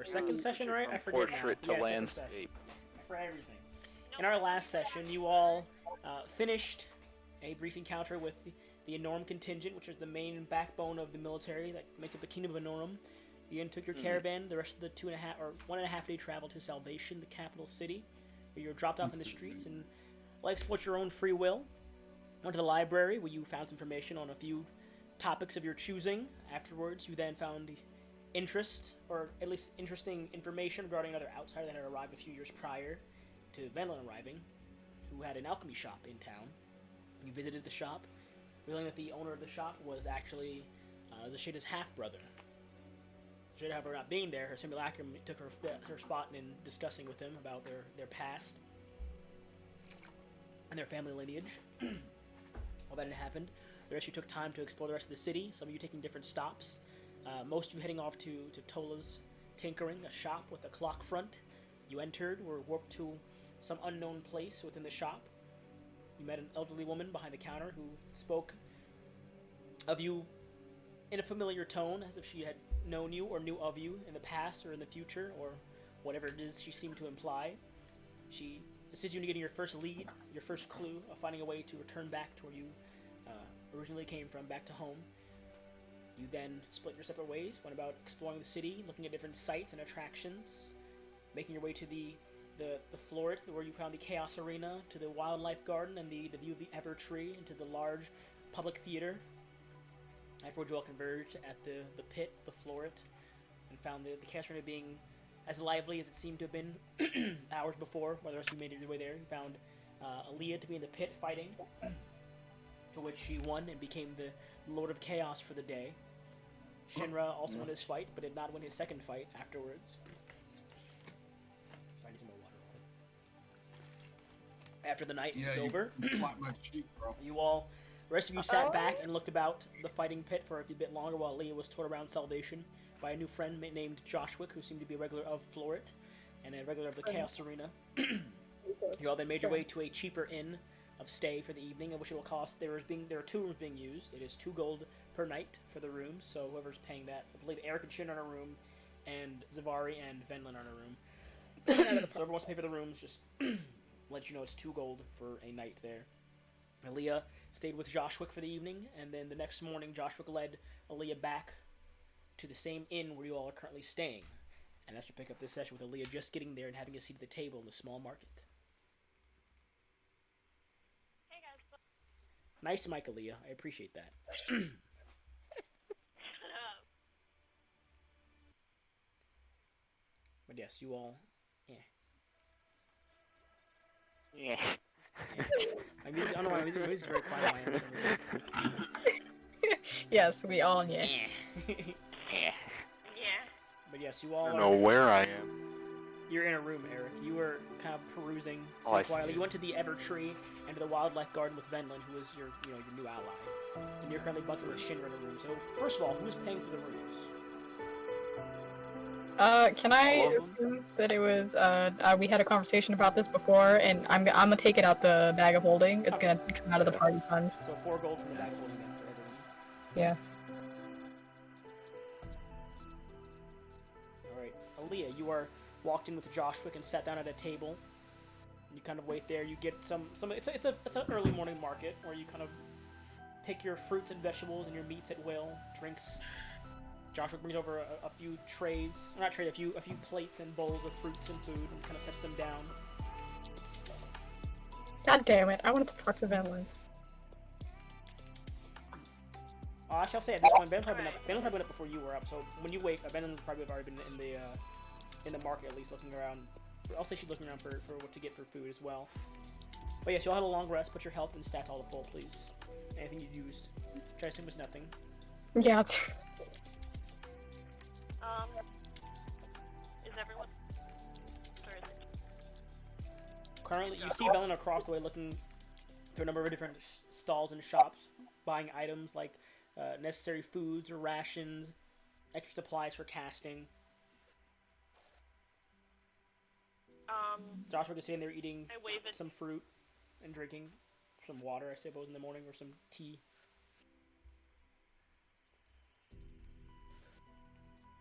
second session, right? I forget now. Portrait to Yeah, second landscape. session. For everything. In our last session, you all finished a brief encounter with the Enorm contingent, which is the main backbone of the military that makes up the Kingdom of Enorm. You then took your caravan the rest of the 1.5 day travel to Salvation, the capital city, where you were dropped off in the streets and, like, explored your own free will. Went to the library, where you found some information on a few topics of your choosing. Afterwards, you then found interest, or at least interesting information regarding another outsider that had arrived a few years prior to Venlin arriving, who had an alchemy shop in town. You visited the shop, realizing that the owner of the shop was actually Zashida's half-brother. Zashida, however, not being there, her simulacrum took her spot in discussing with him about their past and their family lineage. All that had happened. The rest of you took time to explore the rest of the city, some of you taking different stops. Most of you heading off to Tola's Tinkering, a shop with a clock front. You entered, were warped to some unknown place within the shop. You met an elderly woman behind the counter who spoke of you in a familiar tone, as if she had known you or knew of you in the past or in the future, or whatever it is she seemed to imply. She assists you in getting your first lead, your first clue of finding a way to return back to where you originally came from, back to home. You then split your separate ways, went about exploring the city, looking at different sites and attractions, making your way to the Floret, where you found the Chaos Arena, to the Wildlife Garden and the view of the Ever Tree, and to the large public theater. Afterwards, you all converged at the pit, the Floret, and found the Chaos Arena being as lively as it seemed to have been hours before, while the rest of you made your way there. You found Aaliyah to be in the pit fighting, to which she won and became the Lord of Chaos for the day. Shinra also won his fight, but did not win his second fight afterwards. Sorry, I need some more water. After the night was over, my cheek, bro. the rest of you sat back and looked about the fighting pit for a bit longer while Leah was toured around Salvation by a new friend named Joshua, who seemed to be a regular of Floret and a regular of the Chaos Arena. You all then made your way to a cheaper inn of stay for the evening, of which it will cost. There are 2 rooms being used. It is 2 gold per night for the rooms, so whoever's paying that, I believe Eric and Shin are in a room, and Zavari and Venlin are in a room. So whoever wants to pay for the rooms, just let you know it's 2 gold for a night there. Aaliyah stayed with Joshua for the evening, and then the next morning, Joshua led Aaliyah back to the same inn where you all are currently staying. And that's to pick up this session with Aaliyah just getting there and having a seat at the table in the small market. Hey guys. Nice mic, Aaliyah. I appreciate that. Shut up. But yes, you all... Yeah. My music, I don't know why my music is very quiet on my end. Yes, we all Yeah. Yeah. Yeah. But yes, you I all don't are... know where I am. You're in a room, Eric. You were kind of perusing Oh, I quietly. see. You went to the Ever Tree and to the Wildlife Garden with Venlin, who is your new ally. And you're currently bunking with Shinra in the room. So, first of all, who's paying for the rooms? Can I All of them? assume that it was, we had a conversation about this before, and I'm gonna take it out the bag of holding. It's gonna come out of the party funds. So 4 gold from the back holding then for everyone. Yeah. Alright, Aaliyah, you are walked in with Joshwick and sat down at a table. You kind of wait there. You get some. It's an early morning market where you kind of pick your fruits and vegetables and your meats at will. Drinks. Joshua brings over a few trays, not trays, a few plates and bowls of fruits and food, and kind of sets them down. God damn it! I wanted to talk to Venlin. I shall say at this point, Ben probably been up before you were up. So when you wake, Ben would probably have already been in the market at least, looking around. I'll say she's looking around for what to get for food as well. But yes, you'll have a long rest. Put your health and stats all to full, please. Anything you used, which I assume was nothing. Yeah. Is everyone? Or is it? Currently, you see Belen across the way looking through a number of different stalls and shops, buying items like necessary foods or rations, extra supplies for casting. Joshua is sitting there eating I wave it. some fruit and drinking some water, I suppose, in the morning, or some tea.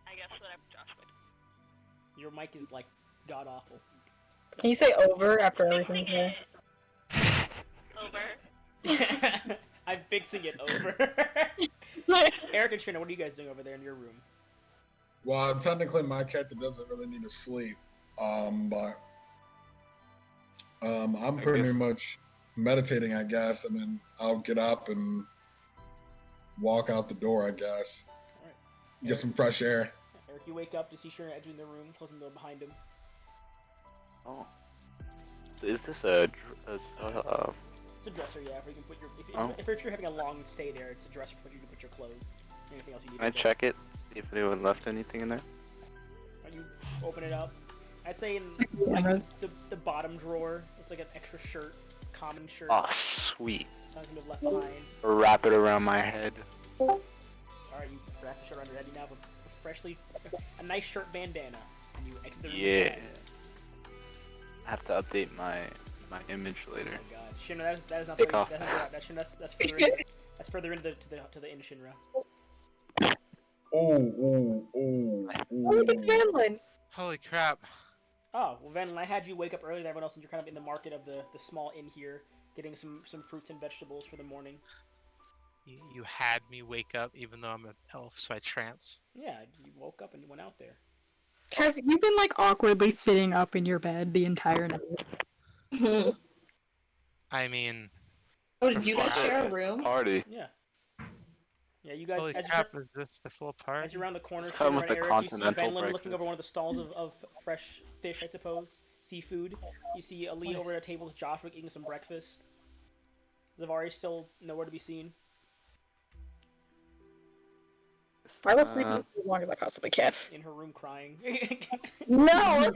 I guess whatever Josh would. Your mic is like god awful. Can you say over after everything here? Over. I'm fixing it over. Eric and Trina, what are you guys doing over there in your room? Well, technically, my character doesn't really need to sleep. But I'm I pretty guess- much meditating, I guess, and then I'll get up and walk out the door, I guess. Alright. Get some fresh air. Eric, you wake up to see Trina entering the room, closing the door behind him. Oh. So is this a It's a dresser, yeah, where you can put your. Oh. If you're having a long stay there, it's a dresser where you can put your clothes. Anything else you need. can I to go. check it? See if anyone left anything in there? You open it up. I'd say in like Cameras. the bottom drawer, it's like an extra shirt, common shirt. Oh, sweet. Something to have left behind. Wrap it around my head. Alright, you wrap the shirt around your head. You now have a nice shirt bandana, and you exit the room. Yeah. I have to update my image later. Oh god, Shinra, that is not Take the, off. that's further in, that's further into the end, Shinra. Oh, Look, it's Vanlin. Holy crap. Oh, well, Van, I had you wake up early than everyone else, and you're kind of in the market of the small inn here, getting some fruits and vegetables for the morning. You had me wake up even though I'm an elf, so I trance. Yeah, you woke up and went out there. Have you been like awkwardly sitting up in your bed the entire night? I mean, Oh, did you guys share a room? Party. Yeah. Yeah, you guys, holy as crap, is this the full part? you're around the corner, It's come Shinra with and the Eric, you see continental Venlin looking over breakfast. one of the stalls of fresh fish, I suppose, seafood. You see Ali over at a table with Joshua eating some breakfast. Zavari still nowhere to be seen. I will sleep as long as I possibly can. In her room crying. No!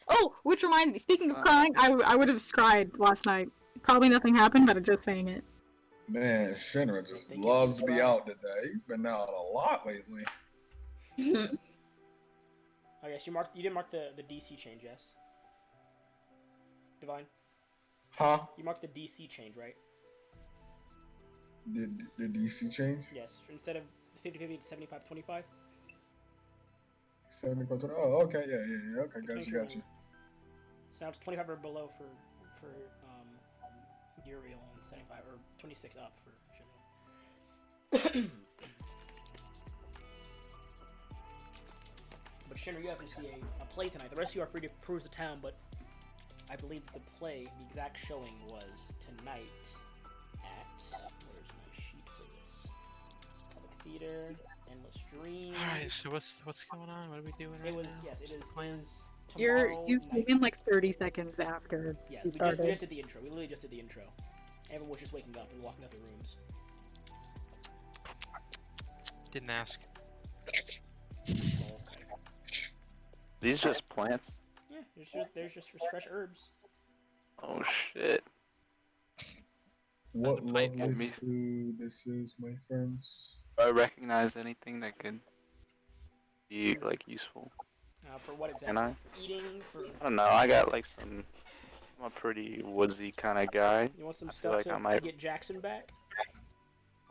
Oh, which reminds me, speaking of crying, I would have cried last night. Probably nothing happened, but I'm just saying it. Man, Shinra just Thank you. loves to be out today. He's been out a lot lately. Oh yes, you didn't mark the DC change, yes? Divine? Huh? You marked the DC change, right? Did DC change? Yes. Instead of 50-50 to 75-25? 75. Oh, okay, yeah. Okay, got you. So now it's 25 or below for Uriel and 75 or 26 up for Shinra. But Shinra, you have to see a play tonight. The rest of you are free to peruse the town, but I believe the play, the exact showing was tonight at, where's my sheet for this? Public Theater, Endless Dreams. Alright, so what's going on? What are we doing right It was, now? yes, it What's is, the plan? You came night. in like 30 seconds after Yeah, we we started. just did the intro. We literally just did the intro. Everyone was just waking up and walking out the rooms. Didn't ask. Oh, okay. These just plants? Yeah, there's just fresh herbs. Oh shit. What the plate lovely me- food this is, my friends. Do I recognize anything that could be like useful? For what exactly? Can I? For eating? For I don't know. I got like I'm a pretty woodsy kind of guy. you want some I feel stuff like to, I might- to get Jackson back?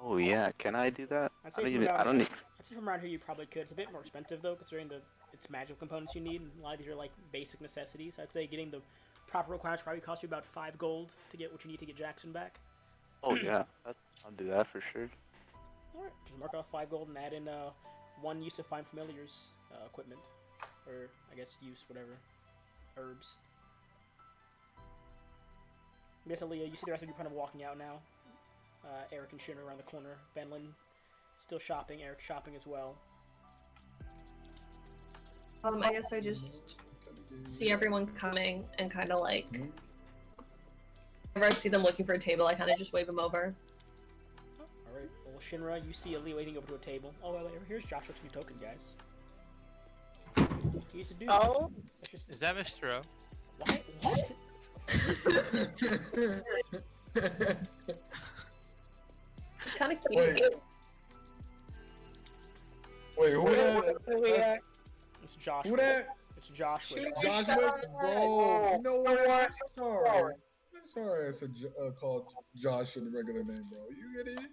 Oh yeah, can I do that? I'd I say don't from even. around, I don't need. I'd say from around here you probably could. It's a bit more expensive though, considering it's magical components you need. And a lot of these are like basic necessities. I'd say getting the proper requirements probably cost you about 5 gold to get what you need to get Jackson back. Oh yeah, I'll do that for sure. Alright, just mark off 5 gold and add in 1 use of Find Familiars equipment. Or, I guess, use, whatever. Herbs. Basically, you see the rest of you kind of walking out now. Eric and Shinra around the corner. Benlin still shopping. Eric shopping as well. I guess I just see everyone coming and kind of like, whenever I see them looking for a table, I kind of just wave them over. Alright, well, Shinra, you see Ali waiting over to a table. Oh, well, here's Joshua to be token, guys. He's a dude. Oh? That's just... Is that Mr. O? Why? What? It's kind of cute. Wait, who that? It's Joshua. Who that? It's Joshua. Joshua? Bro, you know what? I'm sorry. I'm sorry I said called Josh in the regular name, bro.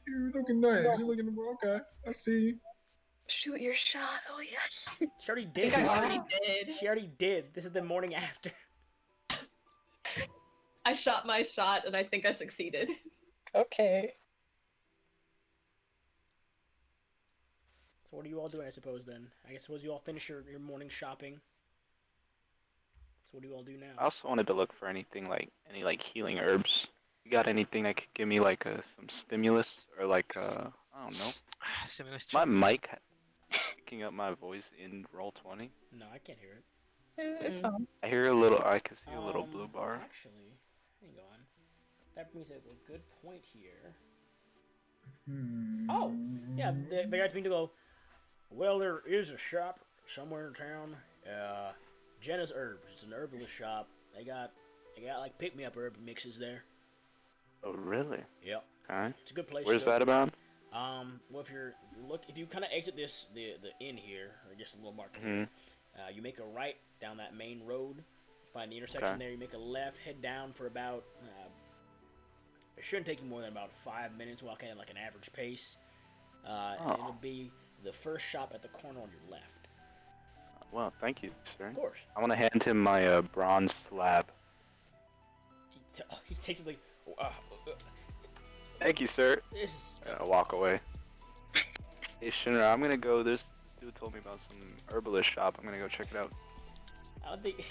You looking nice. You looking, okay. I see you. Shoot your shot. Oh yeah. She already I did. think I already did. She already did. This is the morning after. I shot my shot and I think I succeeded. Okay. So what are you all doing, I suppose, then? I guess suppose you all finish your morning shopping. So what do you all do now? I also wanted to look for anything like any like healing herbs. You got anything that could give me like some stimulus or like I don't know. Stimulus My check. mic picking up my voice in Roll20. No, I can't hear it. It's fine. I hear a little. I can see a little blue bar. Actually, hang on. That brings up a good point here. Hmm. Oh, yeah, the guys mean to go, well, there is a shop somewhere in town. Jenna's Herbs. It's an herbalist shop. They got like pick-me-up herb mixes there. Oh really? Yep. Okay. It's a good place. Where's to go. that about? Well, if you kind of exit the inn here, or just a little market, Mhm. you make a right down that main road. Find the intersection Okay. there. You make a left, head down for about. It shouldn't take you more than about 5 minutes, walking at like an average pace. And it'll be the first shop at the corner on your left. Well, thank you, sir. Of course. I want to hand him my bronze slab. He takes it like, Thank you, sir. this is. I walk away. Hey, Shinra, I'm gonna go. This dude told me about some herbalist shop. I'm gonna go check it out. I don't think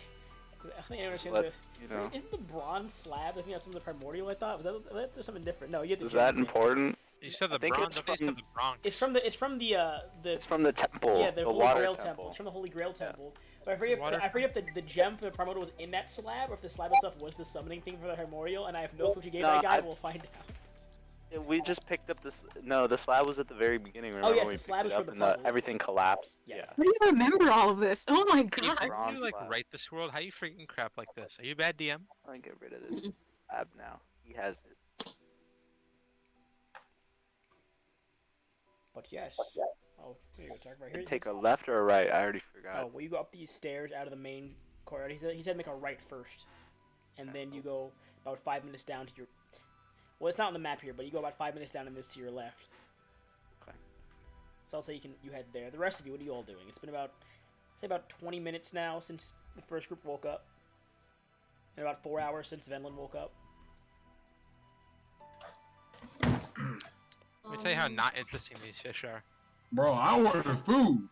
I understand Let, the. you know, Isn't the bronze slab? I think that's something primordial. I thought was that something different. No, you have the. is that gem thing. important? You said I the think Bronx. it's I said from- the Bronx. It's from the It's from the temple. yeah, the Holy water Grail temple. temple. It's from the Holy Grail temple. But I forget Water- if the gem for the primordial was in that slab, or if the slab itself was the summoning thing for the primordial, and I have no clue if you gave No, that guy. I- We'll find out. Yeah, we just picked up this. No, the slab was at the very beginning. Remember yes, when we the slab picked was it for up the and puzzles. everything collapsed? Yeah. How do you remember all of this? Oh my Hey, god. didn't bronze you like slab. write this world? How you freaking crap like this? Are you a bad DM? I'm gonna get rid of this slab now. He has it. But yes. Oh, here you go, Tark, right here. Take a left or a right? I already forgot. Oh, well, you go up these stairs out of the main courtyard. He said make a right first, and then you go about 5 minutes down to your. Well, it's not on the map here, but you go about 5 minutes down in this to your left. Okay. So I'll say you head there. The rest of you, what are you all doing? It's been about 20 minutes now since the first group woke up, and about 4 hours since Venlin woke up. Let me tell you how not interesting these fish are. Bro, I ordered food.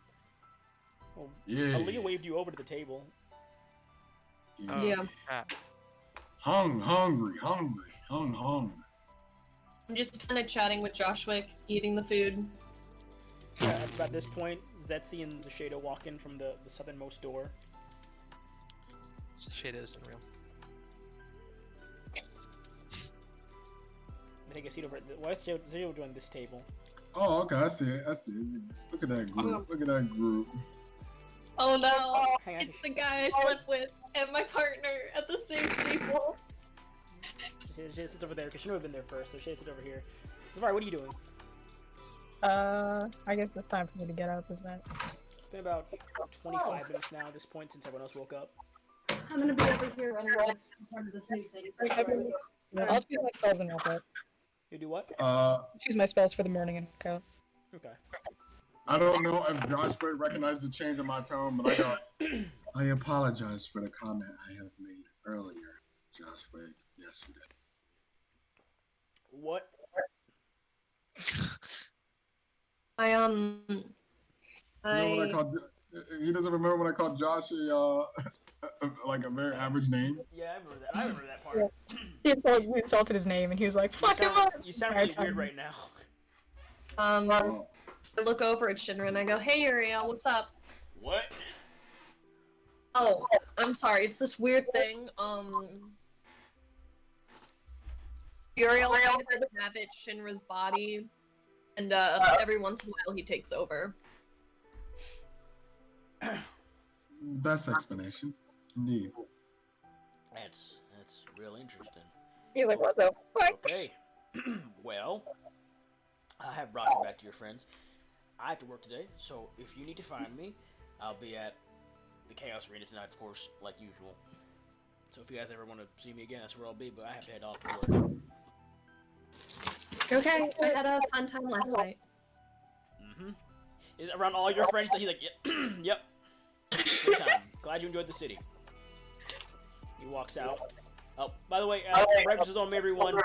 Well, Yeah. Aaliyah waved you over to the table. Oh, Yeah. crap. Hungry. I'm just kind of chatting with Joshwick, eating the food. About this point, Zetsi and Zashado walk in from the southernmost door. Shit isn't real. They take a seat over. Why is Zashado join this table? Oh, okay, I see it. Look at that group. Oh no! Hang on. It's the guy I slept with and my partner at the same table. Shade sits over there because she would have been there first, so Shade sits over here. Zavari, what are you doing? I guess it's time for me to get up, isn't it? It's been about 25 minutes now at this point since everyone else woke up. I'm gonna be over here on part of the sneak thing. Yeah, I'll choose my spells and wake up. You do what? Choose my spells for the morning and go. Okay. I don't know if Josh Wade recognized the change in my tone, but I apologize for the comment I have made earlier, Josh Wade. Yes, you did. What? You know what I called? He doesn't remember when I called Josh like a very average name. Yeah, I remember that. I remember that part. He insulted his name and he was like, fuck him up! You sound really weird right now. Oh. I look over at Shinra and I go, "Hey Uriel, what's up?" What? Oh, I'm sorry. It's this weird thing. Uriel kind of inhabits Shinra's body, and every once in a while he takes over. Best explanation, indeed. That's real interesting. He's like, what the fuck? Okay. Well, I have brought you back to your friends. I have to work today, so if you need to find me, I'll be at the Chaos Arena tonight, of course, like usual. So if you guys ever want to see me again, that's where I'll be, but I have to head off to work. Okay, I had a fun time last night. Mm-hmm. around all your friends. That he's like, yep, yep. Good time. Glad you enjoyed the city. He walks out. Oh, by the way, breakfast is on me, everyone.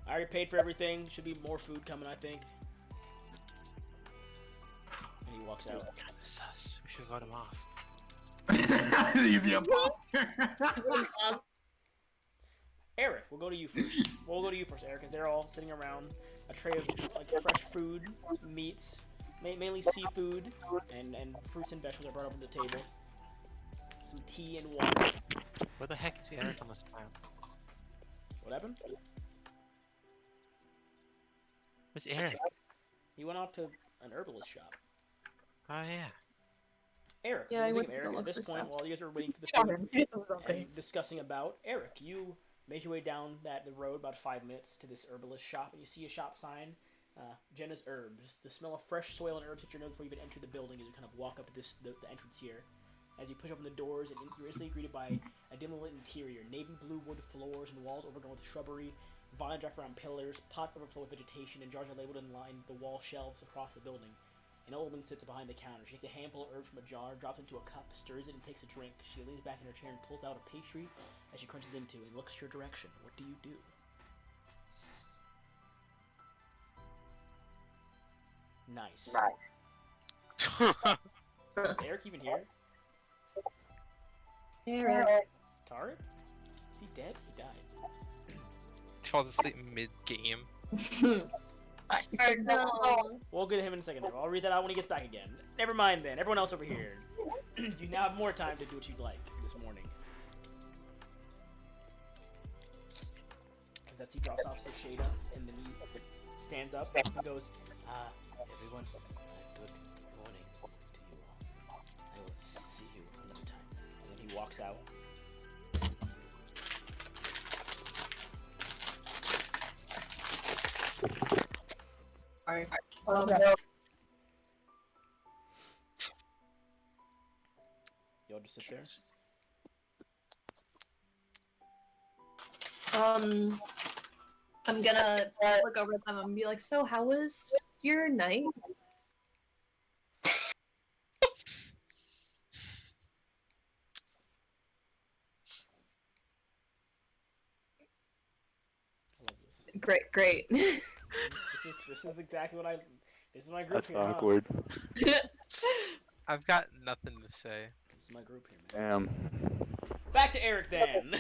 I already paid for everything. Should be more food coming, I think. And he walks out. Sus. We should have got him off. Easy imposter. Eric, we'll go to you first. We'll go to you first, Eric, because they're all sitting around a tray of like fresh food, meats, mainly seafood, and fruits and vegetables are brought up on the table. Some tea and water. Where the heck is Eric on this plan? What happened? Where's Eric? He went off to an herbalist shop. Oh yeah. Eric, Yeah, I what do you think went of Eric to at look this for point, stuff. while you guys are waiting for the Tell food him. Do something. and discussing about Eric, you make your way down the road about 5 minutes to this herbalist shop, and you see a shop sign, Jenna's Herbs. The smell of fresh soil and herbs hit your nose before you even enter the building as you kind of walk up the entrance here. As you push open the doors, and you're instantly greeted by a dimly lit interior, navy blue wood floors and walls overgrown with shrubbery, vines wrapped around pillars, pots overflow with vegetation, and jars are labeled and lined the wall shelves across the building. An old woman sits behind the counter. She takes a handful of herbs from a jar, drops it into a cup, stirs it, and takes a drink. She leans back in her chair and pulls out a pastry as she crunches into and looks your direction. What do you do? Nice. Is Eric even here? Eric. Tarek? Is he dead? He died. Falls asleep mid-game. Eric, no. We'll get him in a second. I'll read that out when he gets back again. Never mind then. Everyone else over here. You now have more time to do what you'd like this morning. That's he drops off Sashada, and then he stands up and goes, everyone, good morning to you all. I will see you another time. And then he walks out. Y'all just sit there. I'm gonna look over at them and be like, so how was your night? I love this. Great. This is exactly what this is my group That's here. huh? awkward. I've got nothing to say. This is my group here, man. Damn. Back to Eric then.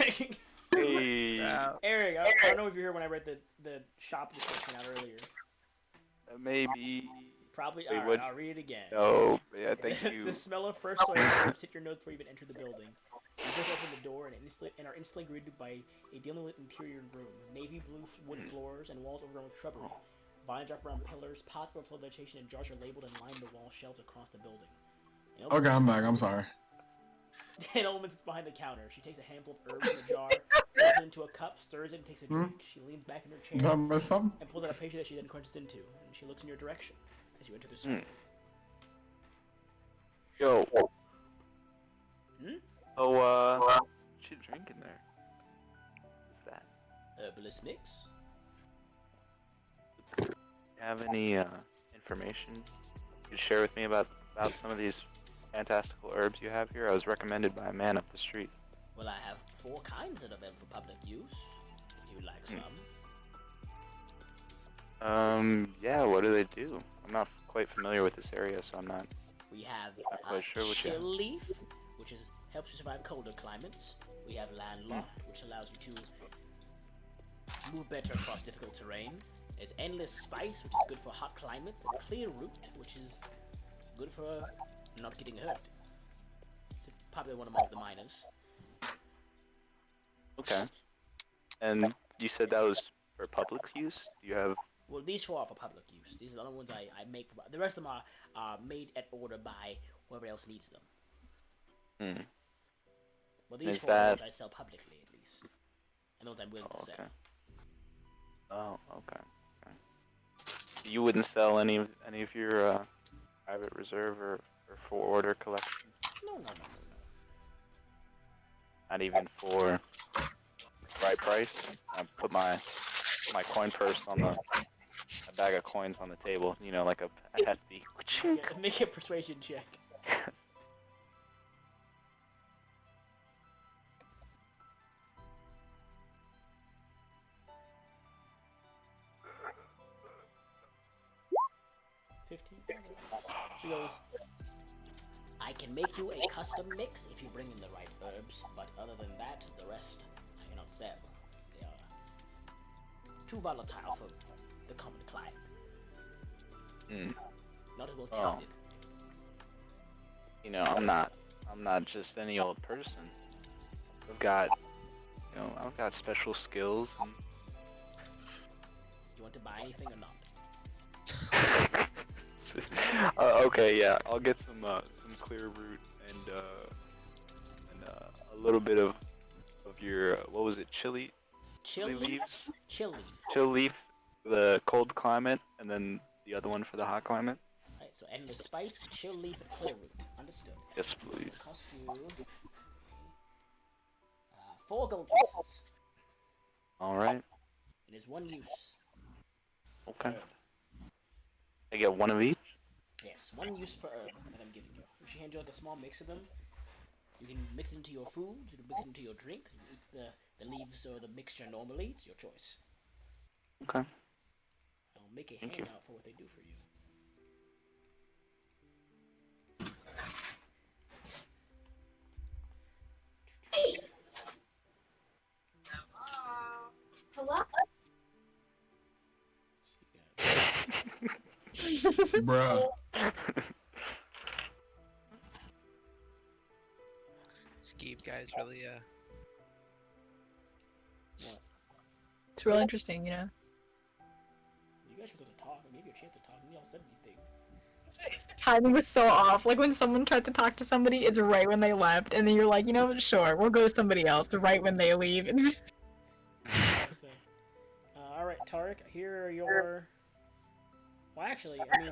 Hey. Eric, I don't know if you heard when I read the shop description out earlier. Maybe. Probably. Wait, Alright, what? I'll read it again. No. Yeah, thank you. The smell of fresh soil herbs hit your nose before you even enter the building. You just open the door and are instantly greeted by a dimly lit interior room. Navy blue wood floors and walls overgrown with shrubbery. Vines wrap around pillars, pots overflow vegetation, and jars are labeled and line the wall shelves across the building. Okay, I'm back. I'm sorry. An old woman sits behind the counter. She takes a handful of herbs from a jar, pours it into a cup, stirs it, and takes a drink. She leans back in her Did chair I miss something? and pulls out a pastry that she then crunches into. And she looks in your direction as you enter the circle. Yo. Hmm? Oh, what you drinking there? What's that? Herbalist mix. Do you have any information you could share with me about some of these fantastical herbs you have here? I was recommended by a man up the street. Well, I have 4 kinds of them for public use. If you'd like some. Yeah, what do they do? I'm not quite familiar with this area, so I'm not. We have Not quite sure what you have. chill leaf, which helps you survive colder climates. We have landlocked, which allows you to move better across difficult terrain. There's endless spice, which is good for hot climates, and clear root, which is good for not getting hurt. It's a popular one among the miners. Okay. And you said that was for public use? Do you have... Well, these 4 are for public use. These are the only ones I make. The rest of them are made at order by whoever else needs them. Well, these Is 4 are the that- ones I sell publicly, at least. And the ones I'm willing to sell. Okay. Oh, okay. You wouldn't sell any of your private reserve or for order collection? No. Not even for right price? I put my coin purse on the bag of coins on the table. You know, like a hefty. Yeah, make a persuasion check. She goes, I can make you a custom mix if you bring in the right herbs, but other than that, the rest I cannot sell. They are too volatile for the common client. Not well tested. You know, I'm not just any old person. I've got special skills. And... You want to buy anything or not? Okay, yeah, I'll get some clear root and a little bit of your what was it, chili leaves? Chill leaf. Chill leaf, the cold climate, and then the other one for the hot climate. Right, so adding the spice, chill leaf, and clear root. Understood. Yes, please. It'll cost you 4 gold pieces. All right. It is 1 use. Okay. I get one of each. Yes, 1 use per herb that I'm giving you. She hands you like a small mix of them. You can mix it into your food, you can mix it into your drink. You can eat the leaves or the mixture normally. It's your choice. Okay. I'll make a Thank you. handout for what they do for you. Hey. Hello. Bruh. Skeeve guy's really It's real interesting, you know. You guys should have talk. I gave you a chance to talk. You all said anything. Timing was so off. Like when someone tried to talk to somebody, it's right when they left, and then you're like, you know, sure, we'll go to somebody else. Right when they leave. Alright, Tarek, here are your... Well, actually, I mean...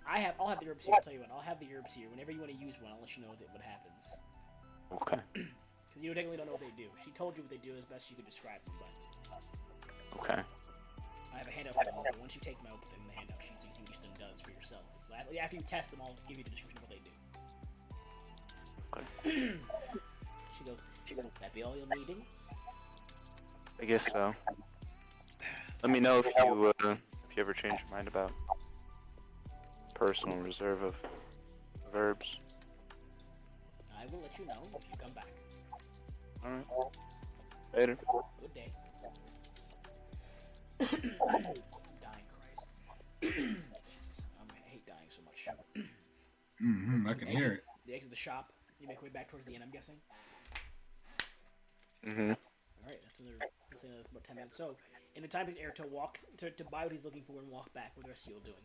I'll have the herbs here, I'll tell you what. I'll have the herbs here. Whenever you want to use one, I'll let you know what happens. Okay. Because you technically don't know what they do. She told you what they do as best you could describe them, but... Okay. I have a handout for them all, but once you take them, I'll put them in the handout sheet so you can see what each of them does for yourself. So after you test them, I'll give you the description of what they do. Okay. She goes, that be all you're needing? I guess so. Let me know if you ever change your mind about personal reserve of herbs. I will let you know if you come back. Alright. Later. Good day. I'm dying, Christ. Jesus, I hate dying so much. I can hear it. The exit the shop. You make your way back towards the end, I'm guessing. Alright, that's another about 10 minutes. So, in the time it takes Air to walk, to buy what he's looking for and walk back, what the rest of you are doing.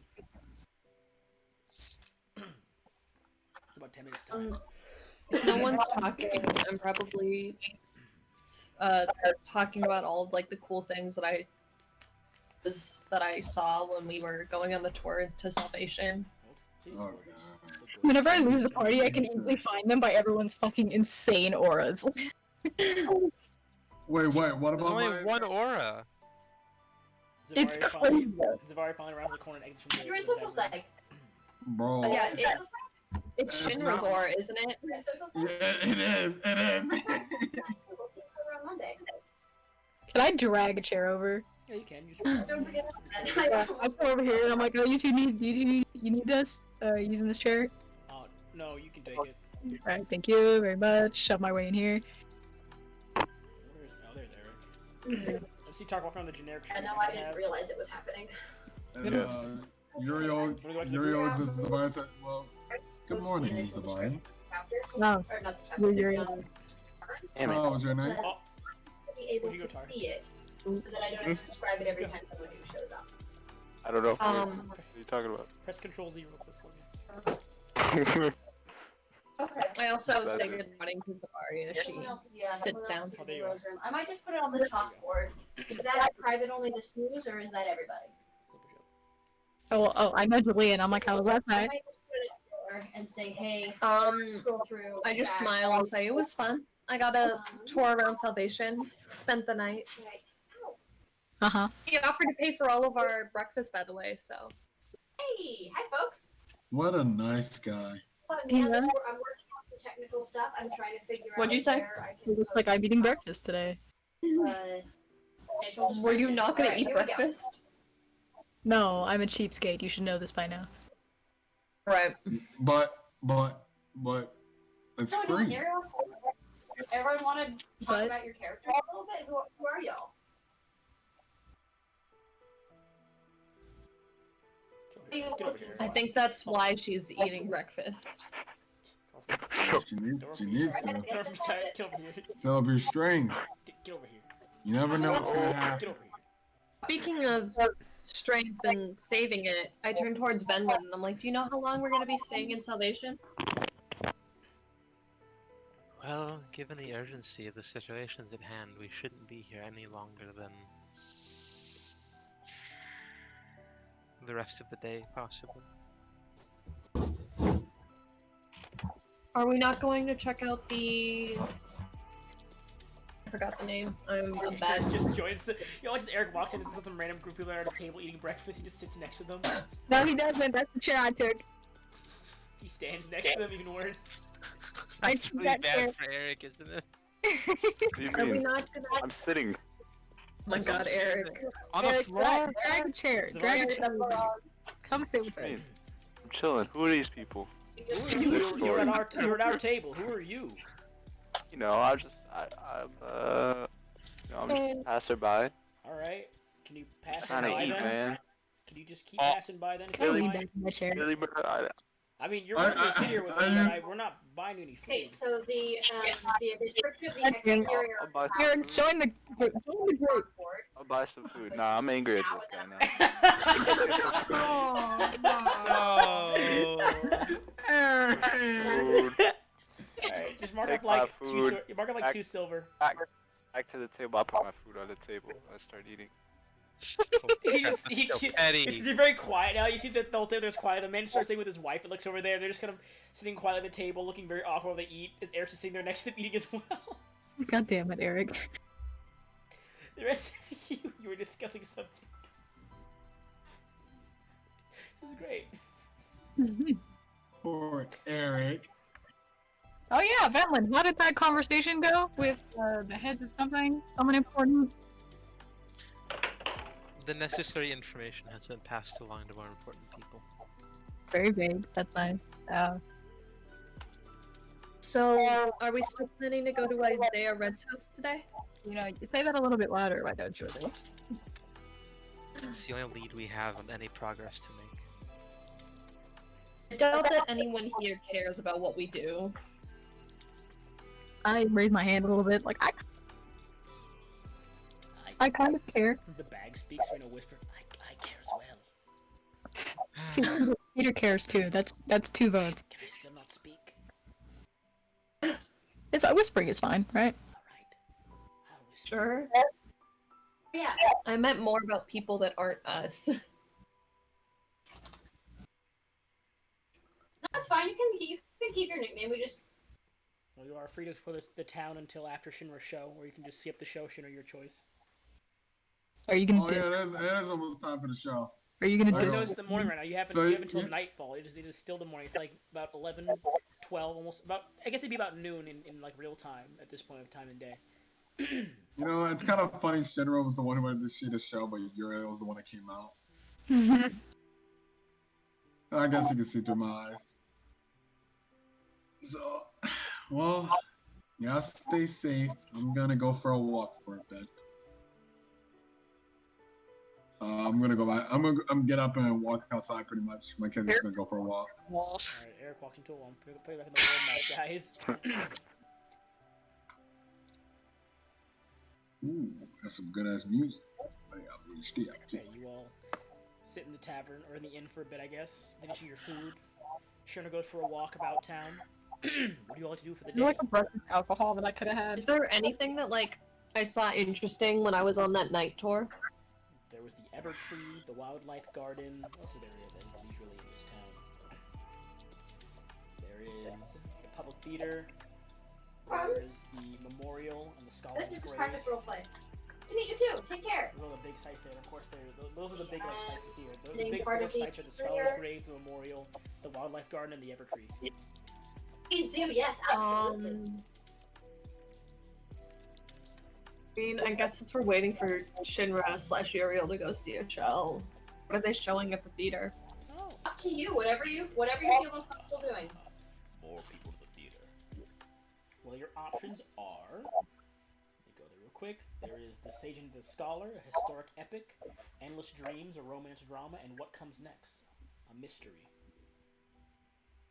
It's about 10 minutes time. If no one's talking, I'm probably talking about all of like the cool things that I saw when we were going on the tour to Salvation. Oh, Whenever I lose the party, I can easily find them by everyone's fucking insane auras. Wait, what There's about only my... one aura. It's crazy. Zavari finally rounds the corner and exits from the... You're in Social Psych. Bro. Yeah, it's Shinra's aura, isn't it? You're in Social Yeah, Psych. it is. On Monday. Can I drag a chair over? Yeah, you can. Don't forget Yeah, I come over here and I'm like, oh, you two need us using this chair? No, you can take it. Alright, thank you very much. Shove my way in here. There's Eric. Let's see Tark walk around the generic I street. know, I didn't realize it was happening. And, Uriel just Zavine said, well, good morning, Zavine. No, Or not the you're chapter, Uriel. Damn it. What was your name? To be able Where'd you to go, Tark? see it, so that I don't have to describe it every time someone new shows up. I don't know. What are you talking about? Press Control Z real quick for me. Okay. I also That's say it. good morning to Zafaria. She Someone else, yeah, sit someone down. else is Oh, there in you are. Rose room. I might just put it on the chalkboard. Is that private only to snooze, or is that everybody? Oh, I know Julian. I'm like, how was last I night? might just put it there and say, hey, Um, scroll through. I just back. smile and say it was fun. I got a tour around Salvation. Spent the night. Like, Uh-huh. He offered to pay for all of our breakfast, by the way, so. Hey, hi folks. What a nice guy. Yeah. I'm working on some technical stuff. I'm trying to figure What'd out you say? where I can It looks like I'm eating breakfast today. Were you not gonna Alright, eat here we go. breakfast? No, I'm a cheapskate. You should know this by now. Right. But it's So, free. everyone want to talk But- about your characters a little bit? Who are y'all? Get over here. I think that's why she's eating breakfast. She needs to. Get over here. Get over here. Fill up your strength. Get over here. You never know what's gonna Get happen. over here. Speaking of strength and saving it, I turn towards Venlin and I'm like, do you know how long we're gonna be staying in Salvation? Well, given the urgency of the situations at hand, we shouldn't be here any longer than the rest of the day, possibly. Are we not going to check out the... I forgot the name. I'm bad. Just joins. You know, just Eric walks in and sees some random group of people at a table eating breakfast. He just sits next to them. No, he doesn't. That's the chair I took. He stands next to them, even worse. That's took really that bad chair. for Eric, isn't it? What do you Are we mean? not gonna... I'm sitting. Oh my god, Eric. On the Eric, floor? drag a chair. It's Drag a right. chair. Come sit with us. Hey, I'm chilling. Who are these people? Who are you? You're at our table. Who are you? You know, I'm just a passerby. All right. Can you pass Trying by to eat, then? man. Can you just keep passing by then? if you I'll don't lean mind? back in my chair. Really, bro, I mean, you're welcome to sit here with us, but we're not buying you any Okay, food. so the description of the Okay. exterior I'll buy some Eric, food. join the group. I'll buy some food. Nah, I'm angry at this guy now. Food. Alright, just mark Take up like my two. food. You mark up like Back- 2 silver. Back to the table. I put my food on the table. I start eating. That's so petty. It's just very quiet now. You see that the whole tables quiet. The man starts sitting with his wife and looks over there. They're just kind of sitting quietly at the table, looking very awkward while they eat. As Eric's just sitting there next to them eating as well. God damn it, Eric. The rest of you were discussing something. This is great. Poor Eric. Oh yeah, Venlin, how did that conversation go with the heads of something? Someone important? The necessary information has been passed along to more important people. Very vague. That's nice. So, are we still planning to go to Isaiah Red's house today? You know, you say that a little bit louder, why don't you? It's the only lead we have on any progress to make. I doubt that anyone here cares about what we do. I raise my hand a little bit, like I kind of care. The bag speaks in a whisper. I care as well. See, Peter cares too. That's 2 votes. Can I still not speak? It's whispering is fine, right? Alright. I'll whisper. Sure. Yeah. I meant more about people that aren't us. That's fine. You can keep your nickname. We just Well, you are free to explore the town until after Shinra's show, or you can just skip the show, Shinra, your choice. Are you gonna Oh do? yeah, it is almost time for the show. Are you gonna I I do? know. know it's the morning right now. You have, So you have until you- nightfall. It is still the morning. It's like about 11, 12, almost about. I guess it'd be about noon in like real time at this point of time and day. You know, it's kind of funny. Shinra was the one who wanted to see the show, but Uriel was the one that came out. I guess you can see through my eyes. So, well, yeah, stay safe. I'm gonna go for a walk for a bit. I'm gonna go back. I'm gonna get up and walk outside pretty much. My kid's just gonna go for a walk. Alright, Eric walks into a wall. Put it back in the world now, guys. Ooh, that's some good ass music. Okay, you all sit in the tavern, or in the inn for a bit, I guess. Finish your food. Shinra goes for a walk about town. What do you all like to do for the You day? like a breakfast alcohol that I could have had. Is there anything that, like, I saw interesting when I was on that night tour? There was the Ever Tree, the Wildlife Garden. What's the area that is usually in this town? There is the public theater. There's the memorial and the this scholars' is grave. practice roleplay. to meet you too. Take care. Those are the big sites there. Of course, those are the big like sites to see. The Being big part four of the sites are the Scholar's Grave, the Memorial, the Wildlife Garden, and the Evertree. Please do. Yes, absolutely. I mean, I guess since we're waiting for Shinra/Uriel to go see a show, what are they showing at the theater? Oh. Up to you. Whatever you feel most comfortable doing. More people to the theater. Well, your options are. Let me go there real quick. There is The Sage and the Scholar, a historic epic, Endless Dreams, a romance drama, and What Comes Next, a mystery.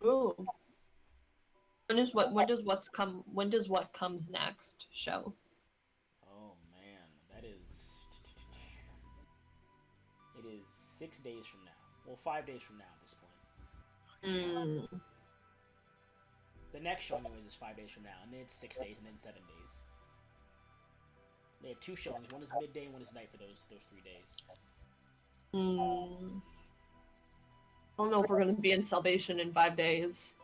Ooh. When does what comes next show? Oh man, that is. It is 6 days from now. Well, 5 days from now at this point. The next show, anyways, is 5 days from now, and then it's 6 days, and then 7 days. They have 2 showings. One is midday, and one is night for those 3 days. I don't know if we're gonna be in Salvation in 5 days.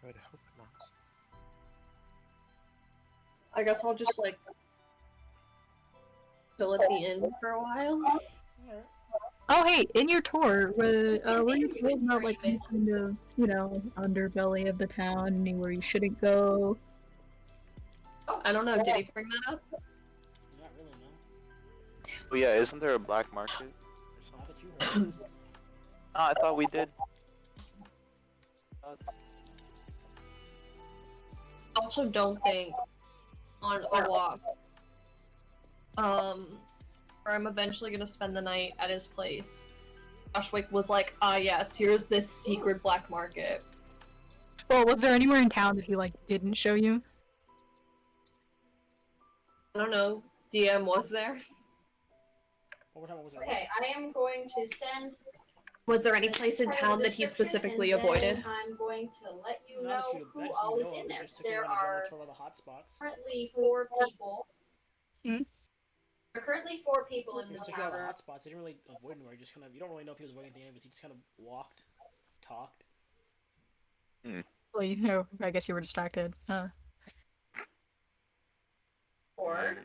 I would hope not. I guess I'll just like chill at the inn for a while. Alright. Oh, hey, in your tour, were you told about like any kind of, underbelly of the town, anywhere you shouldn't go? I don't know. Did he bring that up? Not really, no. Oh yeah, isn't there a black market or Not something? that you heard. No, I thought we did. I also don't think on a walk, where I'm eventually gonna spend the night at his place, Joshwick was like, ah yes, here's this secret black market. Well, was there anywhere in town that he, didn't show you? I don't know, DM was there? What was it? Okay, I am going to send. Was there any place in town that he specifically avoided? I'm going to let you Not know that who you all is know of, in they there. just took you There around are the tour of the hot spots. currently 4 people. Hmm? There are currently 4 people in They the just took you around the tavern. hot spots. They didn't really avoid anywhere. You don't really know if he was avoiding anything. He just kind of walked, talked. So, I guess you were distracted. Or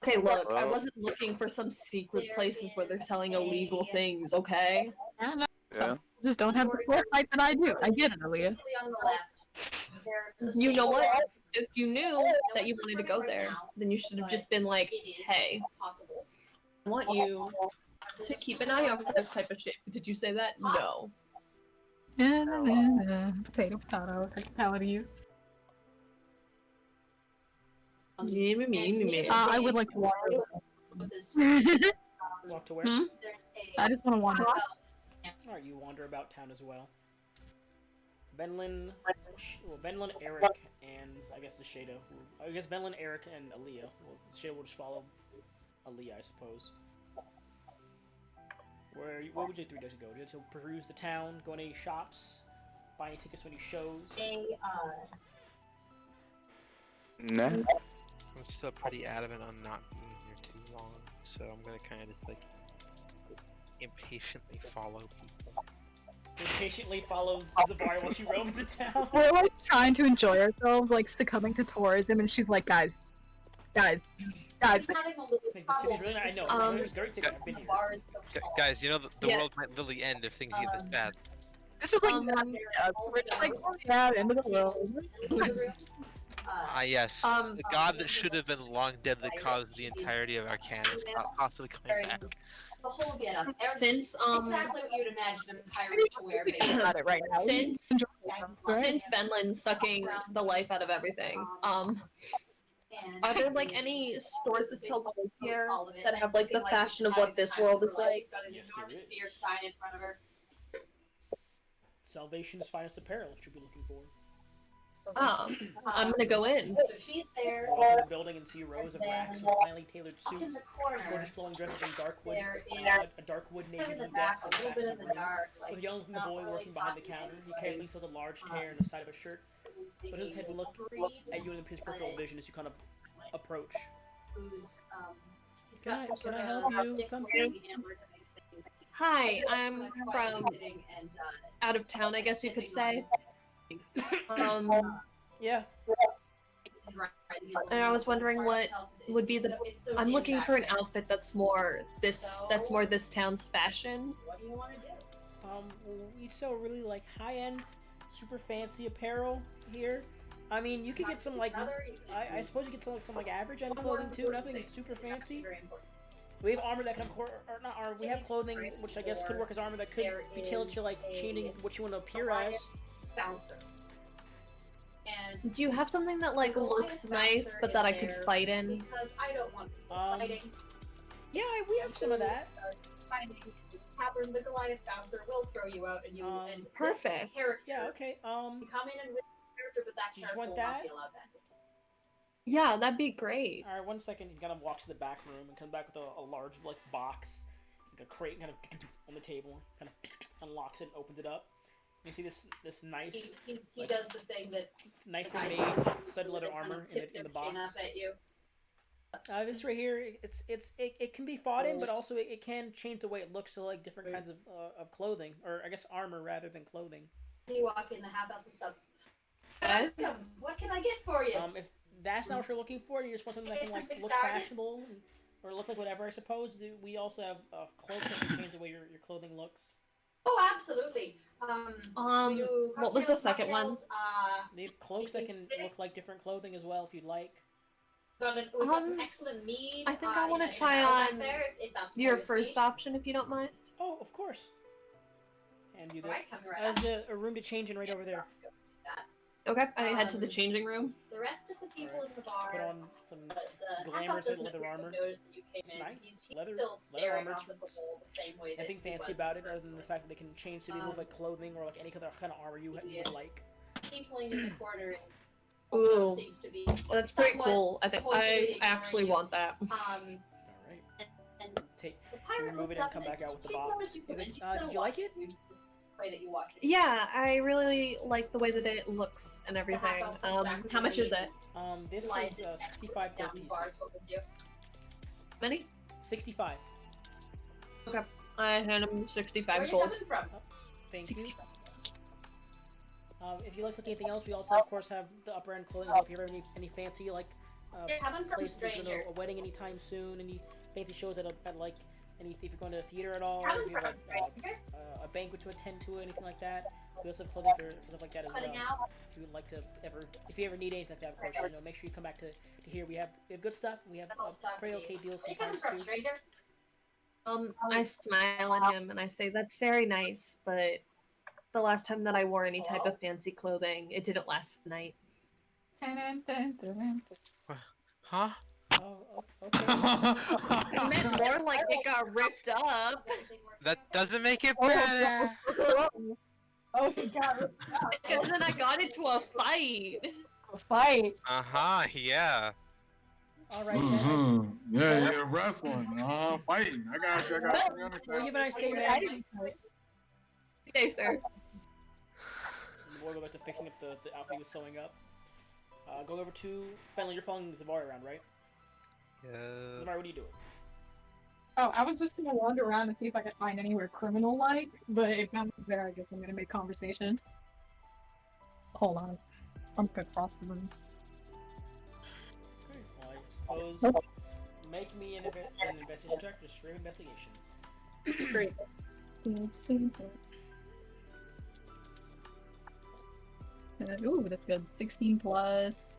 Okay, look, I Well- wasn't looking for some secret places where they're selling illegal things, okay? I don't know. Yeah. Just don't have the foresight that I do. I get it, Aaliyah. directly on the left. there's a You know what? staple. If you knew that you wanted to go there, then you should have just been like, It is hey, possible. I want you to keep an eye out for this type of shit. Did you say that? No. Potato, technicalities. I would like to walk over. Closest to, Walk to where? Hmm? there's I just want to wander. Alright, you wander about town as well. Benlin, Eric, and I guess the Shado. I guess Benlin, Eric, and Aaliyah. Well, Shado will just follow Aaliyah, I suppose. What would you 3 days ago? Do you to peruse the town, go in any shops, buy any tickets to any shows? Nah. I'm still pretty adamant on not being here too long, so I'm gonna kind of just impatiently follow people. He patiently follows Zabari while she roams the town. We're trying to enjoy ourselves, succumbing to tourism, and she's like, guys. It's not even Like, the city's really not. I know. It's very sick. I've been here. Guys, you know the Yeah. world might literally end if things get this bad. This is we're just oh yeah, end of the world. Ah yes, the god that should have been long dead that caused the entirety of Arcana is possibly coming back. the whole get up. Since Exactly what you'd imagine a pirate to wear. About it right now. since Benlin's sucking the life out of everything, are there any stores that sell clothes here that have the fashion of what this world is like? Yes, there is. Beer stein in front of her. Salvation's finest apparel, which you'll be looking for. I'm gonna go in. So she's there. Walk in the building and see rows of racks with finely tailored Up in suits, the corner, gorgeous flowing dresses in dark wood, there is a dark wood just navy kind of blue the back, desk, a little bit in the dark. with a young looking not boy really working behind the popping counter. He anything. carefully sews a large tear in the side of a shirt, but his head will look at you in his peripheral vision as you kind of approach. Who's he's Can got I- some sort can I of help you with stick something? looking hammer type thing. Hi, I'm from Sitting and, out of town, I guess you could say. Yeah. And I was wondering what would be the. I'm looking for an outfit that's more this town's fashion. What do you want to do? We sell really like high-end, super fancy apparel here. I mean, you could get some like I suppose you could sell like some like average end clothing too. Nothing super fancy. We have armor that can, or not armor. We have clothing which I guess could work as armor that could be tailored to like changing what you want to appear as. And Do you have something that like looks nice but that I could fight in? because I don't want fighting. Yeah, we have some of that. Fighting. Tavern, the Goliath bouncer will throw you out, and you and this Perfect. character. Yeah, okay. You come in and win the character, but that You just character want will not that? be allowed that. Yeah, that'd be great. All right, 1 second. He kind of walks to the back room and comes back with a large like box, like a crate, kind of on the table. Kind of unlocks it, and opens it up. You see this nice, He like, does the thing that nicely guys made do. studded leather They kind of armor tip in the their chin box. up at you. This right here, it can be fought in, but also it can change the way it looks to like different kinds of clothing, or I guess armor rather than clothing. You walk in, the half elf looks up. Okay. Welcome. What can I get for you? If that's not what you're looking for, you just want something that can like look fashionable or look like whatever. I suppose we also have clothes that can change the way your clothing looks. Oh, absolutely. We do what was the cocktails, second one? mocktails, They have cloaks that can look like different clothing as well, if you'd like. We've got some excellent mead. I think I want to in a try barrel back on there, if that's your what you first need. option, if you don't mind. Oh, of course. And you Alright, coming right there's up. a room to change in right over there. Okay, I head to the changing room. The rest of the people in the bar, Put on some the glamour half-elf to doesn't leather appear to armor. notice that you came It's in. nice. He's Leather still staring armor. off at the bowl the same way that Nothing he fancy was about it before. other than the fact that they can change to look like clothing or like any other kind of armor you would like. Tiefling in the corner is also Ooh, seems to be that's pretty somewhat cool. I think I coyly actually ignoring want that. you. Alright. And Take, the pirate remove it looks and up come back out with the she's box. noticed you come in. She's gonna Did you like watch it? you just the way that you watch it. Yeah, I really like the way that it looks and everything. How much is it? This Slides is it 65 down gold the bar, pieces. opens you. Many? 65. Okay, I hand him 65 Where are you gold. coming from? Thank you. If you like looking at anything else, we also of course have the upper end clothing. If you ever have any fancy like You're coming from places, like, stranger. a wedding anytime soon, any fancy shows at like any if you're going to a theater at all, Coming if you have from like, stranger. a banquet to attend to, anything like that. We also have clothing for stuff like that as Cutting well. out. If you would like to if you ever need anything like that, of course, make sure you come back to here. We have good stuff. We have pretty okay deals Where you coming sometimes from, too. stranger? I smile at him and I say, "That's very nice, but the last time that I wore any type of fancy clothing, it didn't last the night." Huh? Oh, okay. I meant more like it got ripped up. That doesn't make it better. Oh, he got it. And then I got into a fight. A fight. Uh-huh, yeah. All right. Mm-hmm. Yeah, you're wrestling. Fighting. I got you. Well, you have a nice day, man. Okay, sir. We'll go back to picking up the outfit he was sewing up. Going over to Fenley. You're following Zavari around, right? Yeah. Zavari, what are you doing? Oh, I was just gonna wander around and see if I could find anywhere criminal-like, but if I'm there, I guess I'm gonna make conversation. Hold on. I'm gonna cross the room. Okay. Well, I suppose make me an investigation check, just straight investigation. Great. Ooh, that's good. 16 plus.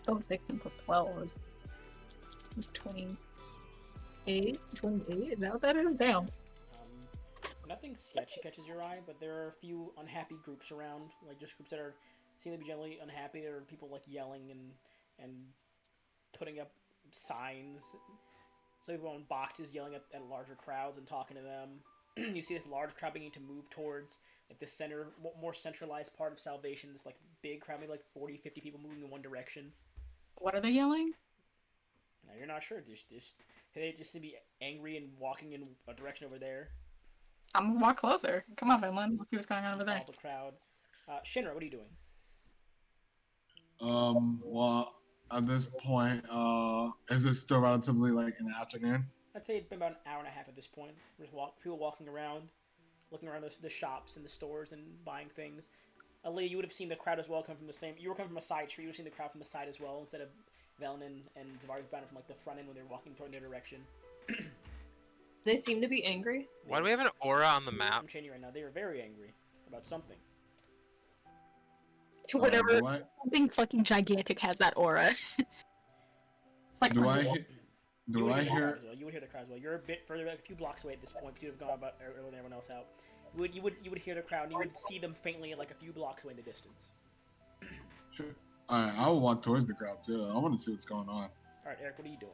Oh, 16 plus 12 was 28. 28? Is that what that is? Damn. Nothing sketchy catches your eye, but there are a few unhappy groups around, like just groups that are seem to be generally unhappy. There are people like yelling and putting up signs. Some people on boxes yelling at larger crowds and talking to them. You see this large crowd beginning to move towards like the center, more centralized part of Salvation. This like big crowd, maybe like 40, 50 people moving in one direction. What are they yelling? Now you're not sure. They just seem to be angry and walking in a direction over there. I'm gonna walk closer. Come on, Finland. Let's see what's going on over there. Follow the crowd. Shinra, what are you doing? Well, at this point, Is it still relatively like in the afternoon? I'd say it's been about an hour and a half at this point. There's people walking around, looking around the shops and the stores and buying things. Aaliyah, you would have seen the crowd as well come from the same. You were coming from a side street. You would have seen the crowd from the side as well, instead of Velen and Zavari bound from like the front end when they were walking toward their direction. They seem to be angry. Why do we have an aura on the map? I'm changing right now. They are very angry about something. To whatever, Do I, something fucking gigantic has that aura. It's like do I, Underworld. do I hear? You would hear the crowd as well. You're a bit further, like a few blocks away at this point, because you would have gone about earlier than everyone else out. You would hear the crowd, and you would see them faintly, like a few blocks away in the distance. Alright, I'll walk towards the crowd too. I want to see what's going on. All right, Eric, what are you doing?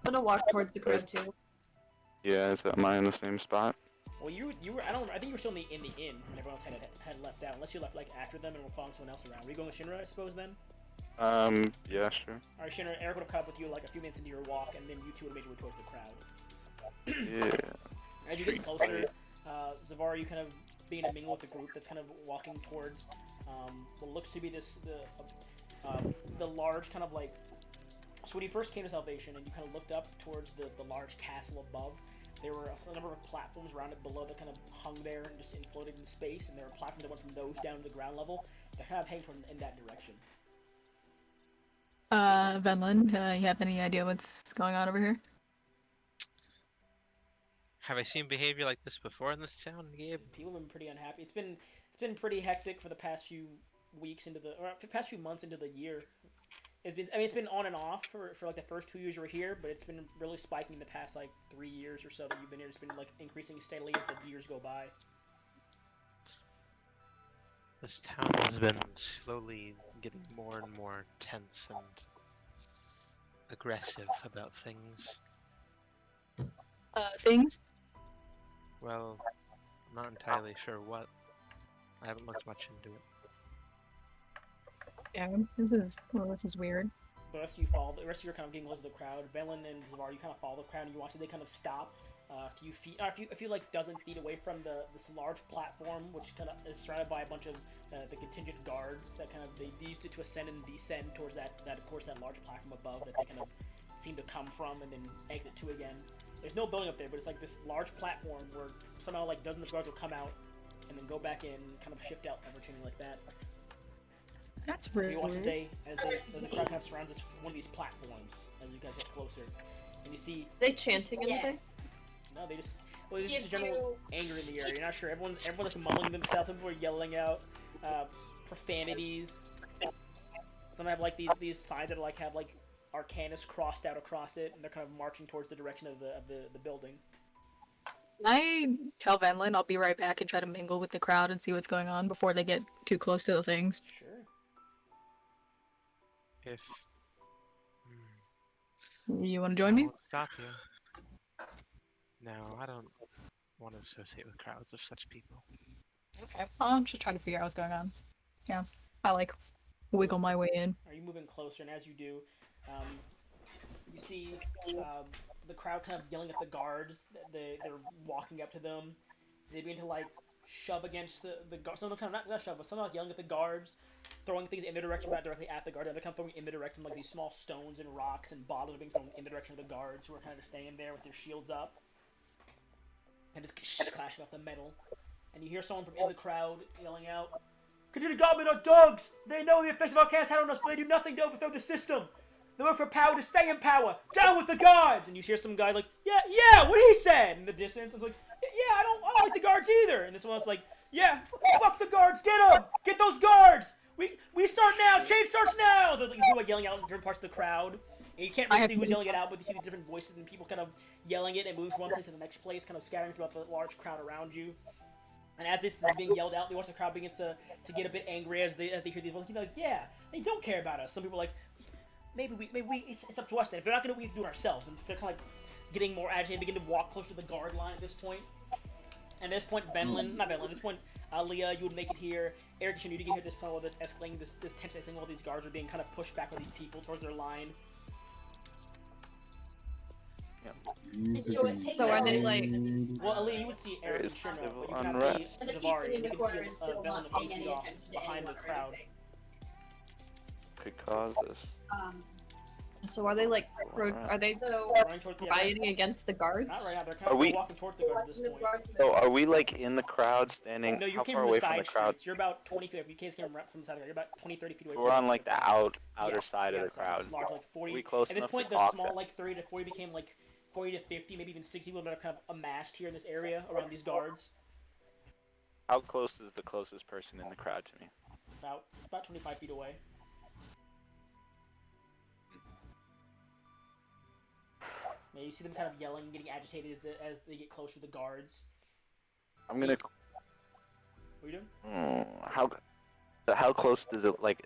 I'm gonna walk towards the crowd too. Yeah, am I in the same spot? Well, you were. I think you were still in the inn when everyone else had left out, unless you left like after them and were following someone else around. Were you going with Shinra, I suppose, then? Yeah, sure. All right, Shinra, Eric would have caught up with you like a few minutes into your walk, and then you two would have made your way towards the crowd. Yeah. As you get closer, Zavar, you kind of being a mingle with the group that's kind of walking towards what looks to be the large kind of like. So when you first came to Salvation and you kind of looked up towards the large castle above, there were a number of platforms around it below that kind of hung there and just floated in space, and there were platforms that went from those down to the ground level that kind of hang from in that direction. Venlin, you have any idea what's going on over here? Have I seen behavior like this before in this town, Gabe? People have been pretty unhappy. It's been pretty hectic for the past few weeks past few months into the year. It's been on and off for like the first 2 years you were here, but it's been really spiking in the past like 3 years or so that you've been here. It's been like increasing steadily as the years go by. This town has been slowly getting more and more tense and aggressive about things. Things? Well, I'm not entirely sure what. I haven't looked much into it. Yeah, this is weird. The rest of you are kind of getting close to the crowd. Velen and Zavar, you kind of follow the crowd, and you watch it. They kind of stop a few like dozen feet away from this large platform, which kind of is surrounded by a bunch of the contingent guards that kind of they used it to ascend and descend towards that of course that large platform above that they kind of seem to come from and then exit to again. There's no building up there, but it's like this large platform where somehow like dozens of guards will come out and then go back in, kind of shift out, ever changing like that. That's rude. You watch as the crowd kind of surrounds one of these platforms as you guys get closer, and you see. Are they chanting anything? No, they just. Well, there's just a general anger in the area. You're not sure. Everyone's like mumbling themselves. People are yelling out profanities. Some have like these signs that like have like Arcanus crossed out across it, and they're kind of marching towards the direction of the building. Can I tell Venlin I'll be right back and try to mingle with the crowd and see what's going on before they get too close to the things? Sure. If You want to join me? I'll stop you. No, I don't want to associate with crowds of such people. Okay. I'm just trying to figure out what's going on. Yeah. I like wiggle my way in. Are you moving closer? And as you do, you see the crowd kind of yelling at the guards. They're walking up to them. They begin to like shove against the guards. Some of them kind of not shove, but some like yelling at the guards, throwing things in their direction, not directly at the guard. They're kind of throwing in the direction, like these small stones and rocks and bottles are being thrown in the direction of the guards, who are kind of staying there with their shields up and just clashing off the metal. And you hear someone from in the crowd yelling out, "Continue to government are dogs! They know the effects of our cast had on us, but they do nothing to overthrow the system! They work for power to stay in power! Down with the guards!" And you hear some guy like, yeah, what he said! In the distance, it's like, yeah, I don't like the guards either! And this one's like, yeah, fuck the guards, get them! Get those guards! We start now! Change starts now! They're like, people are yelling out in different parts of the crowd. And you can't really see who's yelling it out, but you see the different voices and people kind of yelling it and moving from one place to the next place, kind of scattering throughout the large crowd around you. And as this is being yelled out, you watch the crowd begins to get a bit angry as they hear these voices. Like, yeah, they don't care about us. Some people are like, maybe it's up to us then. If they're not going to, we have to do it ourselves. And they're kind of like getting more agitated, begin to walk closer to the guard line at this point. And at this point, at this point, Leah, you would make it here. Eric, you need to get here at this point while this escalating, this tense thing while these guards are being kind of pushed back by these people towards their line. So are they like... Well, Aaliyah, you would see Eric and Shinra, but you cannot see Zavari. You can see Velen a few feet off behind the crowd. Could cause this. So are they like, are they Running towards the rioting against the guards? Not right now. They're kind Are of we- walking towards the guards at this point. So are we like in the crowd, standing? No, you how came far from away the from the side crowd? streets. You're about 20 feet. You came from the side of the You're about 20, 30 feet away. We're from on like the outer side of the outside. crowd. It's large, like 40. Are we close At this enough point, to the talk small then? like 30 to 40 became like 40 to 50, maybe even 60 people that are kind of amassed here in this area around these guards. How close is the closest person in the crowd to me? About 25 feet away. Yeah, you see them kind of yelling, getting agitated as they get closer to the guards. I'm gonna. What are you doing? How close does it like?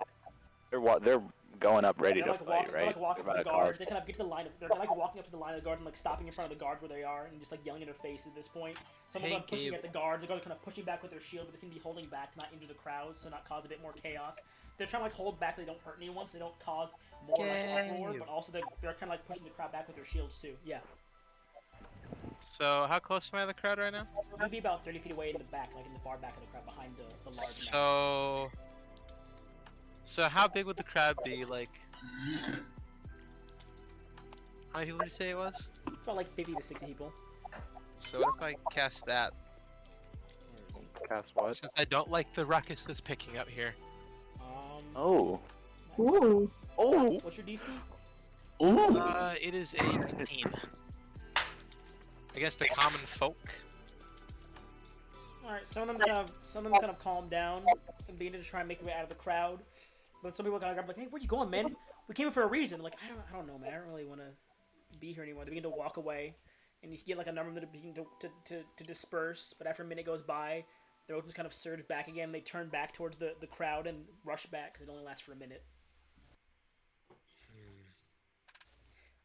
They're going up ready They're to like fight, walking, right? they're like walking up They're to the about to guards. They kind of get to the line. They're like walking up to the line of the guards and like stopping in front of the guards where they are and just like yelling in their face at this point. Some of them are pushing at the guards. The guards are kind of pushing back with their shield, but they seem to be holding back to not injure the crowd, so not cause a bit more chaos. They're trying to like hold back so they don't hurt anyone, so they don't cause more like uproar. But also they're kind of like pushing the crowd back with their shields too. Yeah. So how close am I to the crowd right now? You'd be about 30 feet away in the back, like in the far back of the crowd, behind the large mass. So how big would the crowd be? Like, how many people did you say it was? It's about like 50 to 60 people. So what if I cast that? Cast what? Since I don't like the ruckus that's picking up here. Oh. Ooh. Oh. What's your DC? Ooh. It is a 19. Against the common folk. Alright, some of them kind of calm down and begin to try and make their way out of the crowd. But some people kind of grab like, hey, where you going, man? We came here for a reason. Like, I don't know, man. I don't really want to be here anymore. They begin to walk away, and you get like a number of them that begin to disperse. But after a minute goes by, their weapons kind of surge back again. They turn back towards the crowd and rush back because it only lasts for a minute.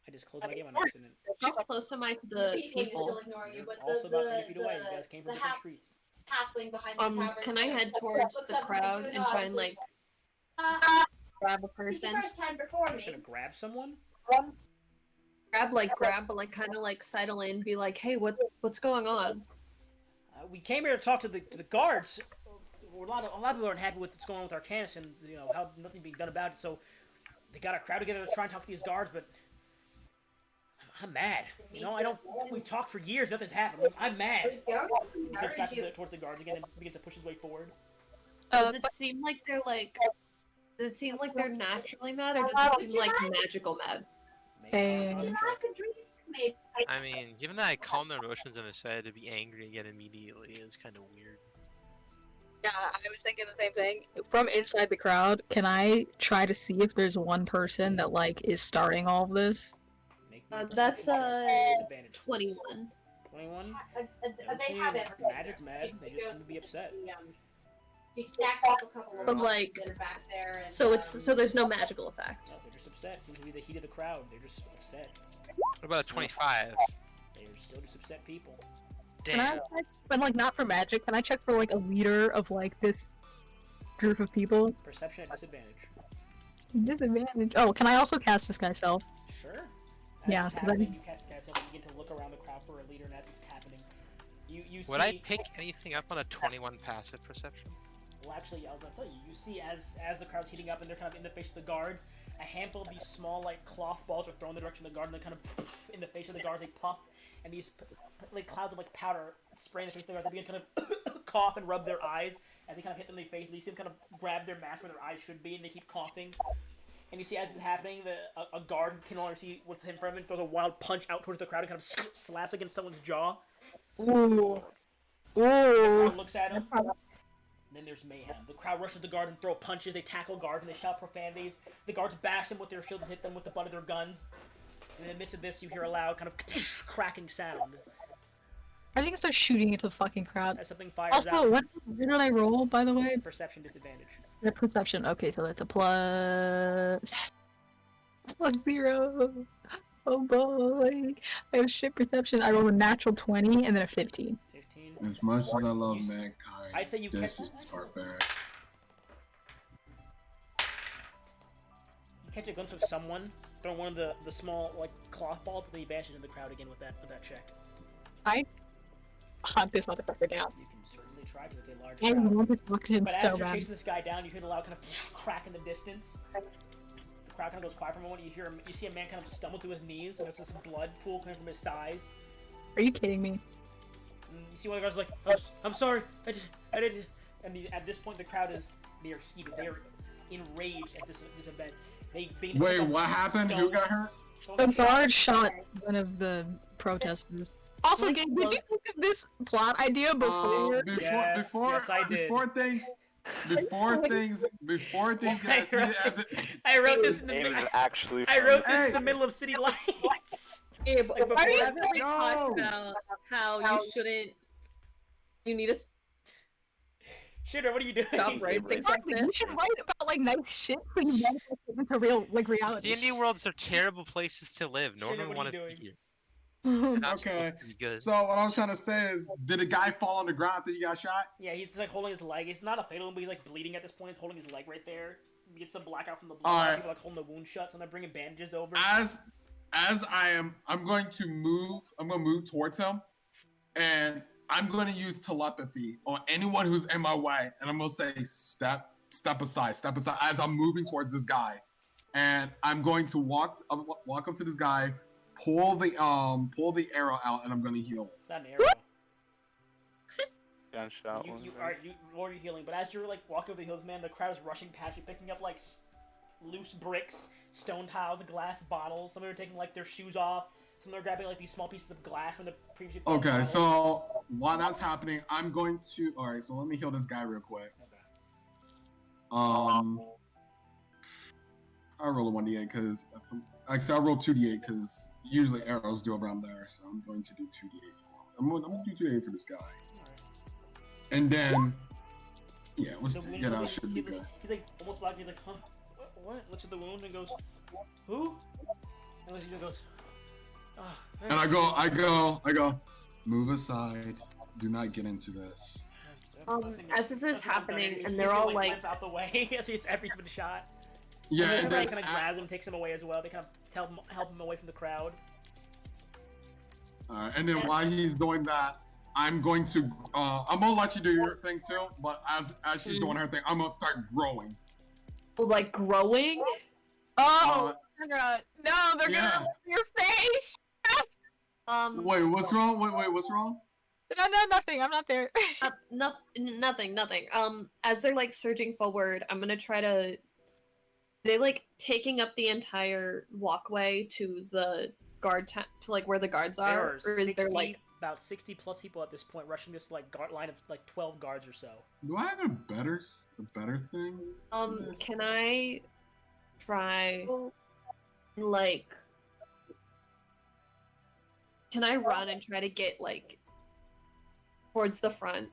I just closed my game on accident. How close am I to the people? Still ignoring you, but Also about 30 feet away. You guys came from different streets. Halfling behind the tavern. Can I head towards the crowd and try and like grab a person? First time before You're me. gonna grab someone? Grab, but like kind of like sidle in, be like, hey, what's going on? We came here to talk to the guards. A lot of people aren't happy with what's going on with Arcanus and how nothing being done about it. So they got a crowd together to try and talk to these guards, but I'm mad. We've talked for years, nothing's happened. I'm mad. He comes back towards the guards again and begins to push his way forward. Does it seem like they're like? Does it seem like they're naturally mad, or does it seem like magical mad? I mean, given that I calmed their emotions and decided to be angry again immediately, it was kind of weird. Yeah, I was thinking the same thing. From inside the crowd, can I try to see if there's one person that like is starting all of this? That's 21. 21? They have it. Magic mad. They just seem to be upset. He stacked up a couple of But rocks like, that are back there. And, so there's no magical effect. No, they're just upset. Seems to be the heat of the crowd. They're just upset. What about a 25? They're still just upset people. Can Damn. I check, but like not for magic, can I check for like a leader of like this group of people? Perception at disadvantage. Disadvantage. Oh, can I also cast Disguise Self? Sure. Yeah, because you cast Disguise Self and begin to look around the crowd for a leader, and as this is happening, you see. Would I pick anything up on a 21 passive perception? Well, actually, I was gonna tell you. You see, as the crowd's heating up and they're kind of in the face of the guards, a handful of these small like cloth balls are thrown in the direction of the guard, and they kind of in the face of the guards. They puff, and these like clouds of like powder spray in the face of the guard. They begin to kind of cough and rub their eyes as they kind of hit them in the face. And you see them kind of grab their mask where their eyes should be, and they keep coughing. And you see, as this is happening, a guard who can no longer see what's in front of him throws a wild punch out towards the crowd and kind of slaps against someone's jaw. Ooh. The crowd looks at him. And then there's mayhem. The crowd rushes the guard and throw punches. They tackle guards and they shout profanities. The guards bash them with their shields and hit them with the butt of their guns. And in the midst of this, you hear a loud kind of cracking sound. I think it's shooting into the fucking crowd. As something fires Also, out. what did I roll, by the way? Perception disadvantage. The perception. Okay, so that's a plus 0. Oh boy, I have shit perception. I rolled a natural 20 and then a 15. 15. As much as I love mankind, I say you this catch. is barbaric. You catch a glimpse of someone throwing one of the small like cloth balls, but they vanish into the crowd again with that check. I hunt this motherfucker down. You can certainly try to. It's a large I crowd. want to talk to him But so as you're bad. chasing this guy down, you hear the loud kind of crack in the distance. The crowd kind of goes quiet for a moment. You see a man kind of stumble to his knees, and there's this blood pool coming from his thighs. Are you kidding me? And you see one of the guys like, I'm sorry, I didn't. And at this point, the crowd they are heated. They are enraged at this event. Wait, what happened? Who got hurt? The guard shot one of the protesters. Also, Gabe, did you think of this plot idea before? Yes, I did. Before things get as I wrote this in the It was actually I wrote this in the middle of City Lights. Yeah, but Like, we before- haven't talked about how you shouldn't. You need to Shitter, what are you doing? stop writing things like Exactly. this. You should write about like nice shit so you manifest it into real reality. D&D worlds are terrible places to live. No Shannon, one what are would you want to be doing? here. They're not Okay. supposed to be good. So what I'm trying to say is, did a guy fall on the ground after you got shot? Yeah, he's like holding his leg. It's not a fatal, but he's like bleeding at this point. He's holding his leg right there. You get some blackout from the blood. Alright. People like holding the wound shut, so I'm bringing bandages over. As I'm going to move. I'm going to move towards him, and I'm going to use telepathy on anyone who's in my way, and I'm going to say step aside, as I'm moving towards this guy, and I'm going to walk up to this guy, pull the arrow out, and I'm going to heal. It's not an arrow. Gunshot wound. You are already healing, but as you're like walking over the hills, man, the crowd is rushing past you, picking up like loose bricks, stone tiles, glass bottles. Some of them are taking like their shoes off. Some of them are grabbing like these small pieces of glass from the previous. Okay, bottles. so while that's happening, I'm going to. All right, so let me heal this guy real quick. Okay. I roll a 1d8 because actually I roll 2d8 because usually arrows do around there, so I'm going to do 2d8 for him. I'm going to do 2d8 for this guy, and then yeah, that should be good. He's like almost like he's like, huh? What? Looks at the wound and goes, who? And he just goes, oh, And I go, move aside. Do not get into this. As this is happening, and they're all like, out the way as he's every's been shot. Yeah, and and then then kind of grabs him, takes him away as well. They kind of help him away from the crowd. and then while he's doing that, I'm going to I'm gonna let you do your thing too. But as she's doing her thing, I'm gonna start growing. like growing. Oh, no, they're yeah. gonna your face. Wait, what's wrong? Wait, what's wrong? No, nothing. I'm not there. Nothing. As they're like surging forward, I'm gonna try to. They like taking up the entire walkway to the guard to like where the guards There are, are or is there like about 60 plus people at this point rushing this like line of like 12 guards or so. Do I have a better thing? Can I try like can I run and try to get like towards the front?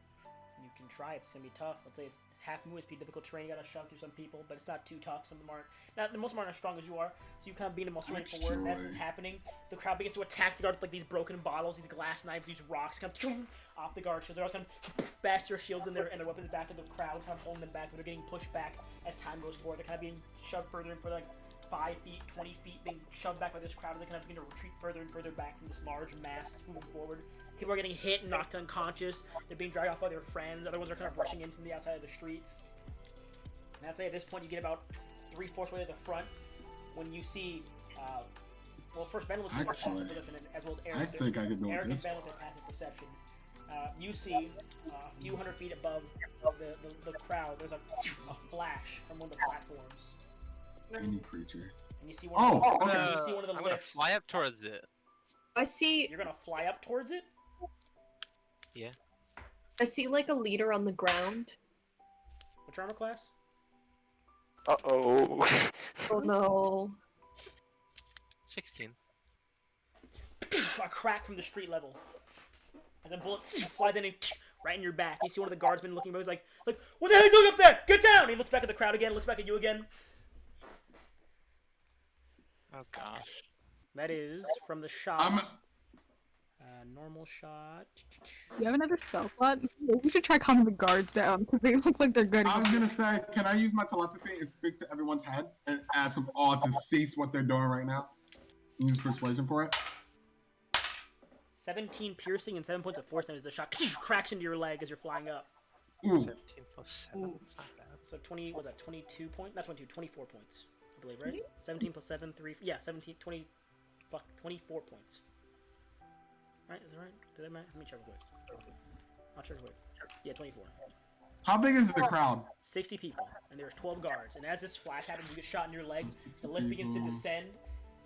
You can try. It's gonna be tough. Let's say it's half move. It's pretty difficult terrain. You gotta shove through some people, but it's not too tough. Some of them aren't. Not most of them aren't as strong as you are. So you kind of being the most straightforward. And as this is happening, the crowd begins to attack the guard with like these broken bottles, these glass knives, these rocks, kind of off the guard shields. They're all kind of bash their shields and their weapons back to the crowd, kind of holding them back. But they're getting pushed back as time goes forward. They're kind of being shoved further and further, like 5 feet, 20 feet, being shoved back by this crowd. They kind of begin to retreat further and further back from this large mass that's moving forward. People are getting hit and knocked unconscious. They're being dragged off by their friends. Other ones are kind of rushing in from the outside of the streets. And I'd say at this point you get about 3/4 way to the front when you see, well, first Ben looks like passive perception as well as Eric. I think I could know Eric this. and Ben with their passive perception. You see a few hundred feet above the crowd. There's a flash from one of the platforms. Any creature. And you see one. Oh, of the, okay. you see one of the I'm gonna lifts. fly up towards it. I see You're gonna fly up towards it. Yeah. I see like a leader on the ground. What's your armor class? Uh-oh. Oh no. 16. A crack from the street level. As a bullet flies in and right in your back. You see one of the guardsmen looking, but he's like, what the hell are you doing up there? Get down! He looks back at the crowd again, looks back at you again. Oh gosh. That is from the shot. Normal shot. You have another spell slot? We should try calming the guards down because they look like they're good. I was gonna say, can I use my telepathy and speak to everyone's head and ask them all to cease what they're doing right now? Use persuasion for it. 17 piercing and 7 points of force damage as the shot cracks into your leg as you're flying up. Ooh. 17 plus 7. That's not bad. So 20, was that 22 points? Not 22, 24 points. I believe, right? 17 plus 7, 3. Yeah, 17, 20. Fuck, 24 points. Right? Is that right? Did I math? Let me check real quick. I'll check real quick. Yeah, 24. How big is the crowd? 60 people, and there's 12 guards. And as this flash happens, you get shot in your leg. The lift begins to descend,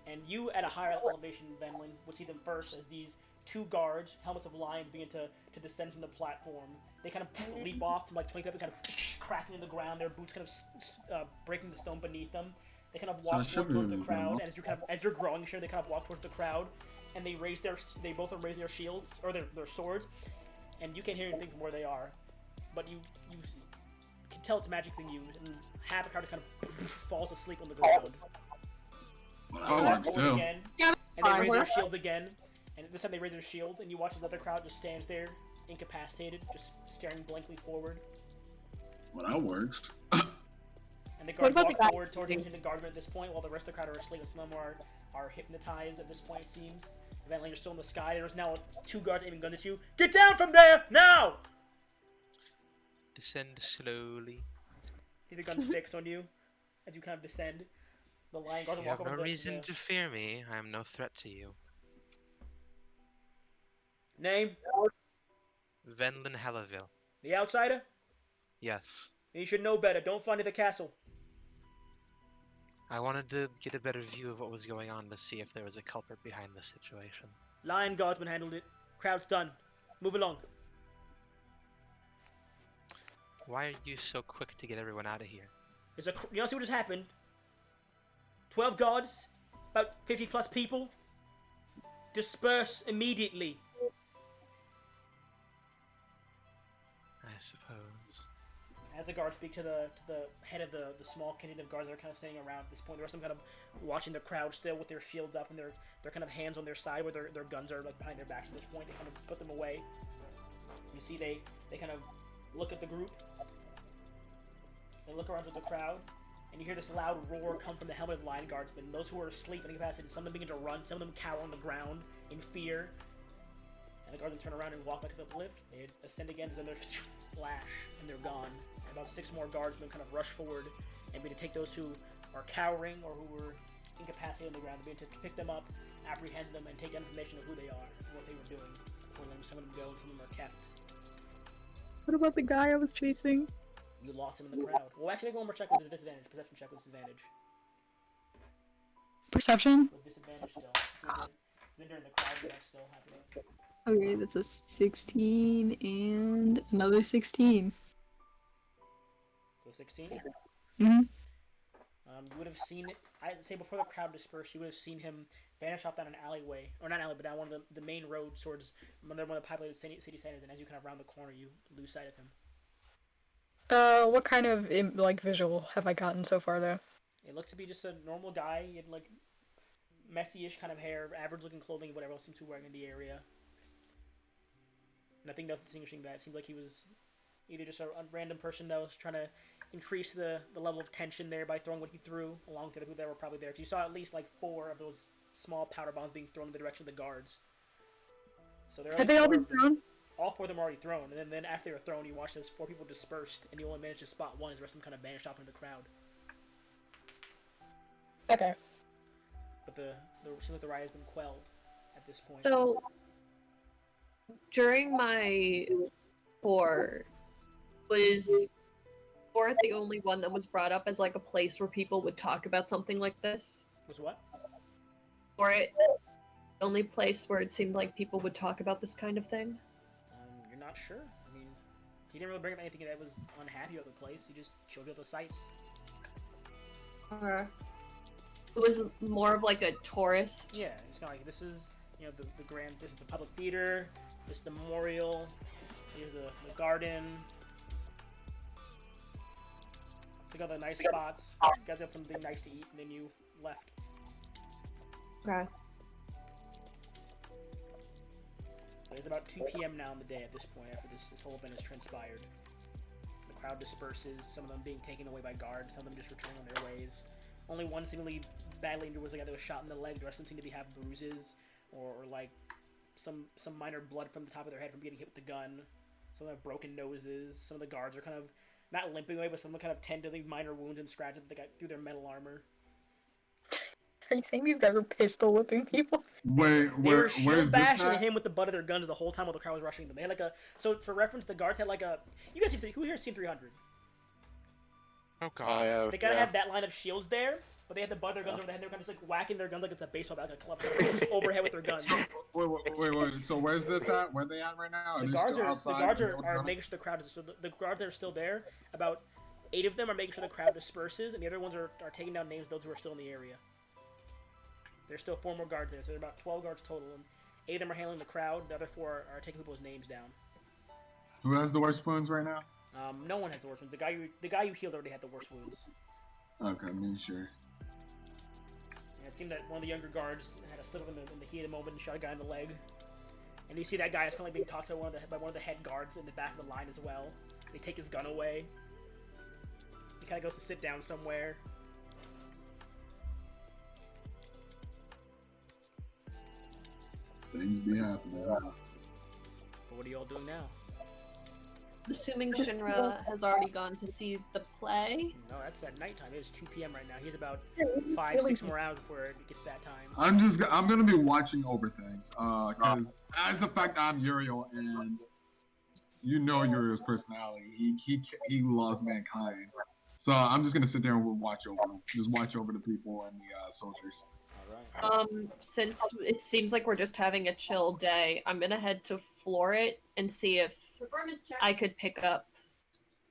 and you, at a higher elevation, Venlin, would see them first as these 2 guards, helmets of lions, begin to descend from the platform. They kind of leap off from like 20 feet, kind of cracking in the ground. Their boots kind of breaking the stone beneath them. They kind of walk towards the crowd, and as you're growing, sure, they kind of walk towards the crowd, and they both raise their shields or their swords, and you can't hear anything from where they are, but you can tell it's magic being used, and half the crowd kind of falls asleep on the ground. Again, and they raise their shields again, and this time they raise their shields, and you watch another crowd just stands there, incapacitated, just staring blankly forward. Well, that works. And the guards walk forward towards the guard at this point, while the rest of the crowd are asleep, and some of them are hypnotized at this point, it seems. Eventually, you're still in the sky. There's now 2 guards aiming guns at you. Get down from there, now! Descend slowly. See the guns fixed on you as you kind of descend. The lion guard You walk have over no the reason to fear me. I am no threat to you. Name? Venlin Hellaville. The outsider? Yes. You should know better. Don't fly near the castle. I wanted to get a better view of what was going on to see if there was a culprit behind this situation. Lion guardsman handled it. Crowd's done. Move along. Why are you so quick to get everyone out of here? You want to see what just happened? 12 guards, about 50 plus people. Disperse immediately. I suppose. As the guards speak to the head of the small contingent of guards that are kind of standing around at this point, the rest of them kind of watching the crowd still with their shields up and their kind of hands on their side where their guns are like behind their backs at this point. They kind of put them away. You see they kind of look at the group. They look around to the crowd, and you hear this loud roar come from the helmeted lion guardsmen. Those who are asleep and incapacitated, some of them begin to run, some of them cower on the ground in fear. And the guardsmen turn around and walk back to the lift. They ascend again, and then there's flash, and they're gone. And about 6 more guardsmen kind of rush forward and begin to take those who are cowering or who were incapacitated on the ground, and begin to pick them up, apprehend them, and take information of who they are and what they were doing before letting some of them go and some of them are kept. What about the guy I was chasing? You lost him in the crowd. Well, actually, go one more check with disadvantage. Perception check with disadvantage. Perception? With disadvantage still. So then during the crowd, you might still have to... Okay, that's a 16 and another 16. So 16? Mm-hmm. You would have seen it, I'd say before the crowd dispersed, you would have seen him vanish off down an alleyway, or not alleyway, but down one of the main roads towards one of the populated city centers, and as you kind of round the corner, you lose sight of him. What kind of, like, visual have I gotten so far, though? It looked to be just a normal guy. He had, like, messy-ish kind of hair, average-looking clothing, whatever else seems to be wearing in the area. Nothing distinguishing that. It seemed like he was either just a random person that was trying to increase the level of tension there by throwing what he threw along with the people that were probably there. Because you saw at least, like, 4 of those small powder bombs being thrown in the direction of the guards. So there are Have they all been thrown? All 4 of them were already thrown, and then after they were thrown, you watched as 4 people dispersed, and you only managed to spot 1 as the rest of them kind of vanished off into the crowd. Okay. But it seems like the riot has been quelled at this point. So, during my tour, was Forth the only one that was brought up as like a place where people would talk about something like this? Was what? Or it the only place where it seemed like people would talk about this kind of thing? You're not sure. I mean, he didn't really bring up anything that was unhappy about the place. He just showed you the sights. It was more of like a tourist. Yeah, it's kind of like this is, the grand. This is the public theater. This is the memorial. Here's the garden. Took all the nice spots. You guys got something nice to eat, and then you left. Okay. It's about 2 p.m. now in the day at this point, after this whole event has transpired. The crowd disperses, some of them being taken away by guards, some of them just returning on their ways. Only one seemingly badly injured was the guy that was shot in the leg. The rest of them seem to have bruises, or like some minor blood from the top of their head from getting hit with the gun. Some of them have broken noses. Some of the guards are kind of, not limping away, but some of them kind of tend to leave minor wounds and scratches that they got through their metal armor. Are you saying these guys are pistol whipping people? Wait, They were where's shield this bashing at? him with the butt of their guns the whole time while the crowd was rushing them. They had like a for reference, the guards had like a. You guys, who here has seen 300? Oh god. They kind of had that line of shields there, but they had the butt of their guns over their head. They were kind of just like whacking their guns like it's a baseball bat, like a club, overhead with their guns. Wait. So where's this at? Where they at right now? Are The they guards still are outside? making sure the crowd is. So the guards that are still there, about 8 of them are making sure the crowd disperses, and the other ones are taking down names of those who are still in the area. There's still 4 more guards there, so there's about 12 guards total, and 8 of them are handling the crowd. The other 4 are taking people's names down. Who has the worst wounds right now? No one has the worst wounds. The guy you healed already had the worst wounds. Okay, me sure. And it seemed that one of the younger guards had a slip up in the heat of the moment and shot a guy in the leg. And you see that guy is kind of being talked to by one of the head guards in the back of the line as well. They take his gun away. He kind of goes to sit down somewhere. Things be happening. But what are you all doing now? Assuming Shinra has already gone to see the play. No, that's at nighttime. It is 2 p.m. right now. He has about 5-6 more hours before it gets that time. I'm gonna be watching over things. Cause as the fact I'm Uriel and you know Uriel's personality, he loves mankind. So I'm just gonna sit there and watch over him. Just watch over the people and the soldiers. Since it seems like we're just having a chill day, I'm gonna head to Florit and see if I could pick up,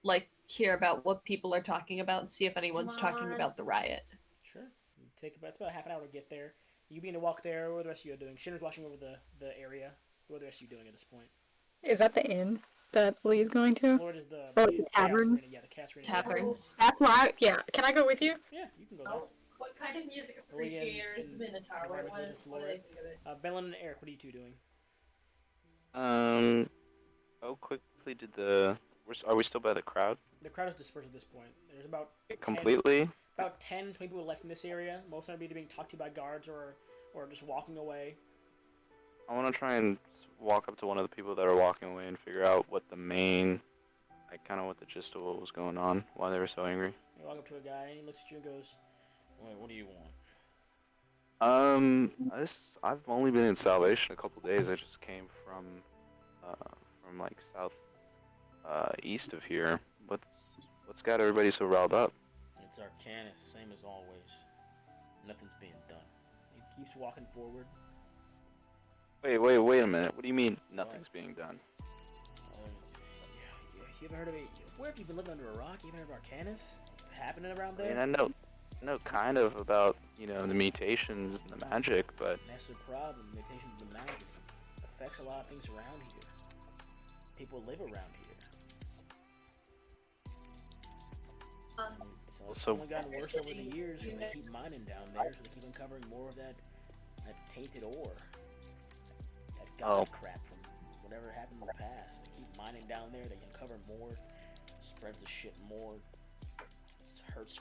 like, hear about what people are talking about and see if anyone's talking about the riot. Sure. It's about half an hour to get there. You begin to walk there. What are the rest of you doing? Shinra's watching over the area. What are the rest of you doing at this point? Is that the inn that Lee is going to? Florit is the tavern. Yeah, the Chaos Arena. Tavern. That's why. Yeah. Can I go with you? Yeah, you can go there. What kind of music appreciator is the Minotaur? What do they think of it? Bellin and Eric, what are you two doing? How quickly did are we still by the crowd? The crowd is dispersed at this point. There's about Completely? about 10, 20 people left in this area. Most of them are either being talked to by guards or just walking away. I want to try and walk up to one of the people that are walking away and figure out what the main, like, kind of what the gist of what was going on, why they were so angry. You walk up to a guy and he looks at you and goes, "Wait, what do you want?" I've only been in Salvation a couple days. I just came from like south, east of here. What's got everybody so riled up? It's Arcanus, same as always. Nothing's being done. He keeps walking forward. Wait a minute. What do you mean nothing's being done? Yeah, you haven't heard of it? Where have you been living under a rock? You haven't heard of Arcanus? Happening around I there? mean, I know kind of about, the mutations and the magic, but That's the problem. Mutations of the magic affects a lot of things around here. People live around here. It's only gotten worse over the years, and they keep mining down there, so they keep uncovering more of that tainted ore. That god crap from whatever happened in the past. They keep mining down there, they uncover more, spreads the shit more. It hurts.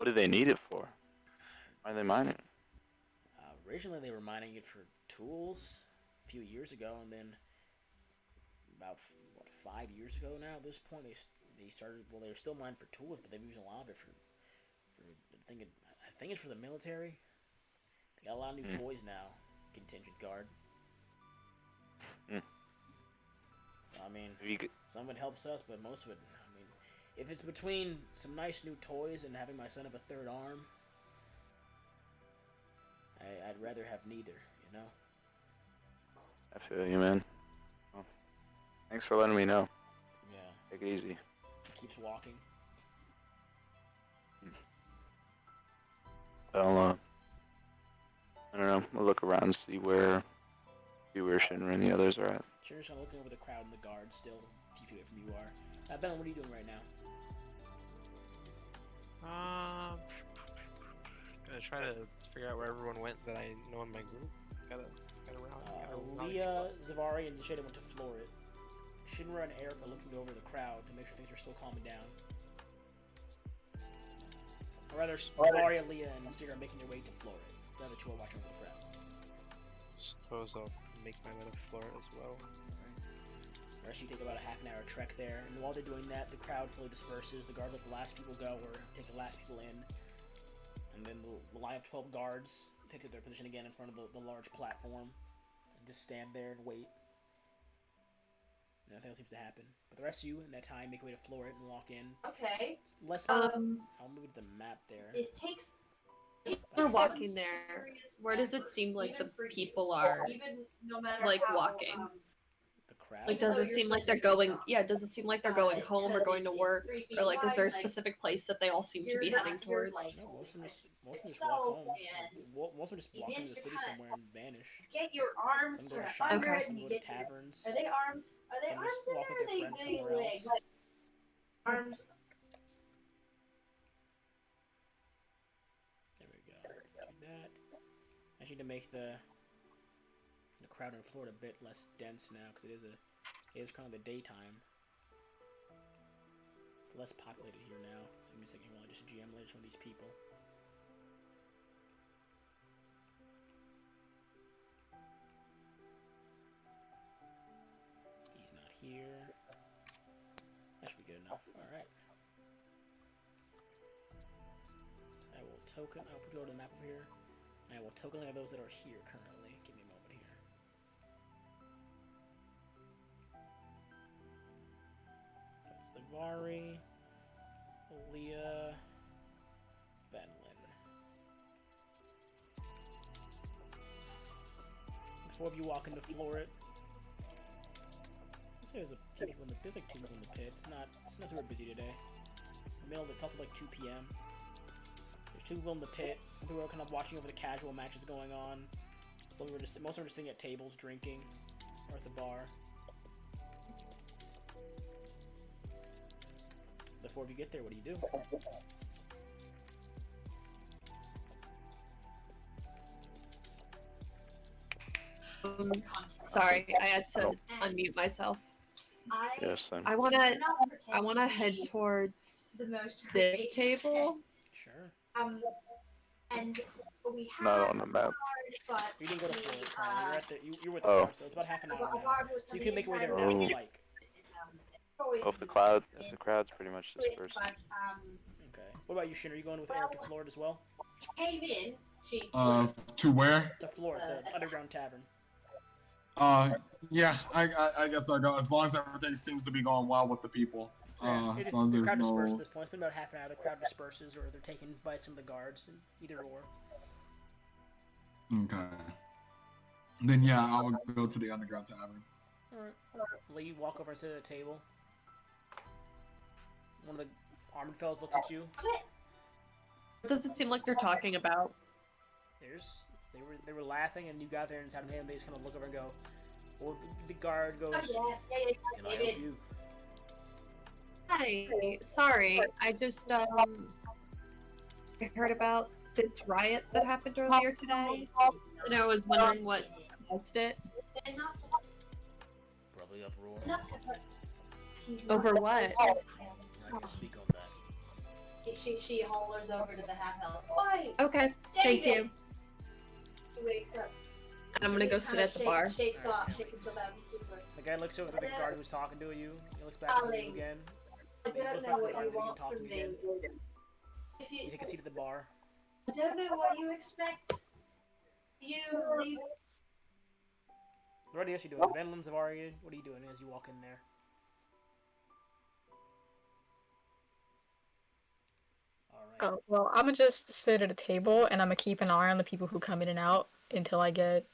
what do they need it for? Why are they mining it? Originally, they were mining it for tools a few years ago, and then about 5 years ago now. At this point, they started. Well, they were still mining for tools, but they've been using a lot of it for I think it's for the military. They got a lot of new toys now. Contingent guard. So I mean, some of it helps us, but most of it. I mean, if it's between some nice new toys and having my son have a third arm, I'd rather have neither, you know? I feel you, man. Well, thanks for letting me know. Yeah. Take it easy. Keeps walking. I'll, I don't know. I'll look around and see where Shinra and the others are at. Shinra's kind of looking over the crowd and the guards still, a few feet away from you are. Ben, what are you doing right now? Gonna try to figure out where everyone went that I know in my group. Gotta rally. Leah, Zavari, and Zasheda went to Florit. Shinra and Eric are looking over the crowd to make sure things are still calming down. Or rather, Zavari, Leah, and Styr are making their way to Florit. The other two are watching over the crowd. Suppose I'll make my way to Florit as well. The rest of you take about a half an hour trek there, and while they're doing that, the crowd fully disperses. The guards let the last people go, or take the last people in. And then the line of 12 guards take their position again in front of the large platform and just stand there and wait. Nothing else seems to happen. But the rest of you, in that time, make your way to floor it and walk in. Okay. It's less. I'll move the map there. It takes. We're walking there. Where does it seem like the people are, no matter like, how, walking? The crowd. Like, does it seem like they're going? Yeah, does it seem like they're going home or going to work, or like, is there a specific place that they all seem to be heading towards? No, most of them just walk home. Most of them just walk into the city somewhere and vanish. Get your arms Some go to shops, Okay. some go to taverns. Are they arms? Are they Some arms just in walk there? with Or their are friends they somewhere else. legs? Arms. There we go. Like that. Actually, to make the crowd in Florida a bit less dense now, because it is kind of the daytime. It's less populated here now. So give me a second while I just GM later some of these people. He's not here. That should be good enough. Alright. So I will token. I'll put you over the map over here. And I will token those that are here currently. Give me a moment here. So it's Livari, Aaliyah, Venlin. The four of you walk into Florit. There's like 2 people in the pit. It's not super busy today. It's the middle. It's also like 2 p.m. There's 2 people in the pit. Some people are kind of watching over the casual matches going on. Most of them are just sitting at tables drinking or at the bar. The 4 of you get there. What do you do? Sorry, I had to unmute myself. Yes, I'm. I wanna head towards this table. Sure. And we have Not on the map. You didn't go to Florida, Colin. You're at the you're with the Oh. bar, so it's about half an hour now. So you can make your way there now if you like. Oh, if the crowd's pretty much dispersed. Okay. What about you, Shin? Are you going with Eric to Florida as well? Came in. To where? To Florida, the underground tavern. Yeah, I guess I'll go as long as everything seems to be going well with the people. It As is, long as the there's crowd disperses no. at this point. It's been about half an hour. The crowd disperses, or they're taken by some of the guards. Either or. Okay. Then yeah, I would go to the underground tavern. Alright. Lee, walk over to the table. One of the armored fellows looks at you. What does it seem like they're talking about? They were laughing, and you got there and just had them. They just kind of look over and go. Well, the guard goes. Can I help you? Hi, sorry, I just I heard about this riot that happened earlier today, and I was wondering what caused it. Probably uproar. Over what? I can speak on that. She hollers over to the half elf. Oi! Okay, thank you. He wakes up. And I'm gonna go sit at the bar. Shakes off, shakes himself out. The guy looks over at the guard who's talking to you. He looks back at you again. I don't know what you want from me. You take a seat at the bar. I don't know what you expect. You leave. What else are you doing? Venlin, Zavaria, what are you doing as you walk in there? Alright. Oh, well, I'm gonna just sit at a table and I'm gonna keep an eye on the people who come in and out until I get.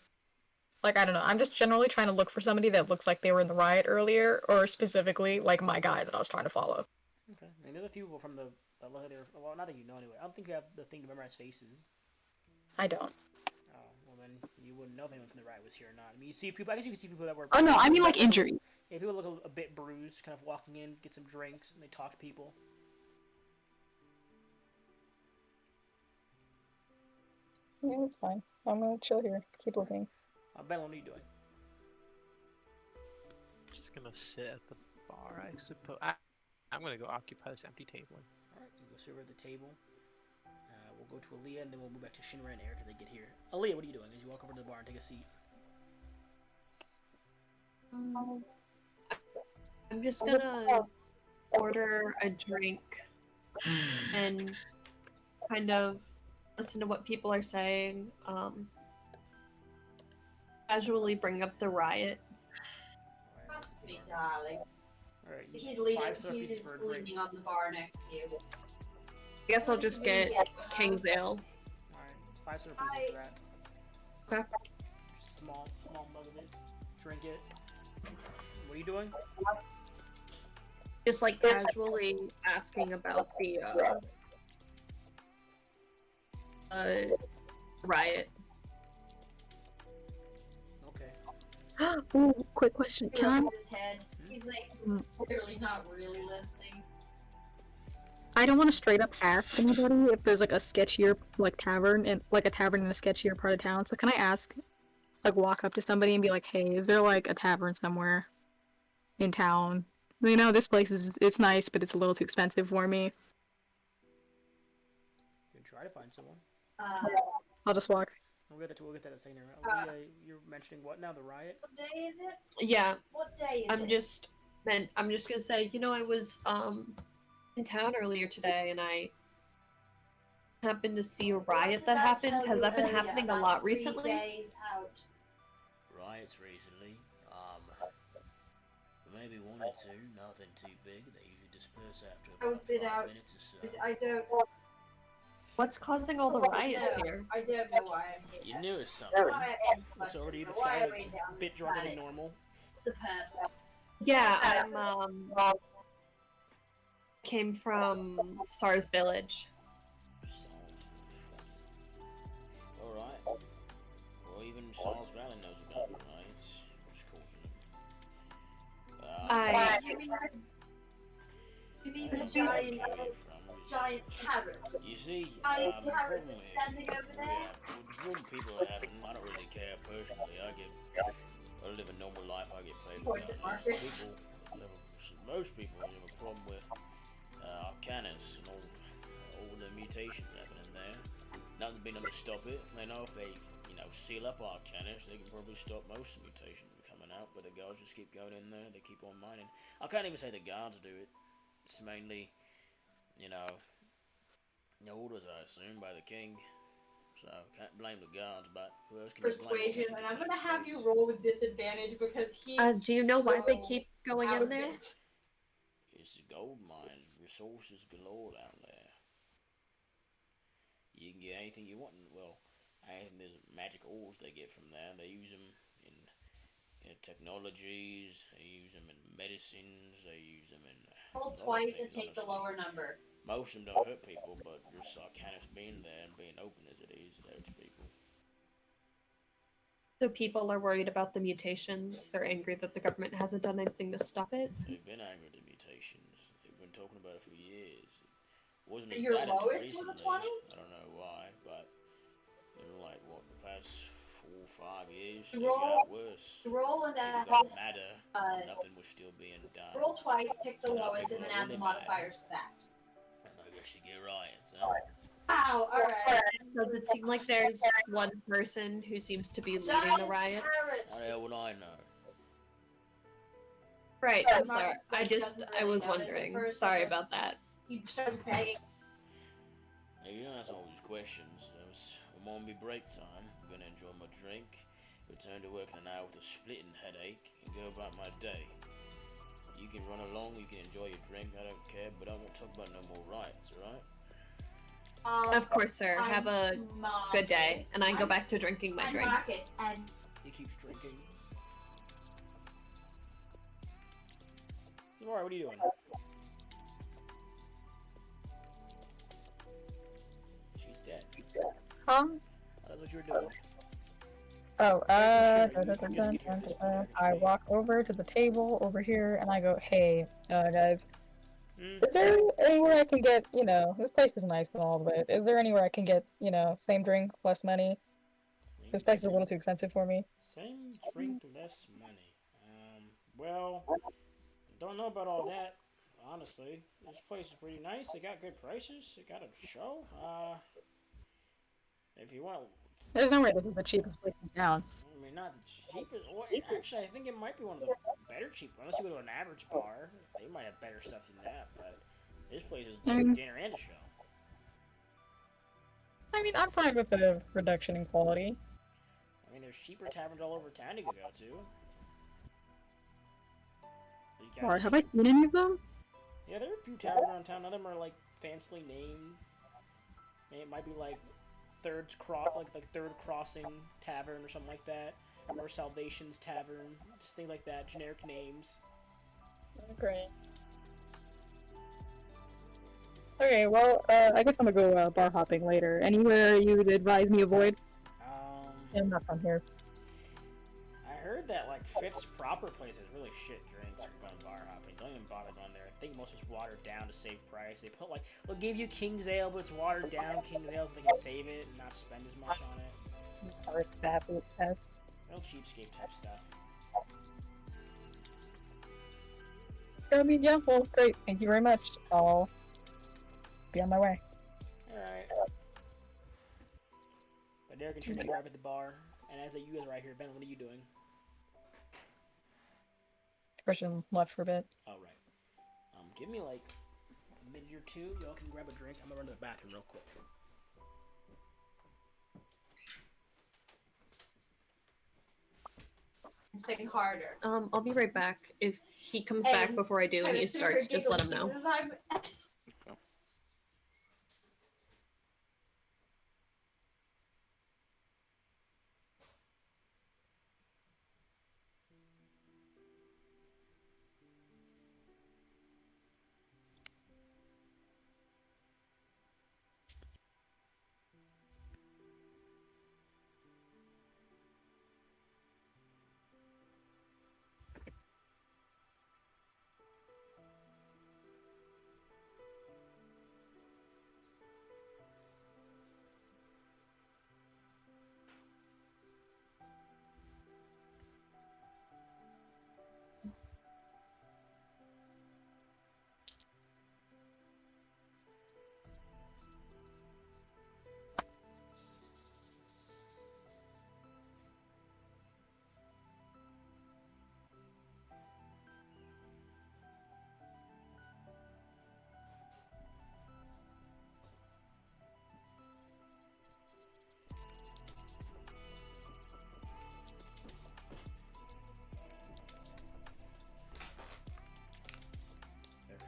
Like, I don't know, I'm just generally trying to look for somebody that looks like they were in the riot earlier, or specifically, like, my guy that I was trying to follow. Okay. I mean, there's a few people from the. Well, not that you know anyway. I don't think you have the thing to memorize faces. I don't. Oh, well then you wouldn't know if anyone from the riot was here or not. I mean, you see people. I guess you can see people that were. Oh no, I mean like injuries. Yeah, people look a bit bruised, kind of walking in, get some drinks, and they talk to people. Yeah, that's fine. I'm gonna chill here, keep looking. Ben, what are you doing? Just gonna sit at the bar, I suppose. I'm gonna go occupy this empty table. Alright, we'll go sit over at the table. We'll go to Aaliyah, and then we'll move back to Shinra and Eric as they get here. Aaliyah, what are you doing as you walk over to the bar and take a seat? I'm just gonna order a drink and kind of listen to what people are saying. Casually bring up the riot. Trust me, darling. Alright, He's leaning. 5 silver pieces He's for a drink. leaning on the bar next to you. I guess I'll just get King's Ale. Alright, 5 silver pieces for that. Okay. Just small mug of it. Drink it. What are you doing? Just like casually asking about the riot. Okay. Ooh, quick question. Can I? His head. He's like clearly not really listening. I don't want to straight up ask anybody if there's like a sketchier like tavern in like a tavern in a sketchier part of town. So can I ask, like, walk up to somebody and be like, "Hey, is there like a tavern somewhere in town? You know, this place it's nice, but it's a little too expensive for me." You can try to find someone. I'll just walk. We'll get that in a second. You're mentioning what now? The riot? What day is it? Yeah. What day is I'm it? just gonna say, you know, I was in town earlier today and I happened to see a riot that happened. Has that been happening a lot recently? 3 days out. Riots recently? Maybe 1 or 2, nothing too big. They usually disperse after about 5 minutes or so. I don't. What's causing all the riots here? I don't know why I'm here. You knew it was something. It's already this guy a bit drunker than normal. It's the purpose. Yeah, I'm came from Stars Village. Alright. Well, even Saul's Rally knows about the riots. What's causing them? You mean the giant carrot? You see, Giant the carrot problem that's is, standing over there? when people are having, I don't really care personally. I live a normal life. I get paid with guns. Most people have a problem with Arcanus and all the mutations happening there. Nothing's been able to stop it. They know if they, seal up Arcanus, they can probably stop most of the mutations from coming out. But the guards just keep going in there. They keep on mining. I can't even say the guards do it. It's mainly, orders, I assume, by the king. So, can't blame the guards, but who else can you blame? Persuasion, and I'm gonna have you roll with disadvantage because he's Do you know why they keep going in there? It's a gold mine. Resources galore down there. You can get anything you want. Well, there's magic ores they get from there. They use them in technologies. They use them in medicines. They use them in... Roll twice and take the lower number. Most of them don't hurt people, but just Arcanus being there and being open as it is, it hurts people. So people are worried about the mutations. They're angry that the government hasn't done anything to stop it. They've been angry at the mutations. They've been talking about it for years. It wasn't as Your bad until lowest recently. was a 20? I don't know why, but the past 4 or 5 years, it Roll- got worse. Roll and It got madder, and nothing was still being done. roll twice, pick the So now lowest, and people then are add the really mad. modifiers to that. And I guess you get riots, huh? Wow, alright. Does it seem like there's one person who seems to be leading the riots? How the hell would I know? Right, I'm sorry. I was wondering. Sorry about that. He starts begging. Hey, you don't ask all these questions. I'm on my break time. I'm gonna enjoy my drink, return to work in an hour with a splitting headache, and go about my day. You can run along, you can enjoy your drink, I don't care, but I won't talk about no more riots, alright? Of course, sir. Have a good day. And I go back to drinking my drink. Marcus, and He keeps drinking. Alright, what are you doing? She's dead. Huh? That's what you were doing. Oh, Just get here. I walk over to the table over here and I go, "Hey, guys, is there anywhere I can get, this place is nice and all, but is there anywhere I can get, same drink, less money? This place is a little too expensive for me." Same drink, less money. Well, don't know about all that, honestly. This place is pretty nice. They got good prices. They got a show. If you want, There's no way this is the cheapest place in town. I mean, not the cheapest. Well, actually, I think it might be one of the better cheap. Unless you go to an average bar, they might have better stuff than that. But this place is like a dinner and a show. I mean, I'm fine with a reduction in quality. I mean, there's cheaper taverns all over town you could go to. You gotta Or just... have I seen any of them? Yeah, there are a few taverns around town. None of them are like fancily named. It might be like Third Crossing Tavern or something like that, or Salvation's Tavern, just things like that, generic names. Great. Okay, well, I guess I'm gonna go bar hopping later. Anywhere you would advise me avoid? I'm not from here. I heard that like Fifth's proper place has really shit drinks for going bar hopping. Don't even bother going there. I think most is watered down to save price. They put like they'll give you King's Ale, but it's watered down King's Ale so they can save it and not spend as much on it. Or staff test. Real cheapskate type stuff. I mean, yeah, well, great. Thank you very much. I'll be on my way. Alright. But Derek and Trinity arrive at the bar, and as you guys are right here, Ben, what are you doing? Christian left for a bit. Alright. Give me like a minute or two. Y'all can grab a drink. I'm gonna run to the bathroom real quick. It's getting harder. I'll be right back. If he comes back before I do and he starts, just let him know.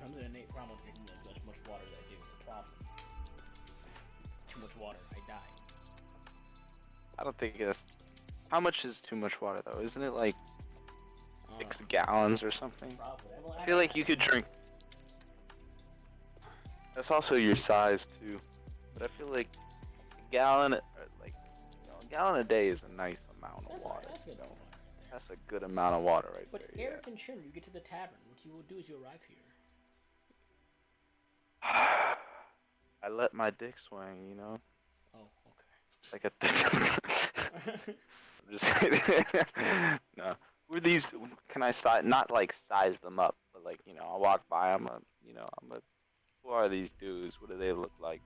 Comes an innate problem with drinking as much water as I do. It's a problem. Too much water, I die. I don't think it's... How much is too much water, though? Isn't it like 6 gallons or something? Probably. Well, I feel like you could drink... That's also your size, too. But I feel like a gallon, or like, a gallon a day is a nice amount of water. That's good. That's a good amount of water right but there. Eric and Shin, you get to the tavern. What you will do is you arrive here. I let my dick swing, you know? Oh, okay. Like a... I'm just kidding. No. Who are these? Can I not like size them up, but like, you know, I walk by, I'm a... Who are these dudes? What do they look like?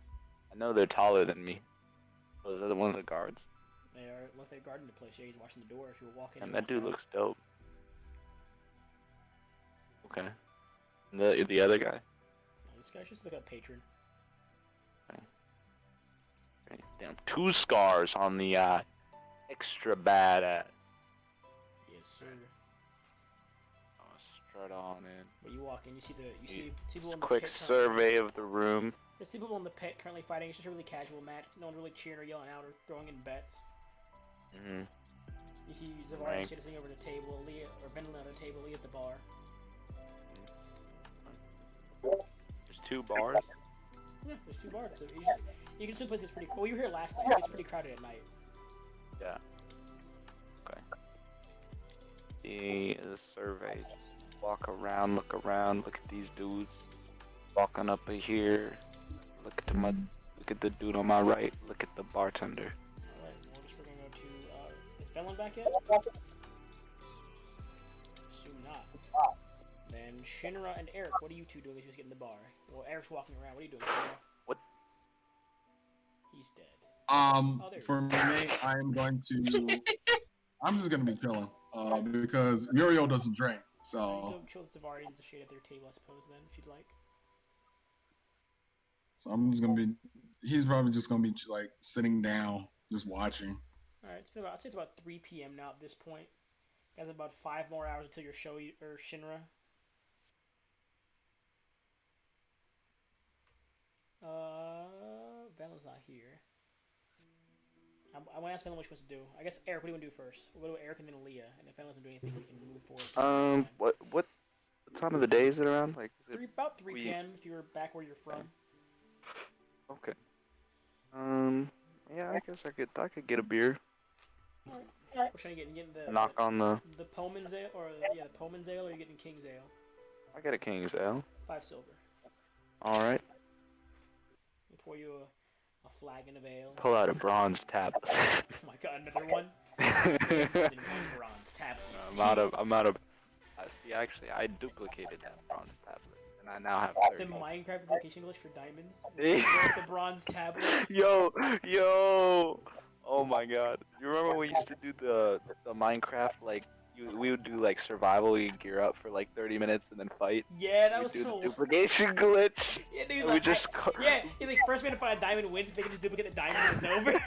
I know they're taller than me. Was that one of the guards? They are, look, they're guarding the place. Yeah, he's watching the door if you were walking in. And that dude looks dope. Okay. And the other guy? No, this guy's just like a patron. Okay. Damn, 2 scars on the eye. Extra badass. Yes, sir. I'll strut on in. When you walk in, you see people in the quick pit survey of the room. You see people in the pit currently fighting. It's just a really casual match. No one's really cheering or yelling out or throwing in bets. Mhm. You see Zavari sitting over the table, Leah, or Ben at the table, Leah at the bar. There's 2 bars. Yeah, there's 2 bars. So you can still place it's pretty. Well, you were here last night. It's pretty crowded at night. Yeah. Okay. The survey. Walk around, look at these dudes walking up here. Look at the dude on my right. Look at the bartender. Alright, we're gonna go to, is Benlin back yet? Assume not. Then Shinra and Eric, what are you two doing as you guys get in the bar? Well, Eric's walking around. What are you doing, Shinra? What? He's dead. For me, I am going to... I'm just gonna be chilling, because Muriel doesn't drink, so... You go chill with Zavari, the shade at their table, I suppose, then, if you'd like. So I'm just gonna be he's probably just gonna be like sitting down, just watching. All right, I'd say it's about 3 p.m. now at this point. Guys, about 5 more hours until your show or Shinra. Velen's not here. I want to ask Velen what she wants to do. I guess Eric, what do you want to do first? We'll go to Eric and then Aaliyah, and if Velen doesn't do anything, we can move forward. What time of the day is it around? Like, is it About 3 p.m. if you're back where you're from. Okay. Yeah, I guess I could get a beer. Alright. We're trying to get the Knock on the Pullman's ale, or the Pullman's ale, or you're getting King's ale. I got a King's Ale. 5 silver. All right. We'll pour you a flagon of ale. Pull out a bronze tablet. Oh my god, another one. Bronze tablet. I'm out of. See, actually, I duplicated that bronze tablet, and I now have 30. The Minecraft application glitch for diamonds. The bronze tablet. Yo! Oh my god! You remember when we used to do the Minecraft, like we would do like survival, we'd gear up for like 30 minutes and then fight. Yeah, that was cool. cool. Duplication glitch. Yeah, dude, we just like first man to find a diamond wins. They can just duplicate the diamond and it's over.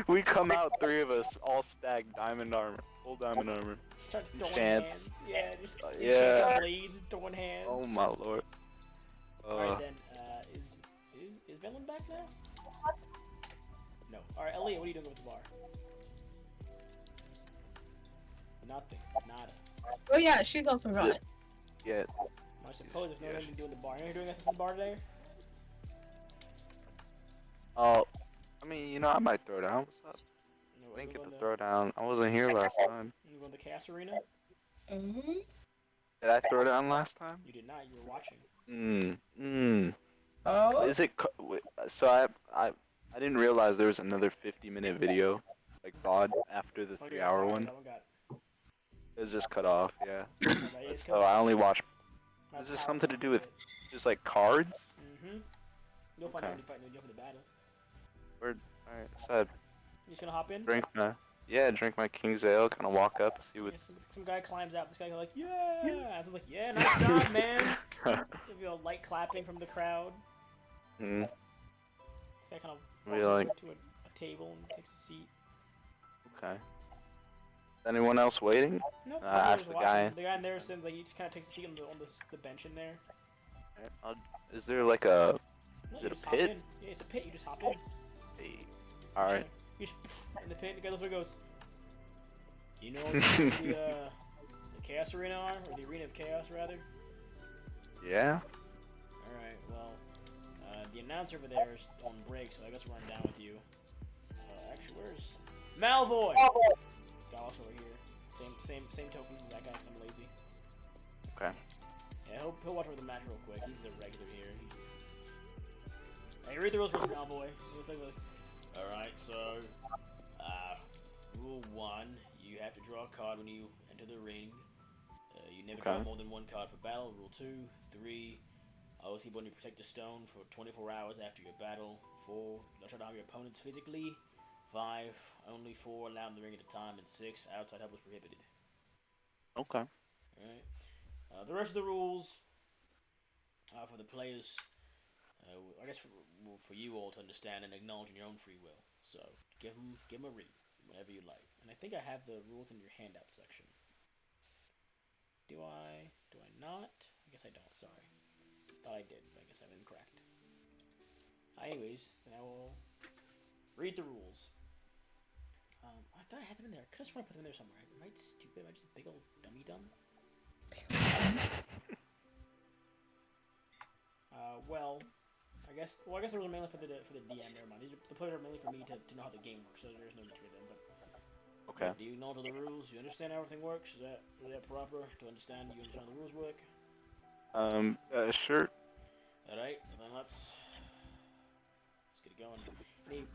We come out, 3 of us, all stacked diamond armor, full diamond armor. Start throwing Chance. hands. Yeah, just Yeah. blades, throwing hands. Oh my lord. Alright then, is Velen back now? No. Alright, Elliot, what are you doing with the bar? Nothing. Nada. Oh yeah, she's also gone. Yeah. I suppose if no one can do in the bar. Are you doing anything in the bar today? Oh, I mean, I might throw down. What's up? I didn't get to throw down. I wasn't here last time. You going to the Chaos Arena? Mm-hmm. Did I throw down last time? You did not. You were watching. Oh. Is it? So I didn't realize there was another 50-minute video, like VOD, after the 3-hour one. It was just cut off. Yeah. So I only watched. Is this something to do with just like cards? Mm-hmm. You'll find out when you fight when you go for the battle. Alright, sad. You just gonna hop in? Drink my King's Ale, kind of walk up, see what. Yeah, some guy climbs out. This guy like, yeah. I was like, yeah, nice job, man. Some light clapping from the crowd. Hmm. This guy kind of Really walks like. over to a table and takes a seat. Okay. Anyone else waiting? Nope. Ask the guy. The guy in there says like he just kind of takes a seat on the bench in there. Alright, is there like a? No, Is you it a just hop pit? in. Yeah, it's a pit. You just hop in. Hey. All right. You just in the pit. The guy looks and goes. You know the Chaos Arena are, or the Arena of Chaos rather? Yeah. All right. Well, the announcer over there is on break, so I guess we're running down with you. Actually, where's Malvoy? Gosh, over here. Same token as that guy. 'Cause I'm lazy. Okay. Yeah, he'll watch over the match real quick. He's a regular here. Hey, read the rules for Malvoy. Alright, so, rule 1, you have to draw a card when you enter the ring. You never draw more than 1 card for battle. Rule 2, 3, always keep on you protect the stone for 24 hours after your battle. 4, don't try to harm your opponents physically. 5, only 4 allowed in the ring at a time. And 6, outside help is prohibited. Okay. Alright. The rest of the rules, for the players, I guess for you all to understand and acknowledge your own free will. So give them a read whenever you like. And I think I have the rules in your handout section. Do I not? I guess I don't. Sorry. Thought I did, but I guess I'm incorrect. Anyways, then I will read the rules. I thought I had them in there. I could have sworn I put them in there somewhere. Am I stupid? Am I just a big old dummy dumb? Well, I guess the rules are mainly for the DM. Never mind. The players are mainly for me to know how the game works. So there's no need to read them. But okay. Do you know all the rules? Do you understand how everything works? Is that proper to understand? You understand how the rules work? Sure. All right. Then let's get it going. And he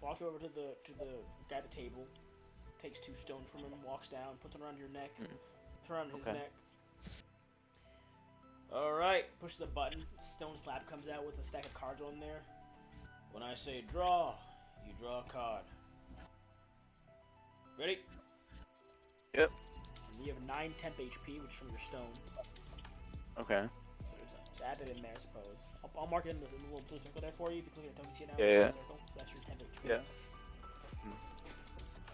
walks over to the guy at the table, takes 2 stones from him, walks down, puts them around your neck, puts them around his neck. Alright, pushes a button, stone slab comes out with a stack of cards on there. When I say draw, you draw a card. Ready? Yep. And you have 9 temp HP, which is from your stone. Okay. So add it in there, I suppose. I'll mark it in the little blue circle there for you. You can click it, don't you see it now? Yeah. Circle. So that's your 10 HP. Yeah.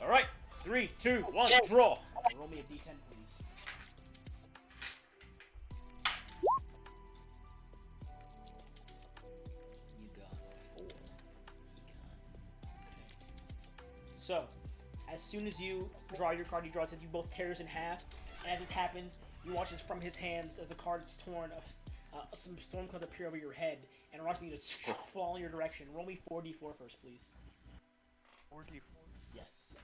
All right. 3, 2, 1, draw. Roll me a d10, please. You got a 4. Okay. So, as soon as you draw your card, you draw it. You both tear yours in half. And as this happens, you watch this from his hands as the card is torn. Some storm clouds appear over your head, and watch me just fall in your direction. Roll me 4d4 first, please. 4d4. Yes.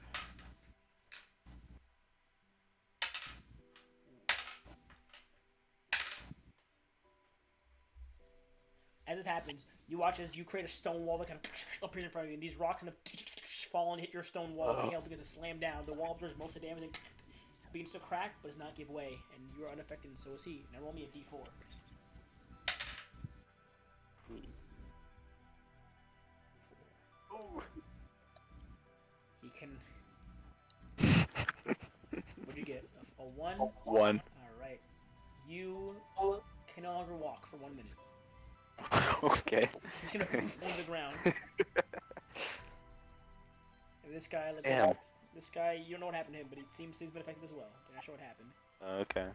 As this happens, you watch as you create a stone wall that kind of appears in front of you, and these rocks kind of fall and hit your stone wall. The hail begins to slam down. The wall absorbs most of the damage and begins to crack, but does not give way, and you are unaffected, and so is he. Now roll me a d4. He can. What'd you get? A 1? 1. Alright. You can no longer walk for 1 minute. Okay. He's gonna fall to the ground. And this guy, Damn. This guy, you don't know what happened to him, but he seems he's been affected as well. You're not sure what happened. Okay.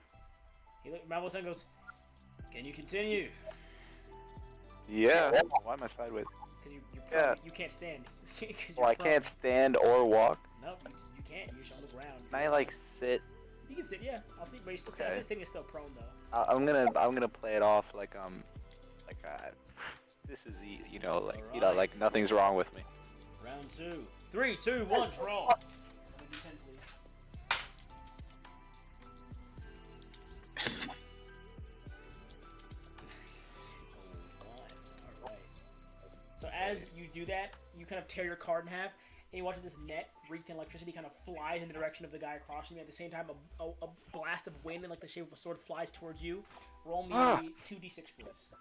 Malevolent son goes, "Can you continue?" Yeah. Why am I sideways? Because you can't stand. Well, I can't stand or walk. Nope, you can't. You're just on the ground. Can I like sit? You can sit, yeah. I'll see, but you're still Okay. sitting is still prone though. I'm gonna play it off like this is like nothing's wrong with me. Round 2. 3, 2, 1, draw. Roll me d10, please. Alright. So as you do that, you kind of tear your card in half, and you watch as this net wreathed in electricity kind of flies in the direction of the guy across from you. At the same time, a blast of wind in like the shape of a sword flies towards you. Roll me 2d6, please.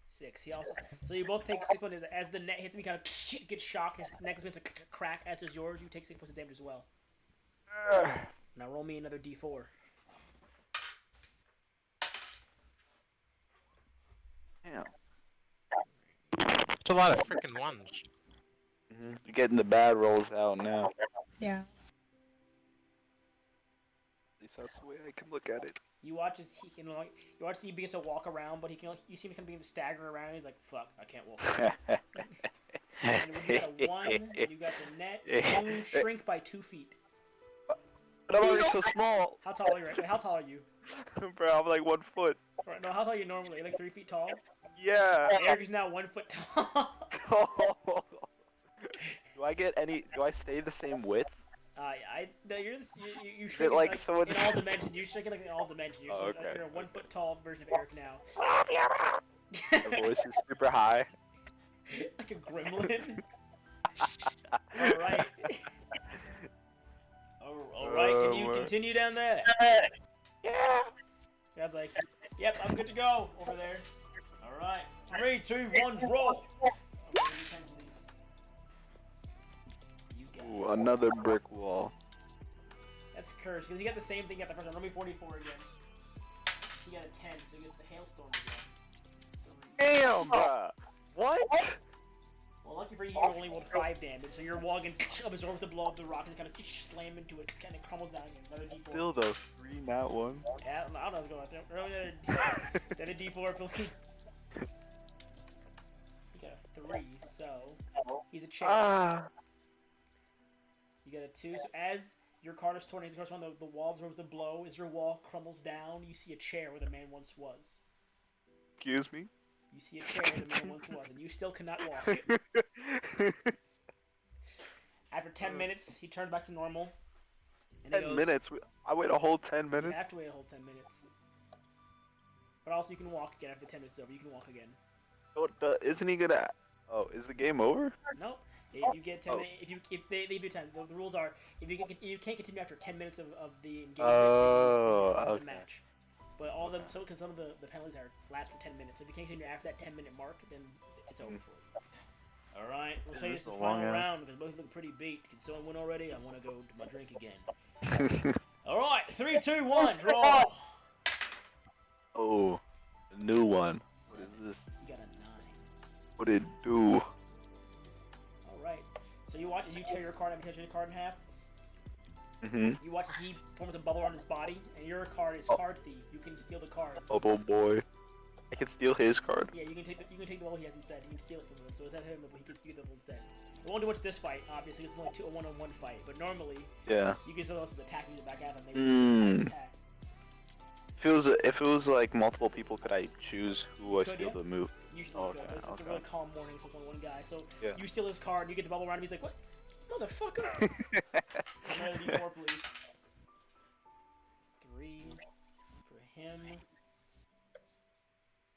Six. He also. So you both take 6 points. As the net hits him, he kind of gets shocked. His neck begins to crack, as is yours. You take 6 points of damage as well. Now roll me another d4. Damn. It's a lot of freaking ones. You're getting the bad rolls out now. Yeah. At least that's the way I can look at it. You watch as he can like. You watch as he begins to walk around, but he can. You see him kind of begin to stagger around. And he's like, "Fuck, I can't walk." And you got a 1. You got the net. You shrink by 2 feet. But I'm already so small. How tall are you? How tall are you? Bro, I'm like 1 foot. Right, no, how tall are you normally? Like 3 feet tall? Yeah. Eric is now 1 foot tall. Do I get any? Do I stay the same width? No, you shrink like like someone- in all dimensions. You shrink like in all dimensions. You're, Oh, okay. you're a 1 foot tall version of Eric now. My voice is super high. Like a gremlin. Alright. Alright, can you continue down there? Yeah. God's like, yep, I'm good to go over there. Alright. 3, 2, 1, draw. Ooh, another brick wall. That's cursed, because you got the same thing at the first one. Roll me 44 again. He got a 10, so he gets the hailstorm again. Damn, bruh. What? Well, lucky for you, you only rolled 5 damage, so your wall again absorbs the blow of the rock and kind of slam into it, kind of crumbles down again. Another d4. Still though, 3, not 1. Yeah, I don't know what's going on there. Roll another d4, please. He got a 3, so he's a chair. You got a 2, so as your card is torn, as it goes on the wall absorbs the blow, as your wall crumbles down, you see a chair where the man once was. Excuse me? You see a chair where the man once was, and you still cannot walk. After 10 minutes, he turns back to normal. And 10 minutes? I wait a whole 10 You minutes? have to wait a whole 10 minutes. But also, you can walk again after 10 minutes is over. You can walk again. Oh, isn't he gonna... Oh, is the game over? Nope. You get 10 minutes. If they leave you time, the rules are if you can't continue after 10 minutes of the engagement. Oh, the match. But all of them, so because some of the penalties last for 10 minutes. So if you can't continue after that 10-minute mark, then it's over for you. All right, we'll say This it's the is a long final ass. round because both look pretty beat. Can someone win already? I want to go to my drink again. All right, 3, 2, 1, draw. Oh, a new one. What is this? You got a 9. What did it do? All right. So you watch as you tear your card and tear your card in half. Mm-hmm. You watch as he forms a bubble around his body, and your card is Card Thief. You can steal the card. Bubble boy. I can steal his card. Yeah, you can take the bubble he has instead. You can steal it from him. So instead of him, he can steal the bubble instead. It won't do much this fight, obviously. It's only a one-on-one fight. But normally, Yeah. you can someone else is attacking you back at him. Maybe attack. If it was like multiple people, could I choose who I Could, steal yeah. the move? You still Okay, could. It's a okay. really calm morning, so it's only one guy. So Yeah. you steal his card, you get the bubble around him. He's like, "What, motherfucker?" Another D4, please. 3 for him.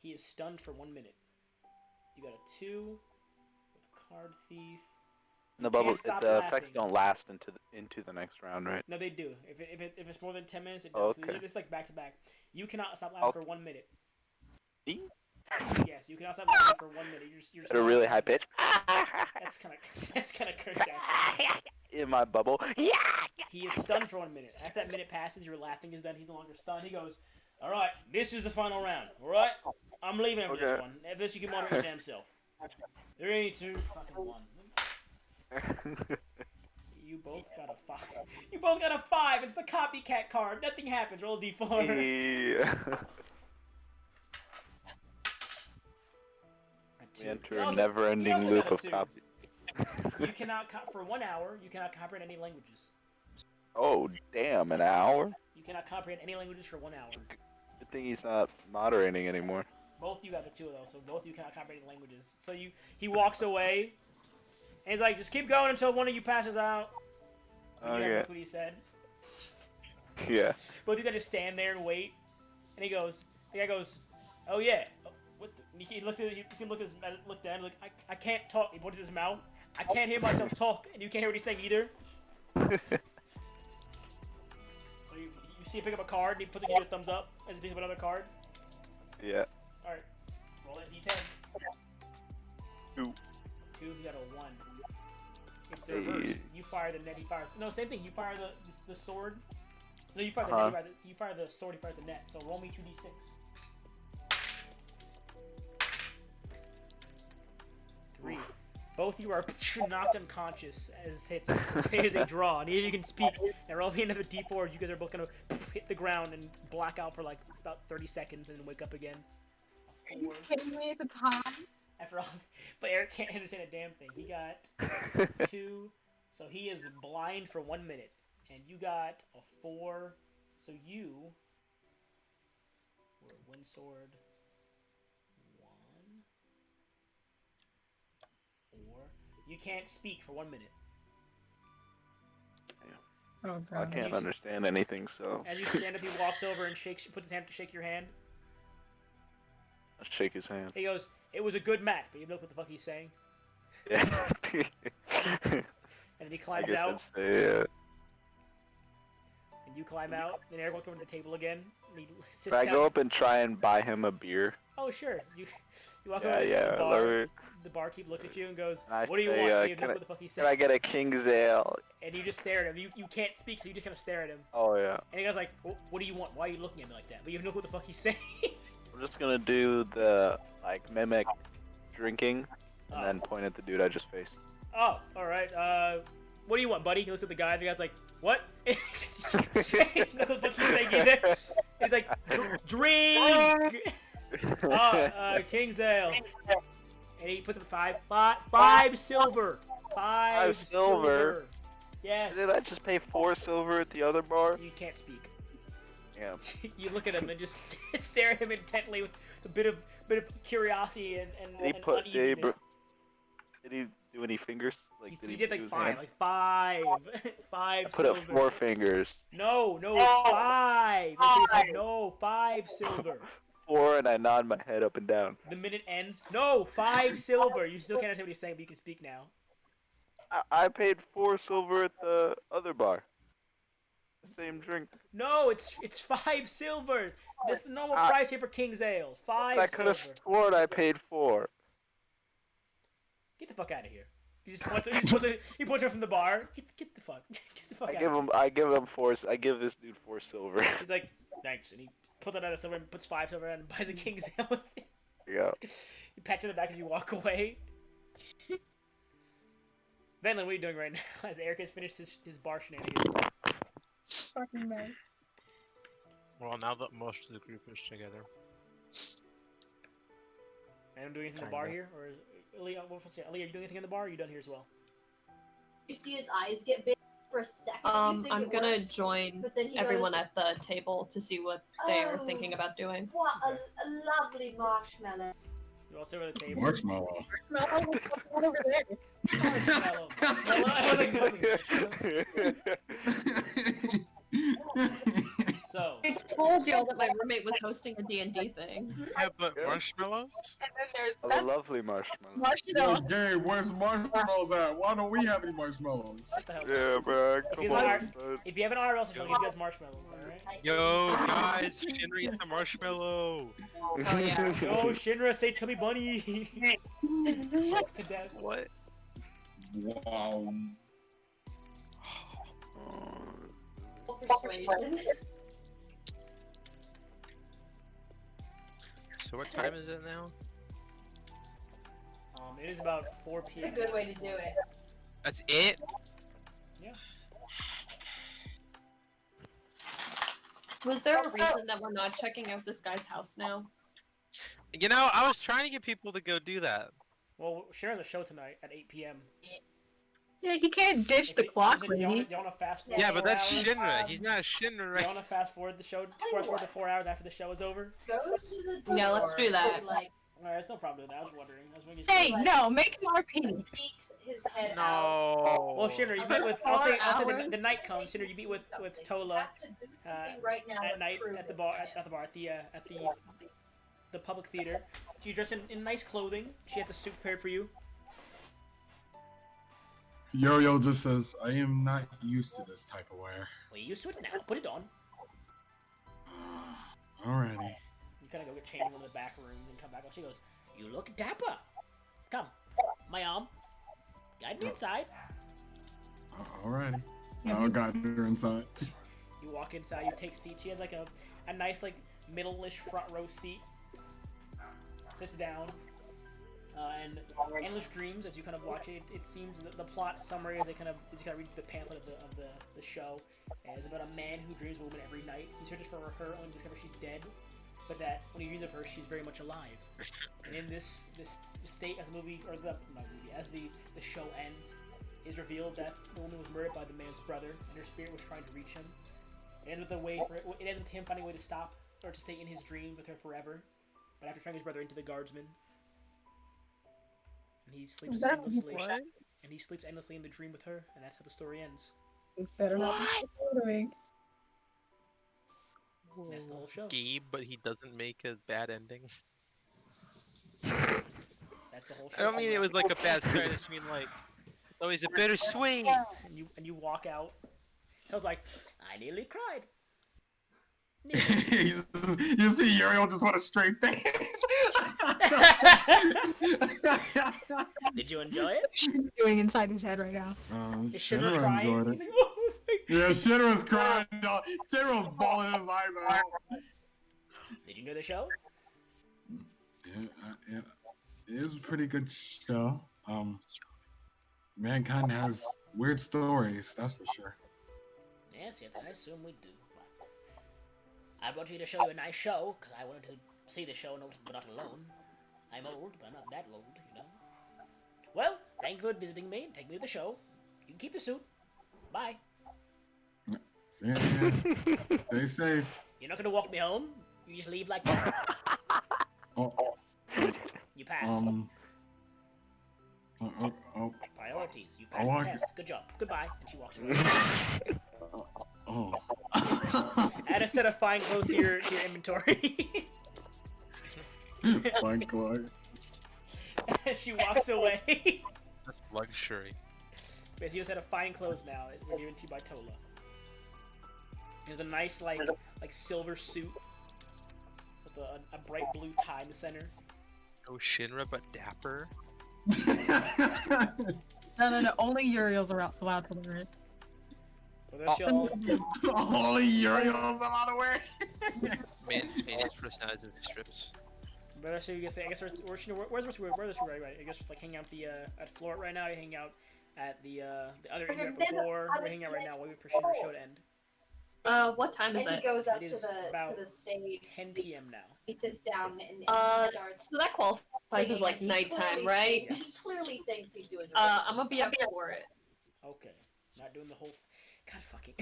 He is stunned for 1 minute. You got a 2 with Card Thief. And the You bubble, can't stop the effects laughing. don't last into the next round, right? No, they do. If it's more than 10 minutes, it Oh, does. okay. It's like back to back. You cannot stop laughing for 1 minute. Me? Yes, you cannot stop laughing for 1 minute. You're At a really high pitch. That's kind of cursed out. In my bubble. Yeah. He is stunned for 1 minute. After that minute passes, your laughing is done. He's no longer stunned. He goes, "All right, this is the final round. All right, I'm leaving after this Okay. one. If this, you can monitor your damn self. 3, 2, fucking 1. You both got a 5. You both got a 5. It's the copycat card. Nothing happens. Roll a D4. Yeah. A 2. We enter You a also- never-ending you also loop got a of 2. copy. You cannot for 1 hour. You cannot comprehend any languages. Oh, damn! An hour? You cannot comprehend any languages for 1 hour. Good thing he's not moderating anymore. Both you got the 2 though, so both you cannot comprehend any languages. So he walks away, and he's like, "Just keep going until one of you passes out." And you Okay. that's what he said. Yeah. Both of you gotta just stand there and wait. And the guy goes, "Oh yeah." Oh, what the? And he looks at you see him look down, like, I can't talk. He puts his mouth. I can't hear myself talk, and you can't hear what he's saying either. So you see him pick up a card, and he puts it in your thumbs up, and he picks up another card. Yeah. Alright. Roll that D10. 2. 2, you got a 1. It's the reverse. You fire the net, he fires. No, same thing. You fire the sword. No, you fire the net, you fire the sword, he fires the net. So roll me 2d6. 3. Both of you are knocked unconscious as it is a draw. Neither of you can speak. And roll me another d4. You guys are both gonna hit the ground and black out for like about 30 seconds and then wake up again. Are you kidding me at the time? After all, but Eric can't understand a damn thing. He got 2, so he is blind for 1 minute, and you got a 4, so you were a wind sword 1, or you can't speak for 1 minute. Oh I god. can't understand anything, so As you stand up, he walks over and puts his hand to shake your hand. I'll shake his hand. He goes, "It was a good match," but you know what the fuck he's saying. Yeah. And then he climbs out. I'd say, And you climb out, and Eric walks over to the table again, and he sits Can I down. go up and try and buy him a beer? Oh, sure. You walk Yeah, over to yeah. the bar. let me- The barkeep looks at you and goes, And I "What do you say, want?" And you can know I- what the fuck he Can I says. get a King's Ale? And you just stare at him. You can't speak, so you just kind of stare at him. Oh, yeah. And he goes like, "What do you want? Why are you looking at me like that?" But you know what the fuck he's saying. I'm just gonna do the, like, mimic drinking, and Oh. then point at the dude I just faced. Oh, all right. What do you want, buddy? He looks at the guy. And the guy's like, "What?" He knows what the fuck he's saying either. He's like, "Drink." King's Ale. And he puts up five silver. Five silver? Yes. Did I just pay 4 silver at the other bar? You can't speak. Yeah. You look at him and just stare at him intently with a bit of curiosity and Did he put? uneasiness. Did he do any fingers? Like, He did did he like use 5, hand? like 5, 5 I put silver. up 4 fingers. No, it's 5. That's what he said. No, 5 silver. 4, and I nod my head up and down. The minute ends. No, 5 silver. You still can't understand what he's saying, but you can speak now. I paid 4 silver at the other bar. The same drink. No, it's 5 silver. That's the normal price here for King's Ale. 5 I could have silver. sworn I paid 4. Get the fuck out of here. He just points. He points her from the bar. Get the fuck. Get the fuck out. I give this dude 4 silver. He's like, thanks, and he pulls out a silver and puts 5 silver and buys a king's ale with it. Yeah. You pat you on the back as you walk away. Venlin, what are you doing right now? As Eric has finished his bar shenanigans. Fucking man. Well, now that most of the group is together. Anyone doing anything in the bar here, or is Leah? Are you doing anything in the bar? Or are you done here as well? You see his eyes get big for a second. I'm gonna join everyone at the table to see what they are thinking about doing. What a lovely marshmallow. You all sit over the table. Marshmallow. Marshmallow over there. Marshmallow. I was like, so. I told y'all that my roommate was hosting a D&D thing. Yeah, but marshmallows? And then there's A lovely marshmallow. marshmallow. Hey, where's marshmallows at? Why don't we have any marshmallows? What the hell? Yeah, man. If, Come he's on, on son. if you have an IRL session, he'll give you guys marshmallows, alright? Yo, guys, Shinra eats a marshmallow. Oh yeah. Yo, Shinra, say chubby bunny! To death. What? Wow. Persuasion. So what time is it now? It is about 4 p.m. It's a good way to do it. That's it? Yeah. So is there a reason that we're not checking out this guy's house now? You know, I was trying to get people to go do that. Well, Shinra has a show tonight at 8 p.m. Yeah, he can't ditch the clock, Do you lady. want to fast forward? Yeah, but 4 that's hours? Shinra. He's not a Shinra, You right? want to fast forward the show? Fast forward to 4 hours after the show is over? Goes to the Yeah, let's door do that. and, like, Alright, it's no problem doing that. I was wondering. I was wondering. Hey, no, make an RP. peeks his head out. No. Well, Shinra, you beat with. I'll say the night comes. Shinra, you beat with Tola Right now at night at the bar at the public theater. She's dressed in nice clothing. She has a suit prepared for you. Yo-Yo just says, I am not used to this type of wear. Well, you used to it now. Put it on. Alrighty. You kind of go get changed in the back room and come back. She goes, "You look dapper. Come, my arm. Guide me inside." Alrighty. I'll guide her inside. You walk inside. You take a seat. She has like a nice like middle-ish front row seat. Sits down. And endless dreams as you kind of watch it. It seems that the plot summary as you kind of read the pamphlet of the show is about a man who dreams of a woman every night. He searches for her only to discover she's dead, but that when he dreams of her, she's very much alive. And in this state, as the movie or as the show ends, it is revealed that the woman was murdered by the man's brother, and her spirit was trying to reach him. It ends with him finding a way to stop or to stay in his dreams with her forever. But after throwing his brother into the guardsman. And he sleeps endlessly. What? And he sleeps endlessly in the dream with her, and that's how the story ends. It's better not be doing. That's the whole show. Gabe, but he doesn't make a bad ending. That's the whole show. I don't mean it was like a bad start. I just mean like it's always a bittersweet. And you walk out. I was like, I nearly cried. You see Uriel just want a straight face. Did you enjoy it? What are you doing inside his head right now? Is Shinra Shinra crying? enjoyed He's it. like, "Whoa." Yeah, Shinra's crying. Shinra was bawling his eyes out. Did you know the show? Yeah. It was a pretty good show. Mankind has weird stories, that's for sure. Yes, I assume we do. I brought you to show you a nice show, because I wanted to see the show but not alone. I'm old, but I'm not that old, you know. Well, thank you for visiting me and taking me to the show. You can keep the suit. Bye. Yeah. Stay safe. You're not gonna walk me home? You just leave like that? Oh, You passed. oh. Priorities. You I passed the walk- test. Good job. Goodbye. And she walks away. Oh. Add a set of fine clothes to your inventory. Fine clothes. And she walks away. That's luxury. But you just had a fine clothes now. It's given to you by Tola. There's a nice like silver suit with a bright blue tie in the center. Oh, Shinra, but dapper. No. Only Uriel's allowed to wear it. Well, there's y'all. Only Uriel's allowed to wear it. Man, change his personality into strips. But actually, I guess where's she right? I guess like hang out at Floor right now. You hang out at the other inn right before. We're hanging out right now. We'll wait for Shinra's show to end. What time is And it? he goes up It to is the about stage. 10 p.m. now. He sits down and starts. So that qualifies as like singing. nighttime, right? Yes. He clearly thinks he's doing. I'm gonna be up for it. Okay. Not doing the whole. God fucking.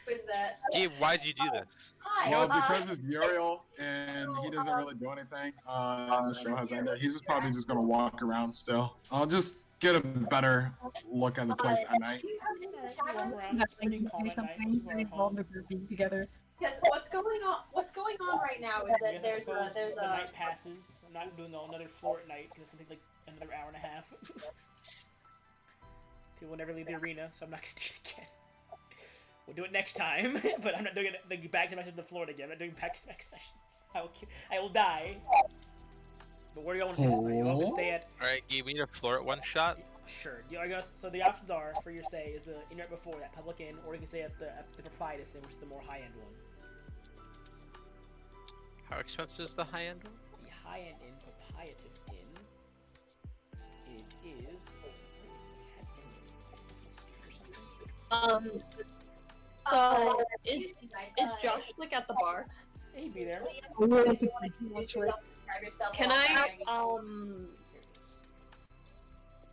Who is that? Gabe, why'd you do this? Hi. Well, because it's Uriel and he doesn't really do anything, and the show has ended, he's just probably just gonna walk around still. I'll just get a better look at the place at night. Nothing, do something, and involve the group being together. Because what's going on right now is that there's the night passes. I'm not doing another floor at night because it's gonna take like another hour and a half. People never leave the arena, so I'm not gonna do it again. We'll do it next time, but I'm not doing it like back to the floor again. I'm not doing back-to-back sessions. I will die. But where do y'all want to stay this night? You want me to stay at? Alright, Gabe, we need a floor at one shot. Sure. I guess so. The options are for your stay is the inn right before that public inn, or you can stay at the Proprietus Inn, which is the more high-end one. How expensive is the high-end one? The high-end inn, Proprietus Inn, it is. So is Josh like at the bar? Yeah, he'd be there. Can I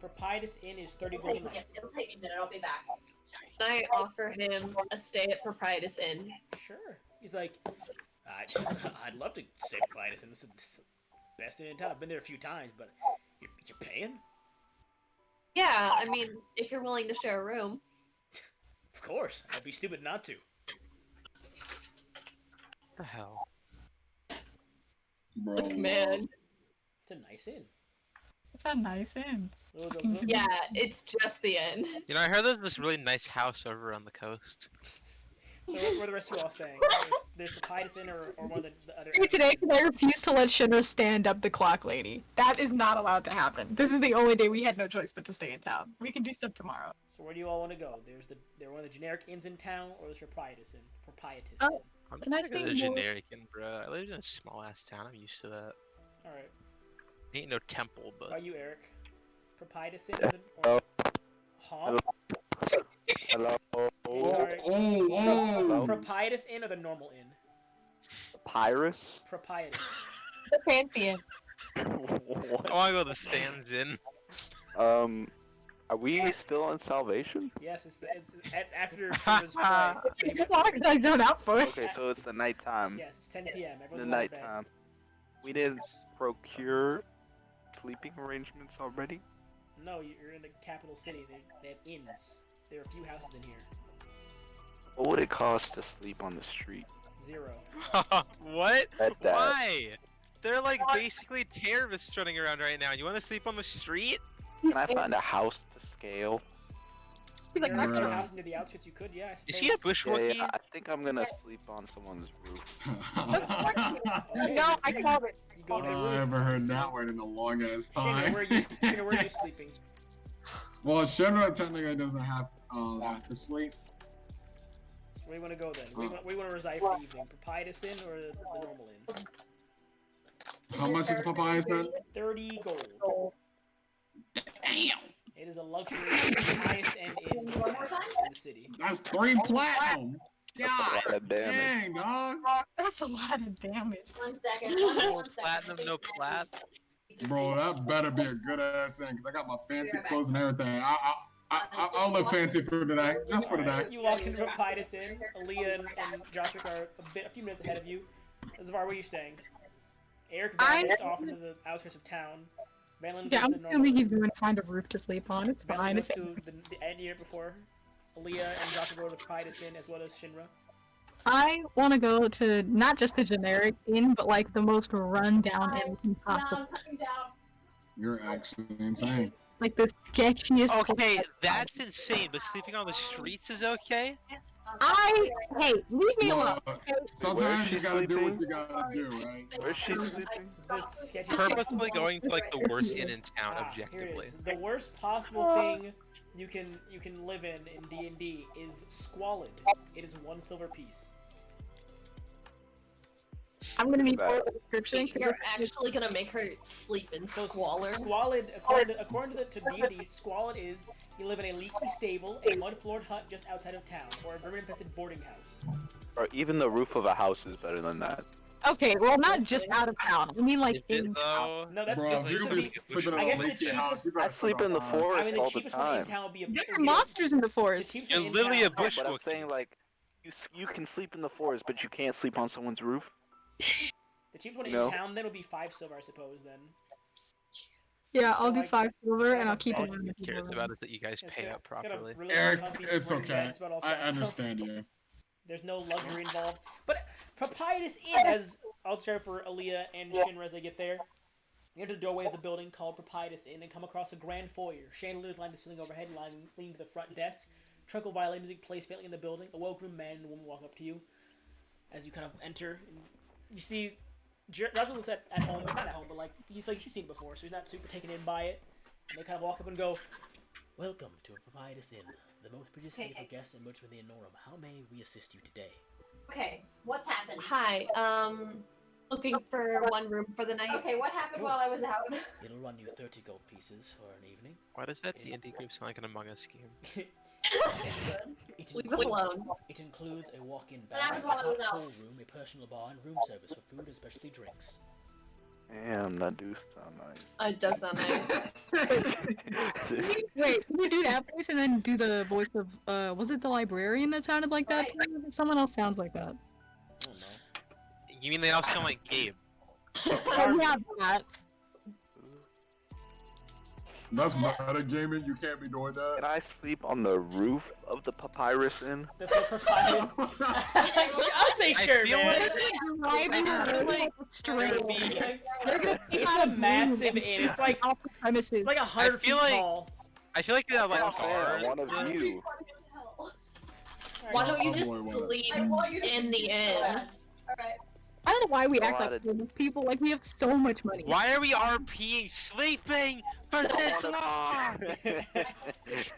Proprietus Inn is 30 It'll gold a take me night. a minute. I'll be back. can I offer him a stay at Proprietus Inn? Sure. He's like, I'd love to stay at Proprietus Inn. This is the best inn in town. I've been there a few times, but you're paying? Yeah, I mean, if you're willing to share a room. Of course. I'd be stupid not to. What the hell? Bro. Look, man. It's a nice inn. It's a nice inn. Yeah, it's just the inn. You know, I heard there's this really nice house over on the coast. So where are the rest of you all staying? There's Proprietus Inn or one of the other... Today, I refuse to let Shinra stand up the clock lady. That is not allowed to happen. This is the only day we had no choice but to stay in town. We can do stuff tomorrow. So where do you all want to go? They're one of the generic inns in town, or there's Proprietus Inn? Proprietus Oh. Inn. I'm Can I just gonna go stay to more- generic inn, bro. I live in a small ass town. I'm used to that. Alright. Ain't no temple, How but about you, Eric? Proprietus Inn? Hello. Huh? Hello. Sorry. Oh. Proprietus Inn or the normal inn? Papyrus? Proprietus. The fancy inn. I What? wanna go to the stands in. Are we still in Salvation? Yes, it's after Shiva's play. I zone out for it. Okay, so it's the nighttime. Yes, it's 10 p.m. The Everyone's going to bed. nighttime. We didn't procure sleeping arrangements already? No, you're in the capital city. They have inns. There are a few houses in here. What would it cost to sleep on the street? 0. What? Bet that. Why? They're like basically terrorists running around right now. You want to sleep on the street? Can I find a house to scale? He's like, There are Bruh. houses near the outskirts you could, yeah. I Is he a suppose. bushwalkie? Yeah, I think I'm gonna sleep on someone's roof. Okay. No, I called it. You go to the I roof. haven't heard that word in a long ass Shinra, time. where are you sleeping? Well, Shinra technically doesn't have to sleep. Where do you want to go then? Where do you want to reside for the evening? Proprietus Inn or the normal inn? How much is Papaya spend? 30 gold. Damn! It is a luxury highest end inn in the city. That's 3 platinum! God That's a lot of damage. dang, dog! That's a lot of damage. 1 second. No One second. platinum, no plat. Bro, that better be a good ass thing, because I got my fancy clothes and everything. I'll look fancy for today, just for today. You walk into Proprietus Inn. Aaliyah and Joshua are a few minutes ahead of you. Zavar, where are you staying? Eric vanished off into the outskirts of town. Malevolent Yeah, goes I'm to the assuming he's going to find a roof to sleep on. It's fine. Malevolent It's goes to the end year before. Aaliyah and Joshua go to Proprietus Inn as well as Shinra. I want to go to not just the generic inn, but like the most run down inn we can possibly. You're actually insane. Like the sketchiest. Okay, that's insane, but sleeping on the streets is okay? Hey, leave me alone. Look, sometimes she you gotta do what sleeping? you gotta do, right? Where's she sleeping? The sketchy Purposefully going to like the worst inn in town, Here it objectively. is. The worst possible thing you can live in D&D is squalid. It is 1 silver piece. I'm gonna need more of the description. You're actually gonna make her sleep in So squalor. squalid, according to D&D, squalid is you live in a leaky stable, a mud-floored hut just outside of town, or a vermin-infested boarding house. Or even the roof of a house is better than that. Okay, well, not just out of town. I mean, like Is it in town. though? No, that's Bro, if you're gonna be sleeping in I a guess the leaky house, you cheapest- better I sleep in the outside. forest I mean, the all the cheapest one in time. town would be a. There would are be a- monsters in the The forest. cheapest You're one in literally a town- bush But I'm Wookiee. saying like, you can sleep in the forest, but you can't sleep on someone's roof. The cheapest one No. in town then will be 5 silver, I suppose. Then. Yeah, I'll So, do like, 5 silver, like and a I'll keep bed. it All on he the cares table. about is that you guys It's pay got- up it's got a properly. really Eric, comfy it's sweaty okay. bed, it's about all I set. understand you. There's no luxury involved. But Proprietus Inn, as I'll describe for Aaliyah and Shinra as they get there. You enter the doorway of the building called Proprietus Inn and come across a grand foyer. Chandeliers line the ceiling overhead, leading to the front desk. Tranquil violin music plays faintly in the building. A well-groomed man and woman walk up to you. As you kind of enter, you see Jasmine looks at home, but not at home, but like he's seen it before, so he's not super taken in by it. And they kind of walk up and go, "Welcome to a Proprietus Inn, the most prestigious city for guests and merchants within the Anorum. How may we assist you today?" Okay, what's happened? Hi, looking for one room for the night. Okay, what happened while I was out? It'll run you 30 gold pieces for an evening. Why does that D&D group sound like an Among Us scheme? Okay, good. Leave us alone. It includes a walk-in What bar, a happened while I was hot out? pool room, a personal bar, and room service for food and specialty drinks. Damn, that do sound It does sound nice. nice. Wait, can you do that voice and then do the voice of, was it the librarian that sounded like that too? Someone else sounds like that. I don't know. You mean they all sound like Gabe? Oh, yeah, that. That's metagaming. You can't be doing Can that. I sleep on the roof of the Papyrus Inn? The Proprietus. I'll say I sure, feel man. like- Driving really straight. They're gonna take It's out a massive inn. It's like off the premises. it's like 100 feel feet like- tall. I feel like you have like I'm saying, guard. one of you. Why don't you Oh, just boy, what a- sleep I want you to in the inn? Alright. I don't know why we A act lot like of- these people. Like, we have so much money. Why are we RPing sleeping for this long?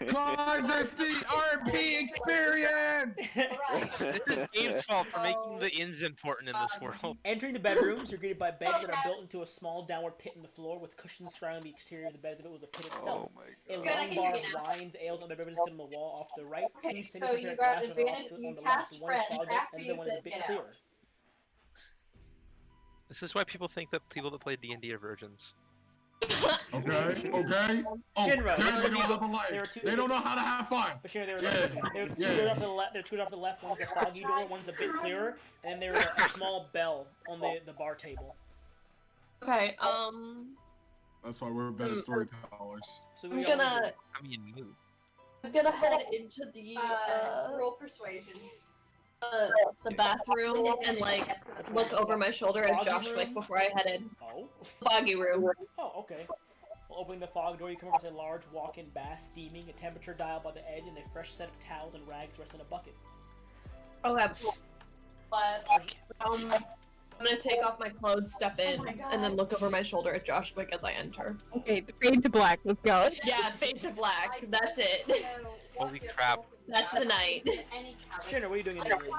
Cause it's the RP experience. Right. This is Gabe's fault for making the inns important in this world. Entering the bedrooms, you're greeted by beds that are built into a small downward pit in the floor with cushions surrounding the exterior of the beds if it was the pit itself. Oh my A god. long I can bar hear of you now. wines, ales, and other beverages sit on the wall off to the right. Okay, Two so semi-transparent you got glasses on advantage- the you left. cast One is friend fogged after and the you other one is a said bit get out. clearer. This is why people think that people that play D&D are virgins. Okay, okay. Oh, Shinra, they there don't were have a life. there were two- They don't know how to have fun. But sure, there were Yeah, two yeah. doors off to the left. There are two doors off to the left. One's a foggy door, one's a bit clearer, and then there was a small bell on the bar table. Okay, That's why we're better storytellers. So I'm we all gonna I mean, you. I'm gonna head into the roll persuasion. the bathroom and like look over my shoulder at Foggy Josh room? Wick before I headed. Oh. Foggy room. Oh, okay. Well, opening the fog door, you come across a large walk-in bath, steaming, a temperature dial by the edge, and a fresh set of towels and rags rest in a bucket. Okay. But I'm gonna take off my clothes, step in, Oh my God. and then look over my shoulder at Josh Wick as I enter. Okay, fade to black. Let's go. Yeah, fade to black. That's it. Holy crap. That's the night. Shinra, what are you doing in the room?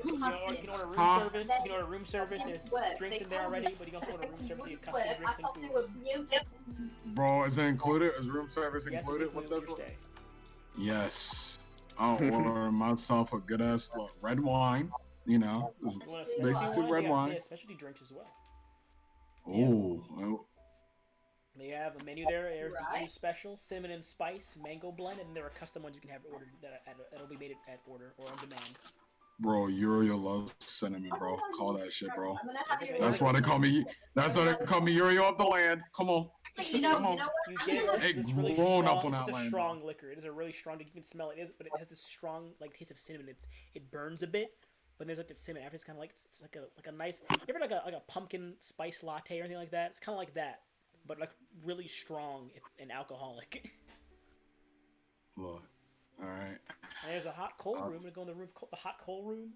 You can order room Huh? service. You can order room service. There's drinks in there already, but you can also order room service. You get custom drinks and food. Bro, is it included? Is room service Yes, it's included with included that? with your stay. Yes. I'll order myself a good ass red wine. You know. You want a Basically specialty wine? red They wine. have specialty drinks as well. Oh. They have a menu there. There's the Right. Ooze special, cinnamon and spice, mango blend, and there are custom ones you can have ordered that'll be made at order or on demand. Bro, Uriel loves cinnamon, bro. Call that shit, bro. I'm gonna have you. That's why they call me. That's why they call me Uriel of the land. Come on. You know, Come on. you know what? You get Hey, this really grown strong. up on that It's a land, strong liquor. It is a really strong. You can smell it. But it has this strong like taste of cinnamon. It burns a bit, but there's like that cinnamon after. It's kind of like it's like a nice. You ever like a pumpkin spice latte or anything like that? It's kind of like that, but like really strong and alcoholic. Look. All right. And there's a hot coal room. I'm gonna go in the room, the hot coal room.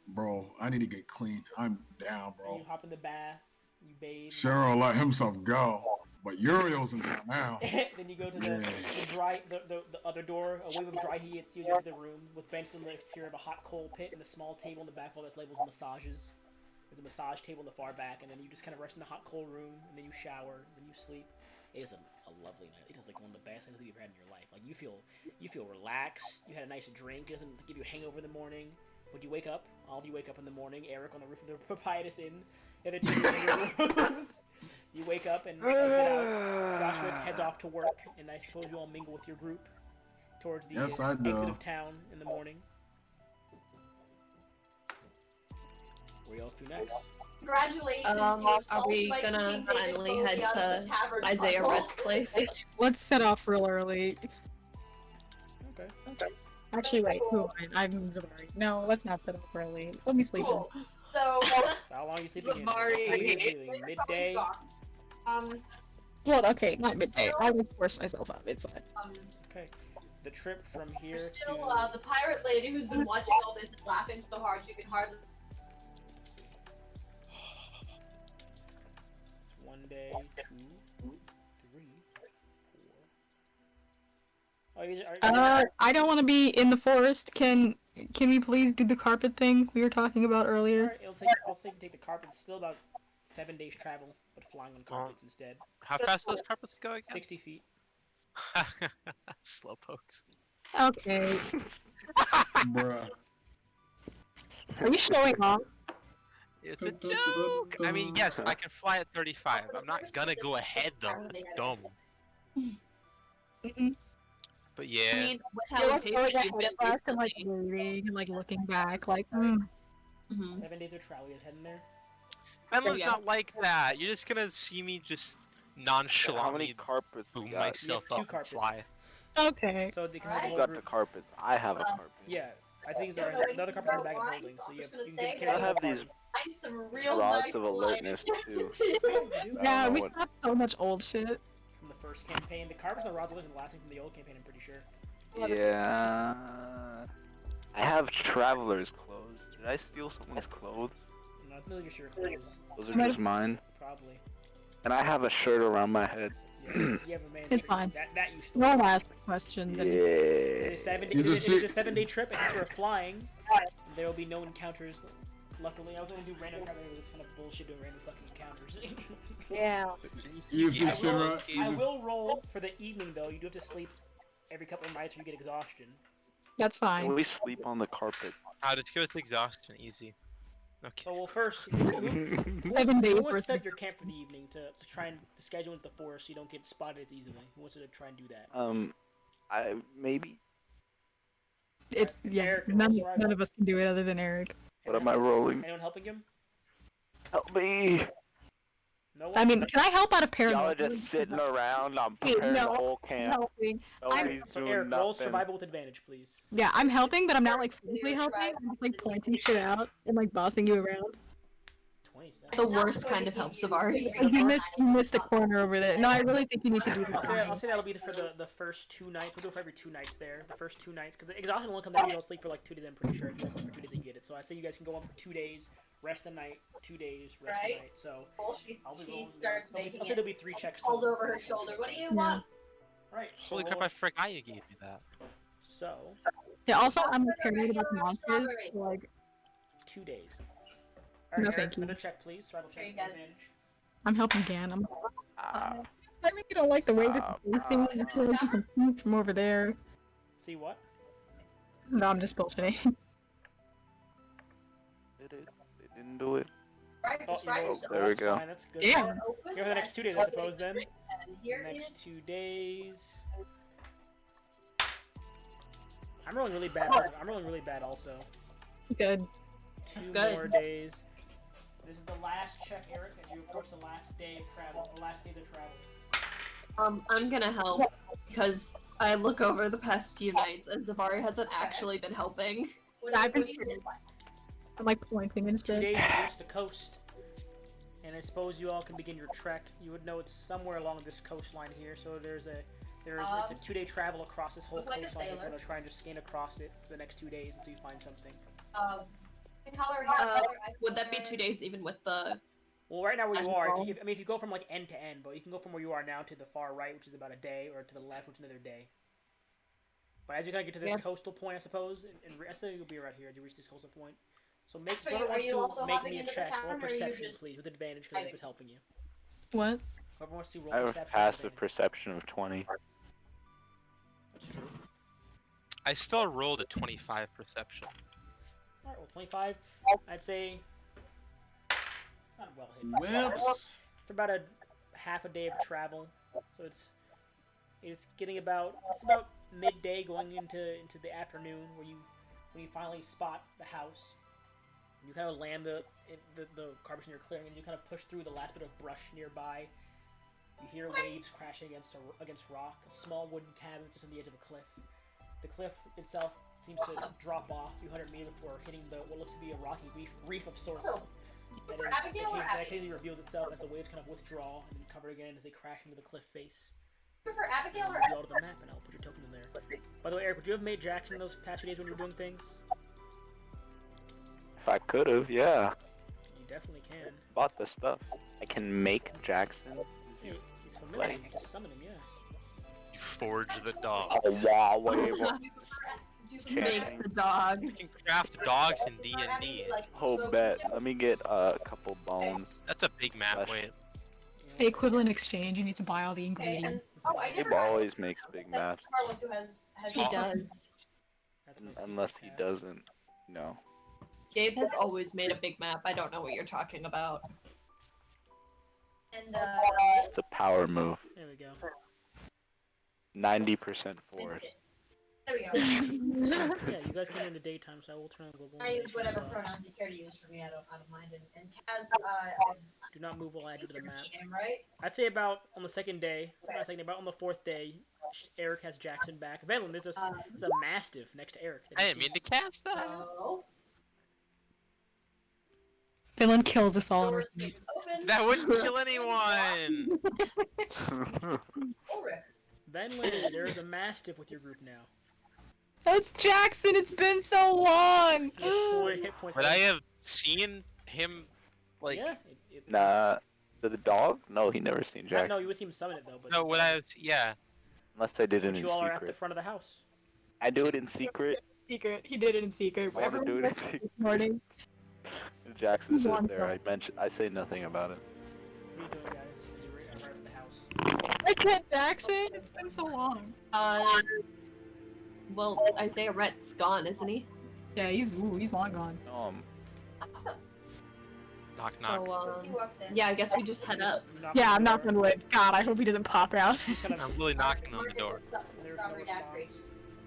Bro, I need to get clean. I'm down, And bro. you hop in the bath. You bathe. Cheryl let himself go, but Uriel's in town now. Then you go to the other door. A wave of dry heat hits you into the room with benches on the exterior of a hot coal pit and a small table in the back wall that's labeled massages. There's a massage table in the far back, and then you just kind of rest in the hot coal room, and then you shower, and then you sleep. It is a lovely night. It is like one of the best things that you've had in your life. Like you feel relaxed. You had a nice drink. It doesn't give you a hangover in the morning. But you wake up. All of you wake up in the morning. Eric on the roof of the Proprietus Inn. The other two in your rooms. You wake up and exit out. Joshua heads off to work, and I suppose you all mingle with your group towards the exit of town in the morning. Where y'all to next? Congratulations, are we gonna finally head to Isaiah Red's place? Let's set off real early. Okay. Actually, wait, who am I? I'm Zabari. No, let's not set off early. Let me sleep. Cool. So how long are you sleeping? Zabari. Midday. Well, okay, not midday. I will force myself up. It's fine. Okay. The trip from here still, to the pirate lady who's been watching all this and laughing so hard she can hardly. It's 1 day, 2, 3, 4. I don't want to be in the forest. Can we please do the carpet thing we were talking about earlier? Alright, I'll say take the carpet. It's still about 7 days travel, but flying on carpets instead. How fast do those carpets go again? 60 feet. Slowpokes. Okay. Bruh. Are you showing off? It's a joke! I mean, yes, I can fly at 35. I'm not gonna go ahead though. That's dumb. But yeah. I mean, with You're how like going impatient ahead you've been of us and like recently. waiting and like looking back, like. 7 days of travel. You guys heading there? Menlo's not like that. You're just gonna see me just nonchalantly How many carpets we boom got? myself You have 2 up and carpets. fly. Okay. So they can hold the You whole got the group. carpets. I have a carpet. Yeah, I think these are another carpet in the bag of holding. So you can I carry have these Find some real rods nice of alertness too. Yeah, know we what- still have so much old shit. From the first campaign, the carpets and the rods are the last thing from the old campaign. I'm pretty sure. Yeah. I have traveler's clothes. Did I steal someone's clothes? I'm not really sure clothes. Those are just mine. Probably. And I have a shirt around my head. Yeah, you have a man. It's fine. That you stole. No one asked questions. Yeah. It is a 7-day trip, and since we're flying, there will be no encounters. Luckily, I was gonna do random encounters. This kind of bullshit doing random fucking encounters. Yeah. You see I shit, will, right? I will roll for the evening though. You do have to sleep every couple of nights or you get exhaustion. That's fine. Can we sleep on the carpet? Let's go with exhaustion, easy. Okay. So well, first, who 7 days wants to worth set of- your camp for the evening to try and schedule into the forest so you don't get spotted as easily? Who wants to try and do that? I maybe. It's Eric, none let's try of us can do it other than Eric. What am I rolling? Anyone helping him? Help me! No one? I mean, can I help out of Y'all paranormal? are just sitting around. I'm Wait, preparing the no, whole camp. helping. Nobody's So doing Eric, roll nothing. survival with advantage, please. Yeah, I'm helping, but I'm not like physically helping. I'm just like pointing shit out and like bossing you around. 27. The worst kind of help, Savari. You missed a corner over there. No, I really think you need to do that. I'll say that'll be for the first 2 nights. We'll do it for every 2 nights there. The first 2 nights, because exhaustion will come down. You don't sleep for like 2 days. I'm pretty sure if you don't sleep for 2 days, you get it. So I say you guys can go on for 2 days, rest a night, 2 days, rest a night. So I'll be rolling. I'll say there'll be 3 checks. Pulls over her shoulder. What do you want? Right. Holy crap, I forgot you gave me that. So Yeah, also, I'm paranoid about the monsters. So, like, 2 days. No, Alright, thank you. Another check, please. Survival check. Here you guys. Advantage. I'm helping Gan. Ah, I really don't like the way this is facing. I feel like you can see from over there. See what? No, I'm just bullshitting. did it? They didn't do it. Right, Oh, describe you rolled. yourself. There we That's go. fine, that's good. Yeah. Opens Here for the next 2 days, I and suppose. Then and here next is 2 days. I'm rolling really bad. Also. I'm rolling really bad. Also. Good. 2 good. more days. This is the last check, Eric, as you approach the last day of travel. The last days of travel. I'm gonna help because I look over the past few nights and Zavari hasn't actually been helping. what I've do been you I'm like pointing and 2 shit. days you reach the coast, and I suppose you all can begin your trek. You would know it's somewhere along this coastline here. So there's It's a 2-day travel across this whole Look like a coastline. You're sailor. gonna try and just scan across it for the next 2 days until you find something. Would that be 2 days even with the? Well, right now where you are, Animal. if you go from like end to end, but you can go from where you are now to the far right, which is about a day, or to the left, which is another day. But as you kind of get to this Yes. coastal point, I suppose, and I say you'll be right here as you reach this coastal point. So make So whoever are you wants also to make hopping me a into the check town, or or are you perception, just please, with advantage because hiding? I'm just helping you. What? Whoever wants to roll I have a perception. with passive advantage. perception of 20. That's true. I still rolled a 25 perception. Alright, well, 25, I'd say. Not well hidden. Whips. For about a half a day of travel, so it's about midday going into the afternoon when you finally spot the house. You kind of land the garbage in your clearing, and you kind of push through the last bit of brush nearby. You hear waves crashing against rock. A small wooden cabin sits on the edge of a cliff. The cliff itself seems to drop off a few hundred meters before hitting what looks to be a rocky reef of sorts. That occasionally reveals itself as the waves kind of withdraw and then cover again as they crash into the cliff face. For Abigail I'll or move you all to the map and I'll put your token in there. By the way, Eric, would you have made Jackson those past few days when you were doing things? If I could have, yeah. You definitely can. Bought the stuff. I can make Jackson. Yeah, he's familiar. You just summon him, yeah. You forge the dog. Oh, wow, wait, Make the dog. You can craft dogs in D&D. Oh, bet. Let me get a couple bones. That's a big map. Wait. The equivalent exchange, you need to buy all the ingredients. Gabe always makes big maps. Carlos, who has He does. Unless he doesn't. No. Gabe has always made a big map. I don't know what you're talking about. And It's a power move. There we go. 90% force. there we go. Yeah, you guys came in the daytime, so I will turn on global I use illumination whatever as well. pronouns you care to use for me. I don't mind. And Kaz, Do not move while I add you to the map. him, right? I'd say about on the second day, about on the fourth day, Eric has Jackson back. Venlin, there's a mastiff next to Eric. I didn't mean to cast that. Oh. Finland kills us all in our Doors open. That wouldn't kill anyone. Ulrich. Venlin, there's a mastiff with your group now. That's Jackson, it's been so long! He has 20 hit points. Would I have seen him, like... Yeah. Nah. The dog? No, he never seen Jackson. No, you would see him summon it though. But No, would I have... Yeah. Unless I did it in you all are at the secret. front of the house. I do it in secret. Secret, he did it in secret. I want to do it in secret. This morning. Jackson's just there. I say nothing about it. What are you doing, guys? As you arrive at the house. I can't Jackson, it's been so long. Well, Isaiah Rhett's gone, isn't he? Yeah, he's long gone. Awesome. Knock, knock. So, He walks in. yeah, I guess we just head up. Yeah, I'm knocking on wood. God, I hope he doesn't pop out. I'm really knocking on the door. There's no response.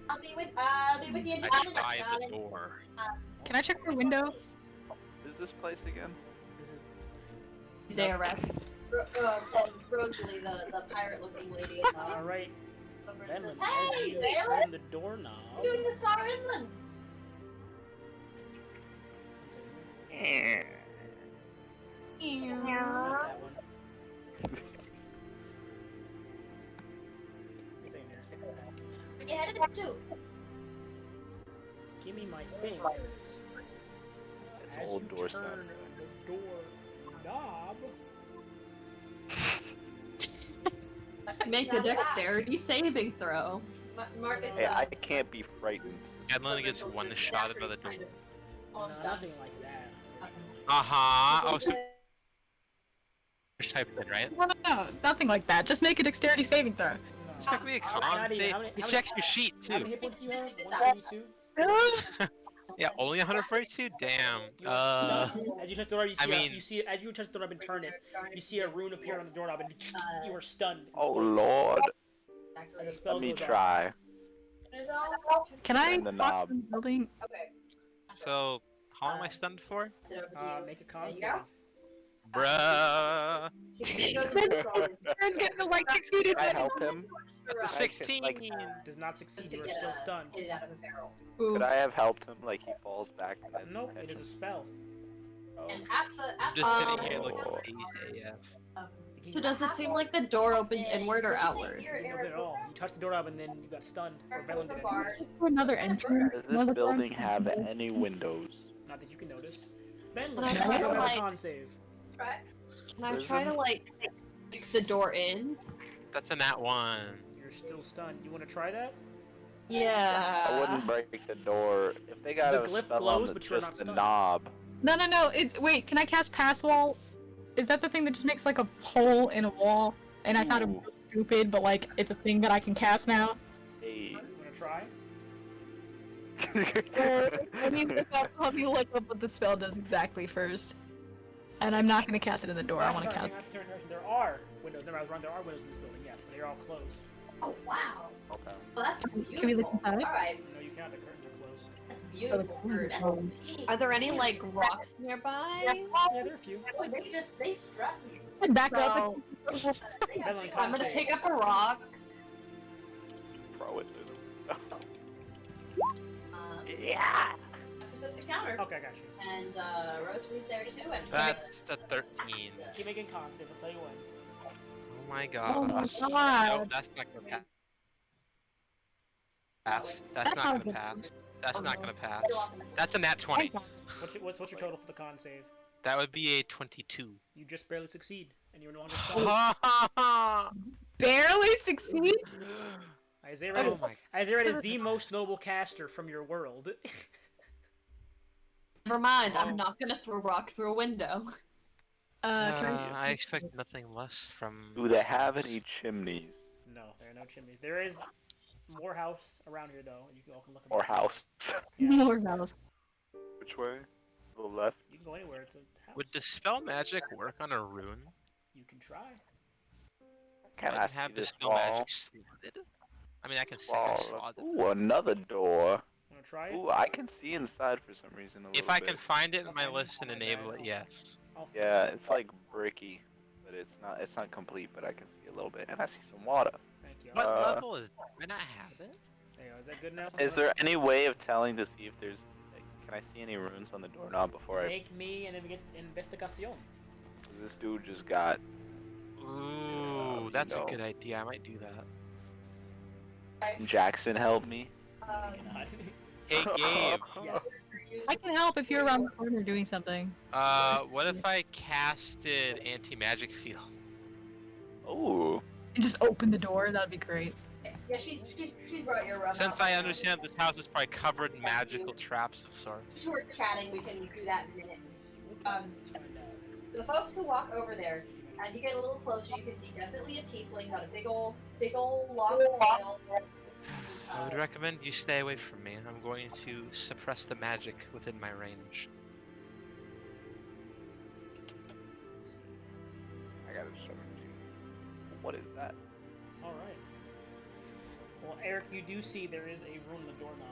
I'll be with you in just I a minute, try the darling. door. Can I check my window? Is this place again? Isaiah Rhett's. Rosalie, the pirate-looking lady. Alright. Over and says, Venlin, as "Hey, you sailor! turn the doorknob. What are you doing this far inland?" Not that one. It's in there. Where you headed to? Give me my thing. There it is. It's As old you door turn sound. the door knob. Make a dexterity saving throw. Marcus, Hey, I can't be frightened. Edlin gets one shot at the door. No, nothing like that. Oh, so type in, right? No, nothing like that. Just make a dexterity saving throw. It's gonna be a con. Not even- See, how many- He how checks many- your sheet How many too. hit points do you have? 132? Yeah, only 142. Damn. You are stunned. As you touch the door, you see, I mean- you see as you touch the door and turn it, you see a rune appear on the doorknob, and you are stunned. in Oh place. lord. As a spell Let me goes off. try. Can I Turn the walk knob. from the building? Okay. So, how am I stunned for? Make a con There you save. go. Bruh. Aaron's getting electrocuted. Can I help him? That's a I 16. can, like, Does not succeed. Just to You are get still a- stunned. Get it out of a barrel. Could I have helped him? Like he falls back and then Nope, catch it is a him? spell. Oh. And at the I'm just sitting here looking dazed AF. The So does it seem like the door opens inward or outward? You didn't open it at all. You touched the door up and then you got stunned. Or Velen did anyways. Another entrance. Does this building have any windows? Not that you can notice. Ben, Can I let's try try to, a like- con save. Can I try to like kick the door in? That's a nat 1. You're still stunned. You want to try that? Yeah. I wouldn't break the door if they got The a glyph spell glows, on but you're not just the stunned. knob. No. Wait, can I cast Pass Wall? Is that the thing that just makes like a hole in a wall? And I thought it was Ooh. stupid, but like it's a thing that I can cast now. Hey. You want to try? Let me look up what the spell does exactly first. And I'm not gonna cast it in the door. I want to Sorry, cast. hang on, there are windows. Never, I was wrong. There are windows in this building, yes, but they're all closed. Oh wow. Okay. Well, that's beautiful. Can we look inside? Alright, No, you can't. The curtains are closed. that's beautiful. Bird. That's Are there any like rocks nearby? Yeah, there are a few. Oh, they struck you. Back up. So, They have Velen, I'm con gonna save. pick up a rock. Throw it through the window. Yeah. Who's at the counter? Okay, I got you. And Rosemary's there too. And That's a 13. Keep making con saves. I'll tell you when. Oh my god. Oh my No, god. that's not gonna pass. That's not gonna pass. That's not gonna pass. That's a nat 20. What's your total for the con save? That would be a 22. You just barely succeed, and you're no longer stunned. Barely succeed. Isaiah Oh my. is the most noble caster from your world. Never mind, I'm not gonna throw rock through a window. I expect nothing less from. Do they have any chimneys? No, there are no chimneys. There is more house around here, though. And you all can look. Or house? More house. Which way? To the left? You can go anywhere. It's a house. Would dispel magic work on a rune? You can try. Can I I have see this dispel wall? magic slotted? I mean, I can see Wall. it slotted. Ooh, another door. Wanna try it? Ooh, I can see inside for some reason a little If I bit. can find it in my list and enable it, yes. I'll Yeah, it's like bricky, but it's not complete, but I can see a little bit, and I see some water. Thank you. What Uh, level is? Why not have it? There you go. Is that good now? Is there any way of telling to see if there's, like, can I see any runes on the doorknob before I? Make me an investigación. Cause this dude just got. Ooh, that's no. a good idea. I might do that. Can Jackson help me? God. Hey, Gabe. Yes. I can help if you're around the corner doing something. What if I casted anti-magic field? Ooh. And just open the door. That'd be great. Yeah, she's brought your rum. Since out. I understand this house is probably covered in magical traps of sorts. Since we're chatting, we can do that in a minute. Let's find out. For the folks who walk over there, as you get a little closer, you can see definitely a tiefling, got a big old long tail. I would recommend you stay away from me. I'm going to suppress the magic within my range. I gotta show you. What is that? All right. Well, Eric, you do see there is a room in the doorknob.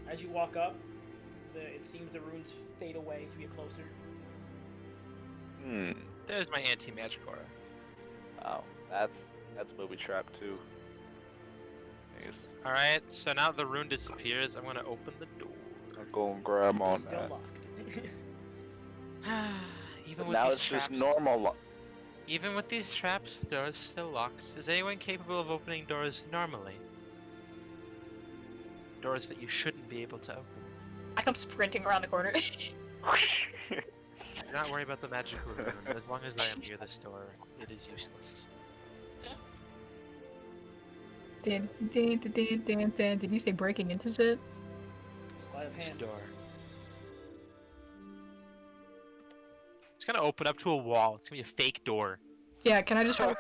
As you walk up, it seems the runes fade away as you get closer. There's my anti-magic aura. Oh, that's booby trap too. Nice. Alright, so now the rune disappears, I'm gonna open the door. I'll go and grab on Still that. locked. Even But with now these it's traps, just normal. even with these traps, the door is still locked. Is anyone capable of opening doors normally? Doors that you shouldn't be able to open. I come sprinting around the corner. Do not worry about the magical rune. As long as I am near this door, it is useless. Did you say breaking into shit? Sleight of This hand. door. It's gonna open up to a wall. It's gonna be a fake door. Yeah, can I just roll?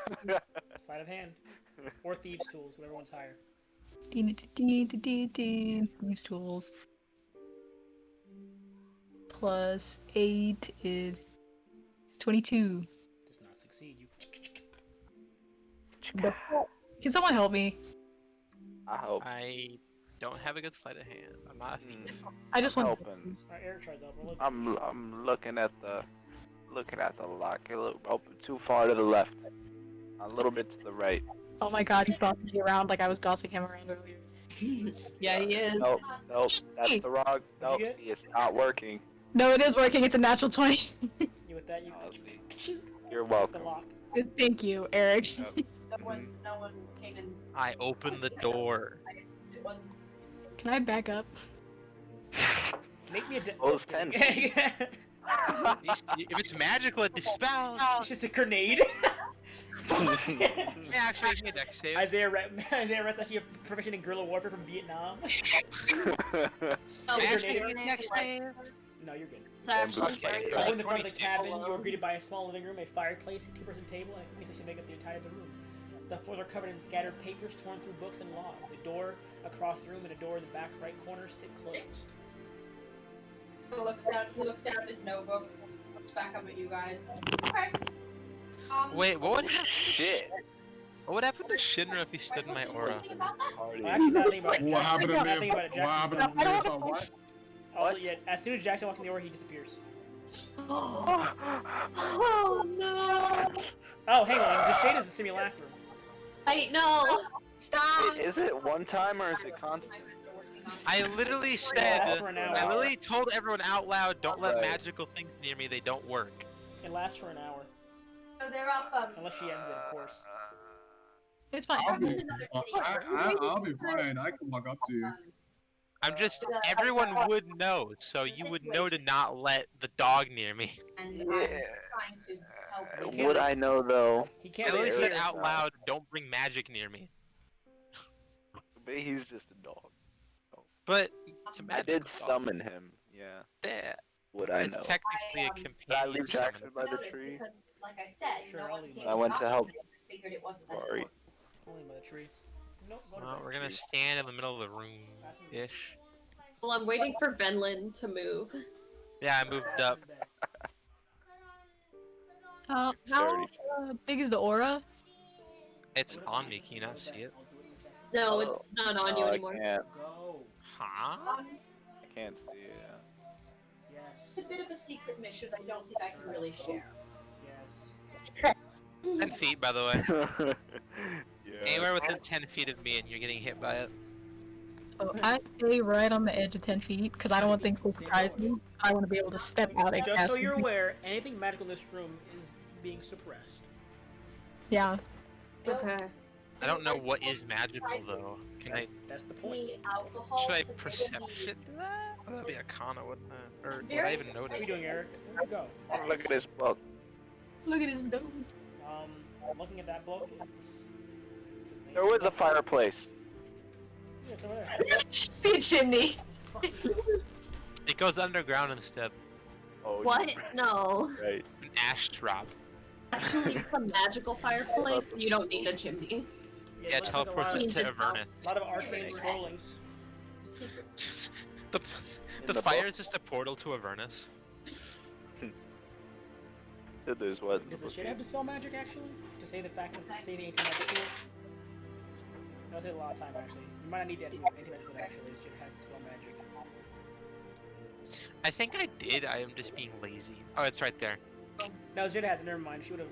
Sleight of hand. Or thieves' tools, whatever one's higher. Use tools. Plus 8 is 22. Does not succeed. You. Can someone help me? I hope. I don't have a good sleight of hand. I'm not a thief. I just want. Open. Alright, Eric tries out. Roll it. I'm looking at the lock. A little open too far to the left. A little bit to the right. Oh my god, he's bossing me around like I was bossing him around earlier. Yeah, he is. Nope. That's the wrong. Nope. get? See, it's not working. No, it is working. It's a natural 20. You with that? You. Oh, see. You're The welcome. lock. Thank you, Eric. Yep. No one came in. I opened the door. I guess it wasn't. Can I back up? Make me a. Close 10 feet. If it's magical, it dispels. It's just a grenade. Yeah, actually, make me a dex save. Isaiah Rhett's actually a proficient in guerrilla warfare from Vietnam. Oh, Actually, grenade. dex save. No, you're good. It's actually Okay. very You There's go a in the front of the 22 cabin, you below. are greeted by a small living room, a fireplace, a two-person table, and a piece that make up the entirety of the room. The floors are covered in scattered papers torn through books and logs. The door across the room and a door in the back right corner sit closed. He looks down at his notebook, looks back up at you guys. Okay. Wait, what would happen? Shit. What would happen to Shinra if he stood in my aura? Anything about that? Party. Well, actually, now that I think about it, What Jackson- happened to now me? that I think about it, What Jackson's happened gone. to me if I what? Oh, yeah, as soon as Jackson walks in the aura, he disappears. Oh no! Oh, hang on, the shade is a simulacrum. No! Stop! Wait, is it one time or is it constant? I literally Lasts said, for an hour. I literally told everyone out loud, don't let Right. magical things near me, they don't work. It lasts for an hour. So they're up. Unless she ends it, of course. It's fine. I'll be fine. I can walk up to you. I'm just, everyone would know, so you would know to not let the dog near me. And Yeah. trying to help. You Would can't- I know though? He I can't literally really said hear. out loud, don't bring magic near me. Maybe he's just a dog. But it's a I magical did dog. summon him. Yeah. Yeah. Would I It's know? technically a Did I Did I companion leave Jackson summon. by the Noticed tree? because, like I said, Sure, no I'll one leave came him. I went to up help. and figured it wasn't that Sorry. important. Only by the tree. Nope, go to Well, bed. we're gonna stand in the middle of the room-ish. Well, I'm waiting for Venlin to move. Yeah, I moved up. How Charity. big is the aura? It's on me, can you not see it? No, it's not on you No, anymore. I can't. Go. Huh? I can't see it. Yes. It's a bit of a secret mission I don't think I can really share. Yes. 10 feet, by the way. Yeah. Anywhere within 10 feet of me and you're getting hit by it. So I stay right on the edge of 10 feet because I don't want things to surprise me. I want to be able to step out and Just cast so you're something. aware, anything magical in this room is being suppressed. Yeah. Okay. I don't know what is magical though. Can I? That's the point. Need alcohol. Should I to perception that? Oh, that'd be Arcana, wouldn't it? Or It's would I very even What are notice? you doing, Eric? Where'd you go? Oh, look at this book. Look at his nose. Looking at that book, it's amazing. There was a fireplace. Yeah, it's over there. Be a chimney. It goes underground instead. Oh, What? you're No. right. It's an ash drop. Actually, it's a magical fireplace. You don't need a chimney. Yeah, it looks like a lot teleports of- into Avernus. A lot of arcane scrollings. The In the fire book? is just a portal to Avernus. Said there's what? in Does the book shade here? have dispel magic actually? To say the fact to say the anti-magic field? That'll take a lot of time actually. You might not need the anti-magic field actually. This shit has dispel magic. I think I did. I am just being lazy. Oh, it's right there. No, Zeta has it. Never mind. She would have.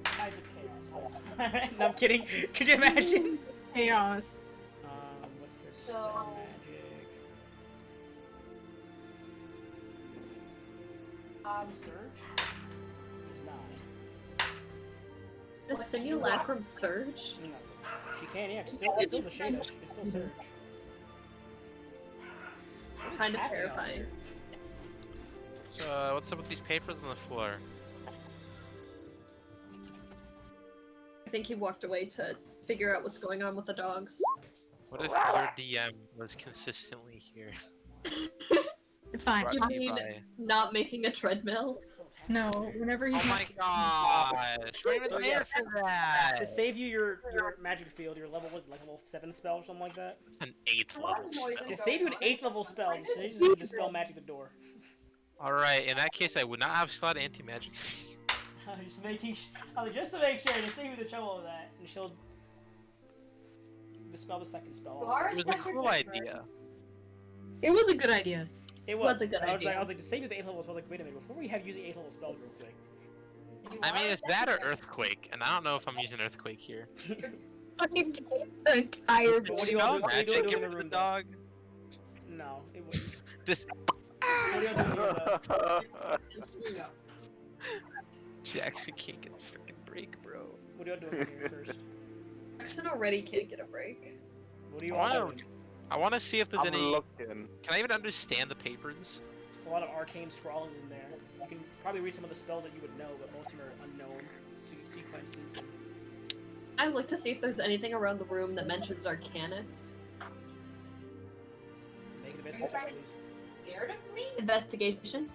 Tides of chaos. No, I'm kidding. Could you imagine? Chaos. With her So- spell magic. Surge is not. The simulacrum surge? No. She can, yeah. It's still the shade. It's still surge. What is Kind of happening out terrifying. there? So, what's up with these papers on the floor? I think he walked away to figure out what's going on with the dogs. What if your DM was consistently here? It's fine. Brought You to you mean by- not making a treadmill? No, whenever he's Oh my gosh! We're So even yeah, there for that! To save you your magic field, your level was like level 7 spell or something like that. It's an 8th level spell. To save you an 8th level spell, you just need to dispel magic the door. Alright, in that case, I would not have slot anti-magic. Just making just to make sure, to save you the trouble of that, and she'll dispel the second spell. You also. are It was a cool idea. It was a good idea. It was a good I idea. was like, to save you the 8th level spell, I was like, wait a minute, before we have using 8th level spells real quick. I mean, it's that or Earthquake, and I don't know if I'm using Earthquake here. Fucking the entire But what do you Spell want to do magic in in the the room, dog? No, it wouldn't. Just... What are y'all doing here, Jackson can't get a freaking break, bro. What are y'all doing here first? Jackson already can't get a break. What are you all doing? I want to see if there's I'm any. looking. Can I even understand the papers? There's a lot of arcane scrawlings in there. You can probably read some of the spells that you would know, but most of them are unknown sequences. And... I look to see if there's anything around the room that mentions Arcanus. Make an investigation check, please. Scared of me? Investigation.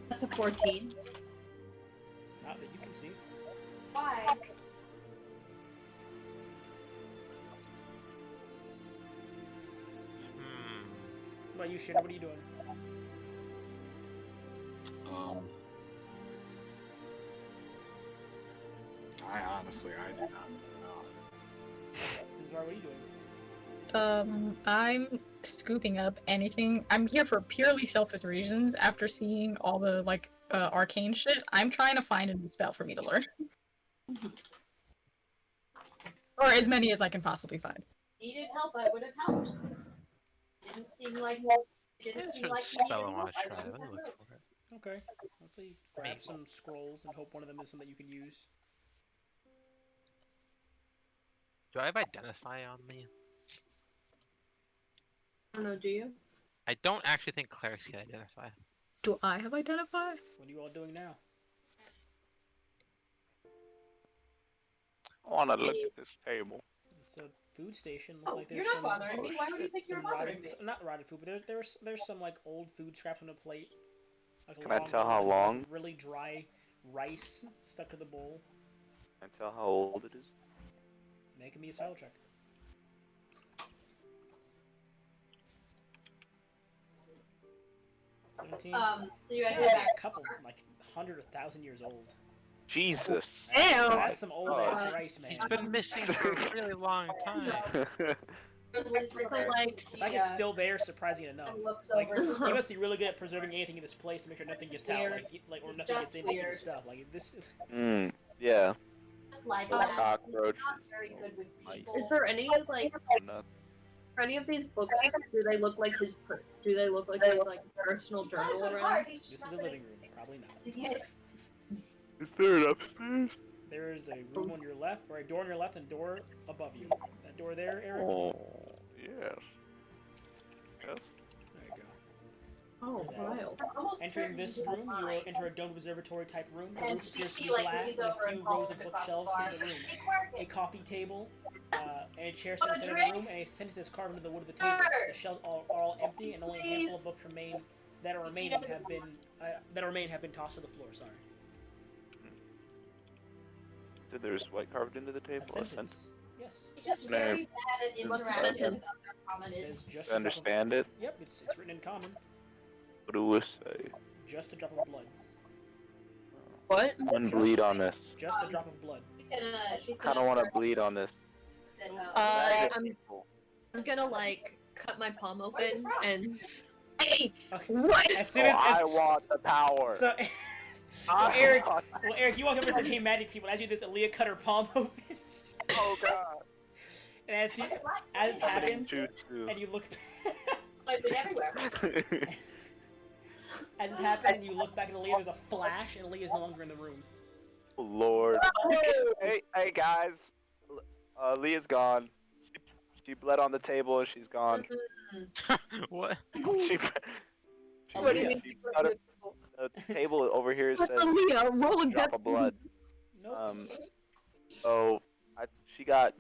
That's a 14. Not that you can see. Why? What about you, Shin? What are you doing? I do not know. Zara, what are you doing? I'm scooping up anything. I'm here for purely selfish reasons. After seeing all the arcane shit, I'm trying to find a new spell for me to learn, or as many as I can possibly find. Needed help, I would have helped. Didn't seem like There's a spell I want to try. Let me look for it. Okay. Let's see. Grab some scrolls and hope one of them is something that you can use. Do I have Identify on me? I don't know, do you? I don't actually think clerics can identify. Do I have Identify? What are you all doing now? I want to look at this table. It's a food station. Looks like there's You're not some, bothering me. Why would you think you're some bothering rotted, me? not rotted food, but there's some like old food scraps on a plate. Like a Can I long tell one, how like, long? Really dry rice stuck to the bowl. Can I tell how old it is? Make me a style check. So you guys It's have a couple, like 100 or 1,000 years old. Jesus. That's some old ass Oh. rice, man. He's been missing for a really long time. Like, The fact it's still there, surprising enough. Like, he must be really good at preserving anything in this place to make sure nothing gets out, or nothing gets into the stuff. Like this. Yeah. like Cockroaches. not very good with people. is there any like for any of these books? Do they look like his personal journal around? This is a living room, probably not. Is there an upstairs? There is a room on your left, or a door on your left, and a door above you. That door there, Eric. Oh, yes. Yes. There you go. Oh, wild. Entering this room, you will enter a domed observatory type room. The And roof she appears to be like glass leans with over a and few calls rows of across the bookshelves bar. in the room. Hey, Quarkus. A coffee table, and a chair sits in the drink? room, and a sentence is carved into the wood of the table. The shelves are all empty, and only a handful of books that are remaining have been tossed to the floor. Sorry. So there's what carved into the A table? sentence. Yes. It's just Can I- very bad at What's the interacting with sentence? other It commoners. says just To understand it? Yep, it's written in common. What do we say? Just a drop of blood. What? One bleed on this. Just a drop of blood. She's gonna I don't want to bleed on this. I'm gonna like cut my palm open and. Hey, Okay. what? As soon as, I want the power. So, well, Eric, you walk over and say, "Hey, magic people!" As you do this, Aaliyah cut her palm open, Oh god. and as it happens, Jutsu. and you look, I've been everywhere. as it happens, and you look back at Aaliyah, there's a flash, and Aaliyah's no longer in the room. Oh, Lord. Hey guys. Leah's gone. She bled on the table and she's gone. What? She, What do you mean? the table over here says Aaliyah, roll a drop of blood. Nope. So she got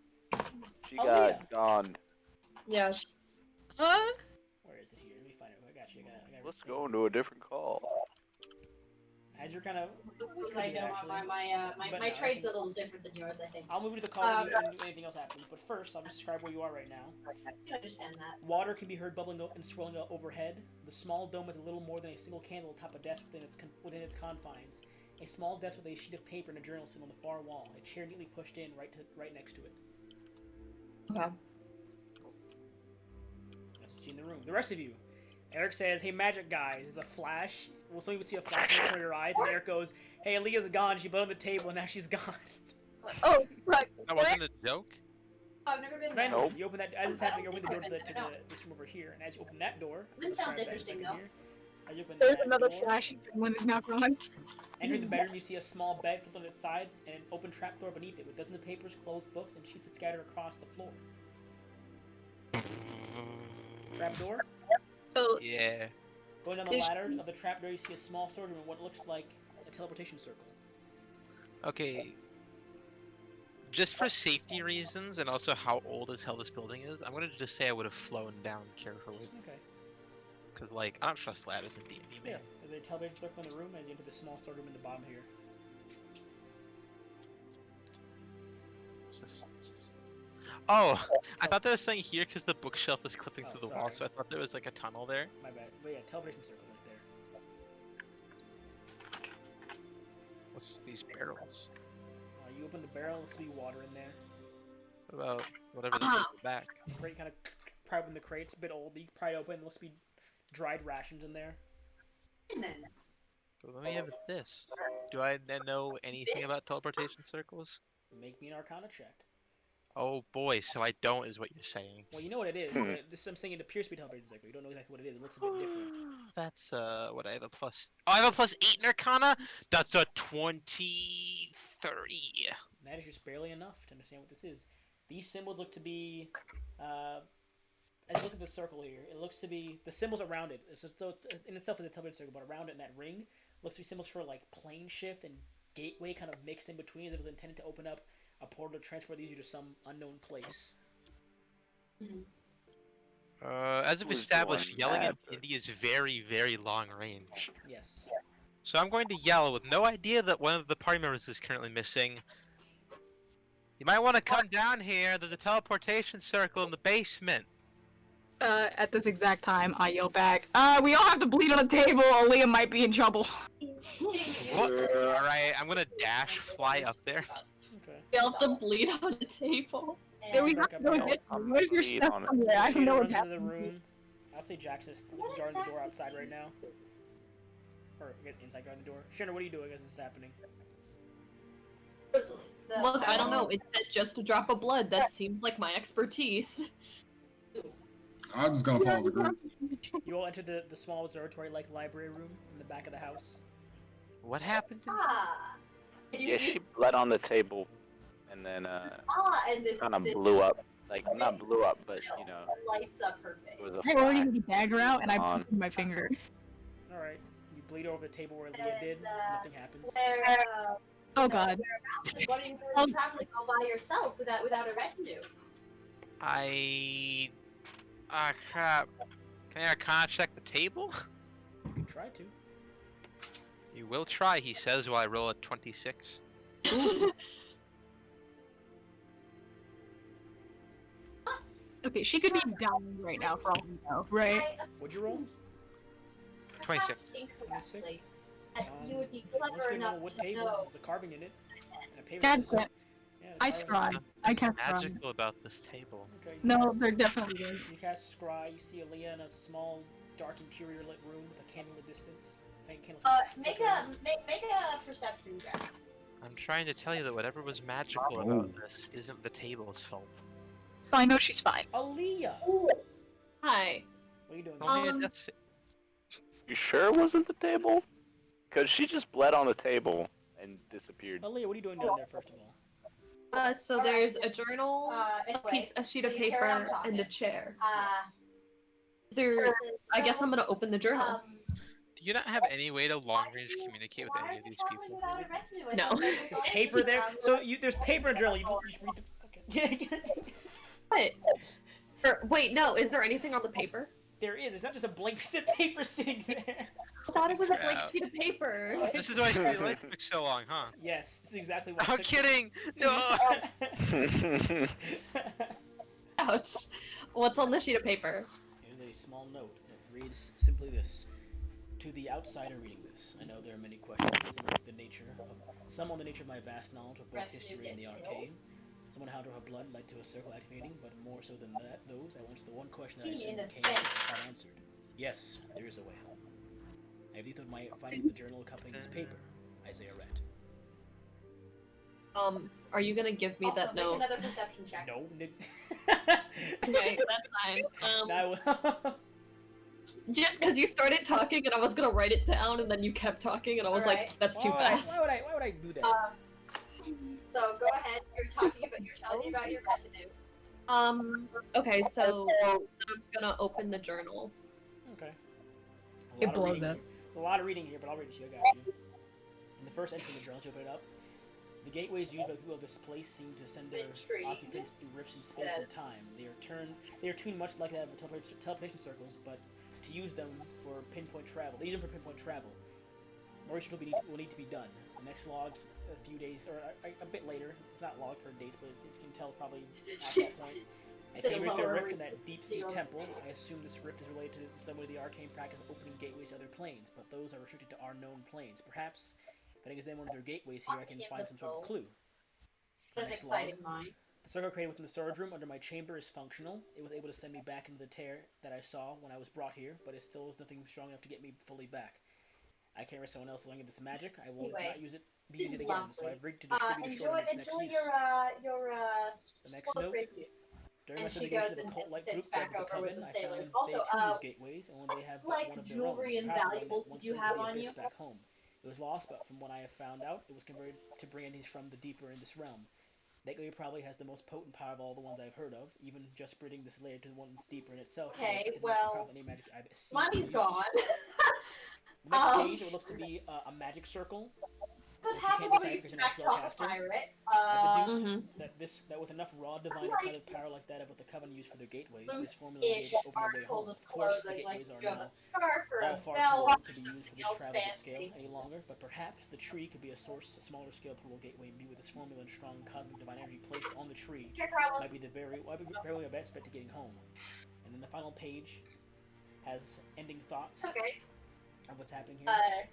gone. Yes. Huh? Where is it here? Let me find it. I got you. I got Let's go into a different call. As you're kind of. Because I know my trade's a little different than yours, I think. I'll move you to the call and anything else happens. But first, I'll just describe where you are right now. I can understand that. Water can be heard bubbling and swirling overhead. The small dome is a little more than a single candle atop a desk within its confines. A small desk with a sheet of paper and a journal sitting on the far wall. A chair neatly pushed in right next to it. Okay. That's what you see in the room. The rest of you. Eric says, "Hey, magic guy." There's a flash. Well, some of you would see a flash in front of your eyes, and Eric goes, "Hey, Aaliyah's gone. She bled on the table, and now she's gone." Oh, fuck. That wasn't a joke? I've never been Kind there. of. You open that as it's happening. You open the door to No. this room over here, and as you open that door, It sounds describe that in a interesting, second though. here. As you open There's that another door, flashing when it's not gone. entering the bedroom, you see a small bed flipped on its side and an open trapdoor beneath it with dozens of papers, closed books, and sheets scattered across the floor. Trapdoor. So, Yeah. Going down the ladder of the trapdoor, you see a small storage room in what looks like a teleportation circle. Okay. Just for safety reasons and also how old as hell this building is, I'm gonna just say I would have flown down carefully. Okay. Cause like I don't trust ladders in D&D, man. Yeah. There's a teleportation circle in the room as you enter the small storage room in the bottom here. What's this? Oh, I thought there was something here because the bookshelf was clipping through the wall, sorry. so I thought there was like a tunnel there. My bad. But yeah, teleportation circle right there. What's these barrels? You open the barrel, there's be water in there. What about whatever this is in the back? Crate kind of pry open the crate. It's a bit old, but you pry it open. There must be dried rations in there. But let me have this. Do I then know anything about teleportation circles? Make me an Arcana check. Oh boy, so I don't is what you're saying. Well, you know what it is. I'm saying it appears to be teleportation circle. You don't know exactly what it is. It looks a bit different. That's what I have a plus. Oh, I have a +8 in Arcana. That's a 23. That is just barely enough to understand what this is. These symbols look to be, as you look at the circle here, it looks to be the symbols around it. So it's in itself is a teleportation circle, but around it in that ring looks to be symbols for like plane shift and gateway, kind of mixed in between. As if it was intended to open up a portal to transfer these to some unknown place. As if Who's established, doing yelling that? in Indie is very, very long range. Yes. So I'm going to yell with no idea that one of the party members is currently missing. You might want to come down here. There's a teleportation circle in the basement. At this exact time, I yell back, we all have to bleed on the table or Liam might be in trouble. What? Alright, I'm gonna dash, fly up there. Okay. You have to bleed on the table. Yeah, we back have up to go here. get you. What if you're Bleed stuck on it. somewhere? I don't know what's runs into the happening. room. I'll say Jackson is guarding the door outside right now. Or inside guarding the door. Shannon, what are you doing as this is happening? Look, I don't know. It said just a drop of blood. That seems like my expertise. I'm just gonna follow the group. You all enter the small observatory-like library room in the back of the house. What happened? Yeah, she bled on the table, and then and this kind of this blew up. Like not blew up, but you know, lights up her face. it was a I already flash. had the dagger out and I On. put my finger. Alright. You bleed over the table where Leah did. Nothing happens. Oh god. What are you doing traveling all by yourself without a retinue? Ah, crap. Can I Arcana check the table? You can try to. You will try, he says, while I roll a 26. Okay, she could be dying right now for all we know, right? What'd you roll? 26. 26? You would be Once clever we know enough what to table, know. there's a carving in it. And a paper That's scissors. it. Yeah, I there's scry. carving. I cast scry. Magical about this table. Okay, you No, cast- they're definitely good. You cast scry. You see Aaliyah in a small, dark interior lit room with a candle in the distance. Faint candle. Make a perception check. I'm trying to tell you that whatever was magical about this isn't the table's fault. So I know she's fine. Aaliyah! Hi. What are you doing? Only a Um, death sa- You sure it wasn't the table? Cause she just bled on the table and disappeared. Aaliyah, what are you doing down there, first of all? So there's a journal, Anyway, a sheet of so you carry on paper, and a talking. chair. Yes. There, I guess I'm gonna open the journal. Do you not have any way to long range communicate with any of these people? No. There's paper there. So there's paper in a journal. You just read the. Okay. What? Wait, no. Is there anything on the paper? There is. It's not just a blank piece of paper sitting there. I thought it was a blank sheet of paper. This is why I stayed awake for so long, huh? Yes, this is exactly what. I'm kidding! No! Ouch. What's on the sheet of paper? Here's a small note. It reads simply this: to the outsider reading this, I know there are many questions, some on the nature of my vast knowledge of both history and the arcane. Some on how her blood led to a circle activating, but more so than that, I answer the one question that I assume came unanswered. Yes, there is a way home. I have detailed my findings in the journal accompanying this paper. Isaiah Rhett. are you gonna give me Also, that make note? another perception check. No, Nick. Okay, that's fine. I will. Just because you started talking and I was gonna write it down and then you kept talking and I was Alright. like, that's too Why fast. would I do that? So go ahead. You're telling me about your retinue. Okay, so I'm gonna open the journal. Okay. It blows up. A lot of reading here, but I'll read it to you. I got you. In the first entry in the journal, you open it up. The gateways used by people of this place seem to send their Intrigued. occupants through rifts in space and Says. time. They are tuned much like that of teleportation circles, but to use them for pinpoint travel. They use them for pinpoint travel. More research will need to be done. The next log, a few days, or a bit later. It's not logged for dates, but you can tell probably at that point. I Say came into a lower rift in that deep sea zeros. temple. I assume this rift is related to some way to the arcane practice of opening gateways to other planes, but those are restricted to our known planes. Perhaps, if I examine one of their gateways here, I can find some sort of clue. The An next exciting log. mind. The circle created within the storage room under my chamber is functional. It was able to send me back into the tear that I saw when I was brought here, but it still is nothing strong enough to get me fully back. I can't risk someone else learning this magic. I will Anyway, not use it it's again, so lovely. I've rigged to distribute the short of its next Enjoy use. your The next slow note. reviews. During my And she investigation goes of the and cult-like sits group led back by the over with Coven, the I sailors. found Also, they too use gateways, only they have like one of their jewelry own. and Perhaps one valuables, that did you once have was on the you? abyss back home. It was lost, but from what I have found out, it was converted to bring entities from the deeper in this realm. That gateway probably has the most potent power of all the ones I've heard of. Even just spreading this layer to the one that's deeper in itself. Okay, is much more well, powerful than any magic I've seen. Money's or gone. used. The next page, it looks to be a magic circle. So Which you happens can't when you decipher 'cause you're not a smash talk a spellcaster. pirate. I deduce that with enough raw divine or like, kind of power like that of what the Coven used for their gateways, this loose-ish formula will be able to open their way articles home. of Of course, the clothing, like gateways are you have now a scarf or all a far belt too old or to be used for something this else travel to scale fancy. any longer, but perhaps the tree could be a source, a smaller scale portable gateway, and be with this formula and strong cosmic divine energy placed on the tree. Here, Carlos. Might be the very my best bet to getting home. And then the final page has ending thoughts Okay. of what's happening here.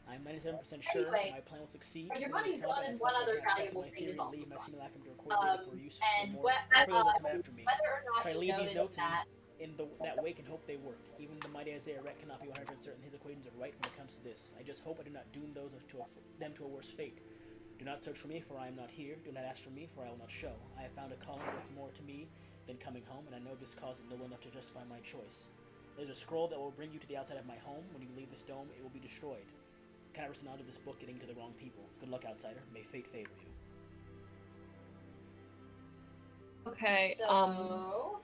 I'm 97% sure Anyway, my plan will succeed. your Some of money's these travel gone, and plans one such other that I test valuable my thing theory is and also leave my gone. simulacrum to record data for use And for more whether for those that come after me. or not So I you leave these notice notes that in that wake and hope they work. Even the mighty Isaiah Rhett cannot be 100% certain his equations are right when it comes to this. I just hope I do not doom those them to a worse fate. Do not search for me, for I am not here. Do not ask for me, for I will not show. I have found a calling worth more to me than coming home, and I know this cause is noble enough to justify my choice. There's a scroll that will bring you to the outside of my home. When you leave this dome, it will be destroyed. I cannot risk the knowledge of this book getting to the wrong people. Good luck, outsider. May fate favor you. Okay, so.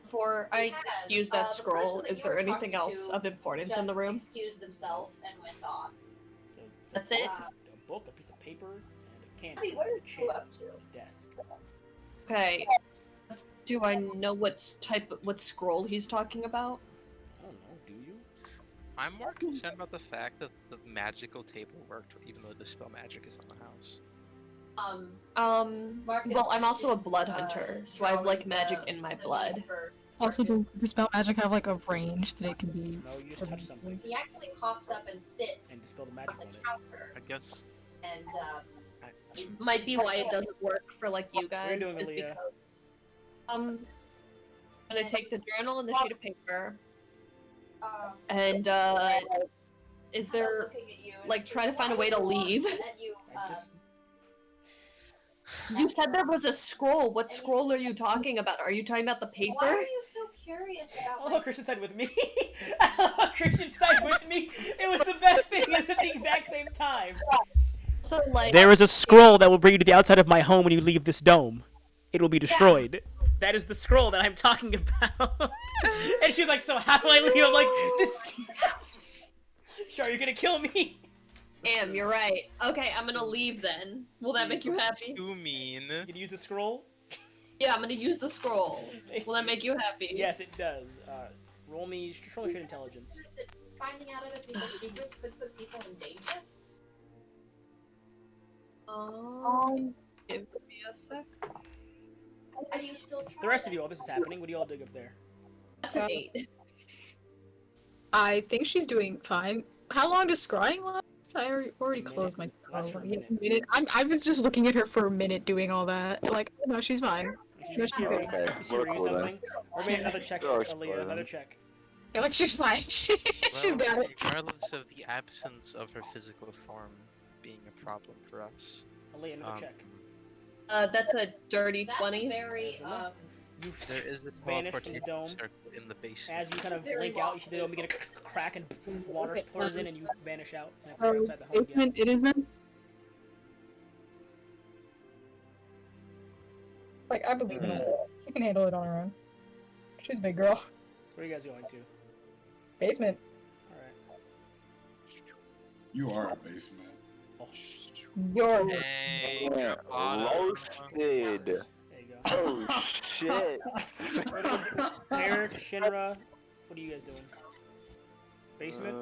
before I Has, use that the scroll, person that is you there were anything talking else to of importance in the just room? excused themselves and went off. So it's That's a it? book, a book, a piece of paper, and a candle, Hey, what are a you chair, up to? a desk. Okay. Do I know what scroll he's talking about? I don't know. Do you? I'm more concerned about the fact that the magical table worked, even though the spell magic is on the house. Marcus Well, I'm also a is, blood hunter, so I have like drawing magic the- in my the blood. need for Also, Marcus. does the spell magic have like a range that it can be? No, you just touch something He actually hops up and sits and dispel the on magic the on it. counter, I guess and Might be why it doesn't work for like you What are guys, you doing, is Aaliyah? because I'm gonna take the journal and the sheet of paper, and is there like try to find a way to leave? I just You said there was a scroll. What scroll are you talking about? Are you talking about the paper? Why are you so curious about? oh, Christian side with me. Christian side with me. It was the best thing. It's at the exact same time. So like There is a scroll that will bring you to the outside of my home when you leave this dome. It will be destroyed. That is the scroll that I'm talking about. And she's like, so how do I leave? I'm like, this. Sure, you're gonna kill me. Damn, you're right. Okay, I'm gonna leave then. Will that make you happy? too mean. You can use the scroll. Yeah, I'm gonna use the scroll. Will that make you happy? Yes, it does. Roll me straight intelligence. Finding out other people's secrets could put people in danger. Give me a sec. Are you still trying? The rest of you, while this is happening, what do you all dig up there? That's an 8. I think she's doing fine. How long does scrying last? I already Minute. closed my Lasts for a Yeah, minute. I was just looking at her for a minute doing all that. Like, no, she's fine. You see her, Okay, you see her we're do cool then. something? Or maybe another check, Sure, Aaliyah, sure, another then. check. Yeah, like, she's fine. She's Well, got it. regardless of the absence of her physical form being a problem for us. Aaliyah, another check. That's a dirty 20. Very, There's enough. You There is a vanish from the teleportation dome. circle in the basement. As you kind of Very blink out, you see the dome begin to crack and water Okay, pours in, and you vanish out and appear outside the home again. Basement, it is then. Like, I believe in her. She can handle it on her own. She's a big girl. Where are you guys going to? Basement. All right. You are a basement. Oh, Your Hey, Yeah, roasted. there you go. Oh shit. Derek, Shinra, what are you guys doing? Basement?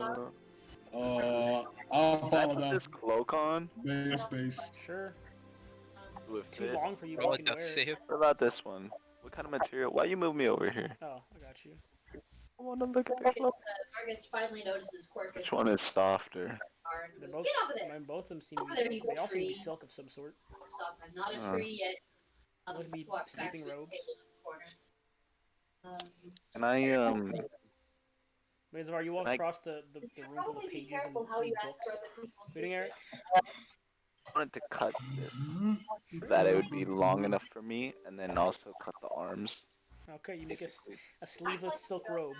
I'll Can I follow put them. this cloak on? Base. Sure. Will it It's too fit? long for you, roll but a you can death wear it. save. What about this one? What kind of material? Why you move me over here? Oh, I got you. I want to look at the Vargas, cloak. Vargas finally notices Quirkus. Which one is softer? They're Get both, off of there! both of them seem to Over there, be, you they all seem to be tree. silk of some sort. Walks off. I'm not a Uh. tree yet. Would be Walks back sleeping to his robes. table in the corner. Can I Mazavar, you walk Can I- across the room full Probably of be pages and, careful how you ask books. for other people's Reading, Eric? I wanted to cut this so that it would be long enough for me, and then also cut the arms. Okay, you make Basically. a sleeveless silk robe.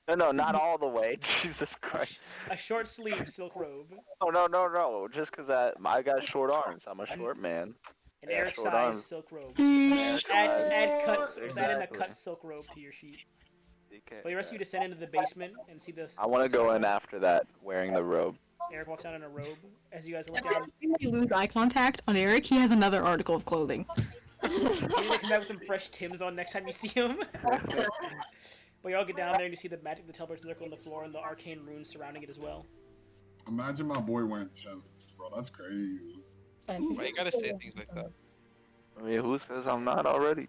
No, not all the way. Jesus Christ. A short sleeve silk robe. Oh no. Just because I got short arms. I'm a short man. An Yeah, Eric short size arms. silk robe. Eric Just add size. cuts. Just add in a Exactly. cut silk robe to your sheet. DK, But the rest of you yeah. descend into the basement and see this. I want to go in after that, wearing the robe. Eric walks down in a robe. As you guys look Every down, time you lose eye contact on Eric, he has another article of clothing. you need to come back with some fresh Tims on next time you see him. But you all get down there and you see the magic, the teleport circle on the floor, and the arcane runes surrounding it as well. Imagine my boy wearing Tim. Bro, that's crazy. It's fine. Why you gotta say things like that? I mean, who says I'm not already?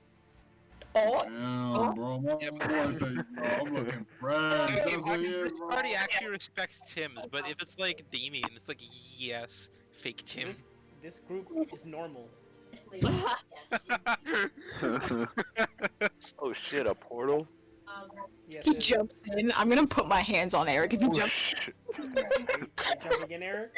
Oh, Damn, bro. My Yeah, boy say, yo, I'm looking fresh. If, That's what he this is, bro. party actually respects Tim's, but if it's like Damien, it's like, yes, fake Tim. This group is normal. Oh shit, a portal? Yes, he it is. jumps in. I'm gonna put my hands on Eric if he Oh, jumps. shit. Are you jumping in, Eric?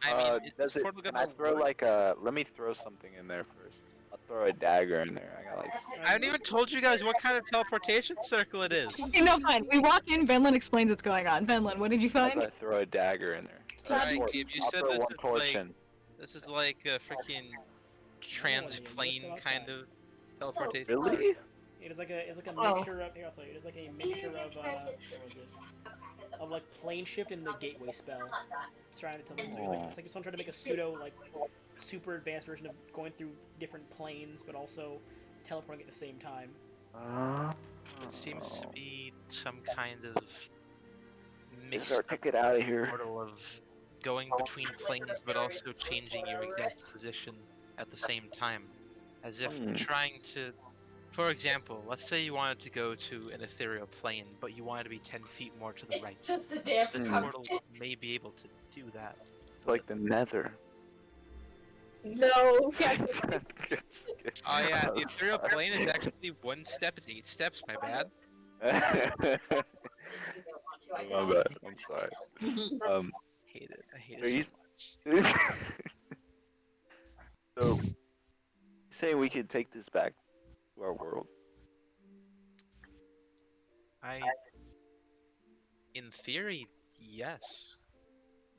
I mean, is Does this it, portal can I gonna throw work? like a, let me throw something in there first. I'll throw a dagger in there. I got like, I haven't even told you guys what kind of teleportation circle it is. Okay, no, fine. We walk in. Venlin explains what's going on. Venlin, what did you how find? about I throw a dagger in there? Alright, Tor- Gabe, you I'll said throw this one is torch like in. this is like a freaking transplane kind of teleportation. Really? It is like a Oh. mixture of. Here, I'll tell you. It is like a mixture of what was it? Of like plane shift and the gateway spell. Surrounding the teleport. It's like someone trying to make a pseudo like super advanced version of going through different planes, but also teleporting at the same time. It seems to be some kind of mixed Start to get out of here. portal of going between planes, but also changing your exact position at the same time, as if trying to. For example, let's say you wanted to go to an ethereal plane, but you wanted to be 10 feet more to the right. It's just a damn This Mm. portal may be able to do that. Like the nether. No. Oh yeah, the ethereal plane is actually 1 step, it's 8 steps, my bad. My bad. I'm sorry. Hate it, I hate So it you- so much. So, say we could take this back to our world. In theory, yes.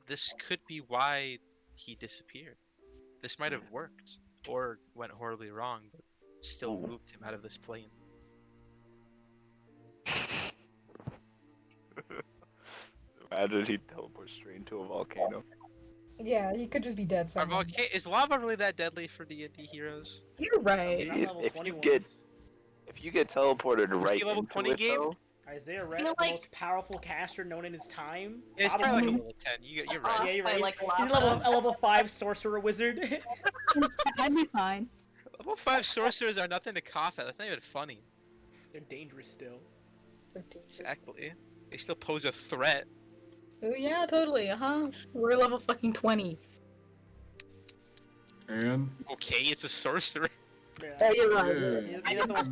This could be why he disappeared. This might have worked, or went horribly wrong, but still moved him out of this plane. Imagine he teleports straight into a volcano. Yeah, he could just be dead Are somewhere. is lava really that deadly for D&D heroes? You're right. Not level If 20 you get ones. if you get teleported right level into 20 it, game? though, Isaiah Red, You know, the like- most powerful caster known in his time. Yeah, it's probably like a level 10. You're right. Yeah, you're By, right. like, He's lava. a level 5 sorcerer wizard. I'd be fine. Level 5 sorcerers are nothing to cough at. That's not even funny. They're dangerous still. Exactly. They still pose a threat. Oh yeah, totally. We're level fucking 20. And Okay, it's a sorcerer. Yeah. Oh, you're right. He's not the most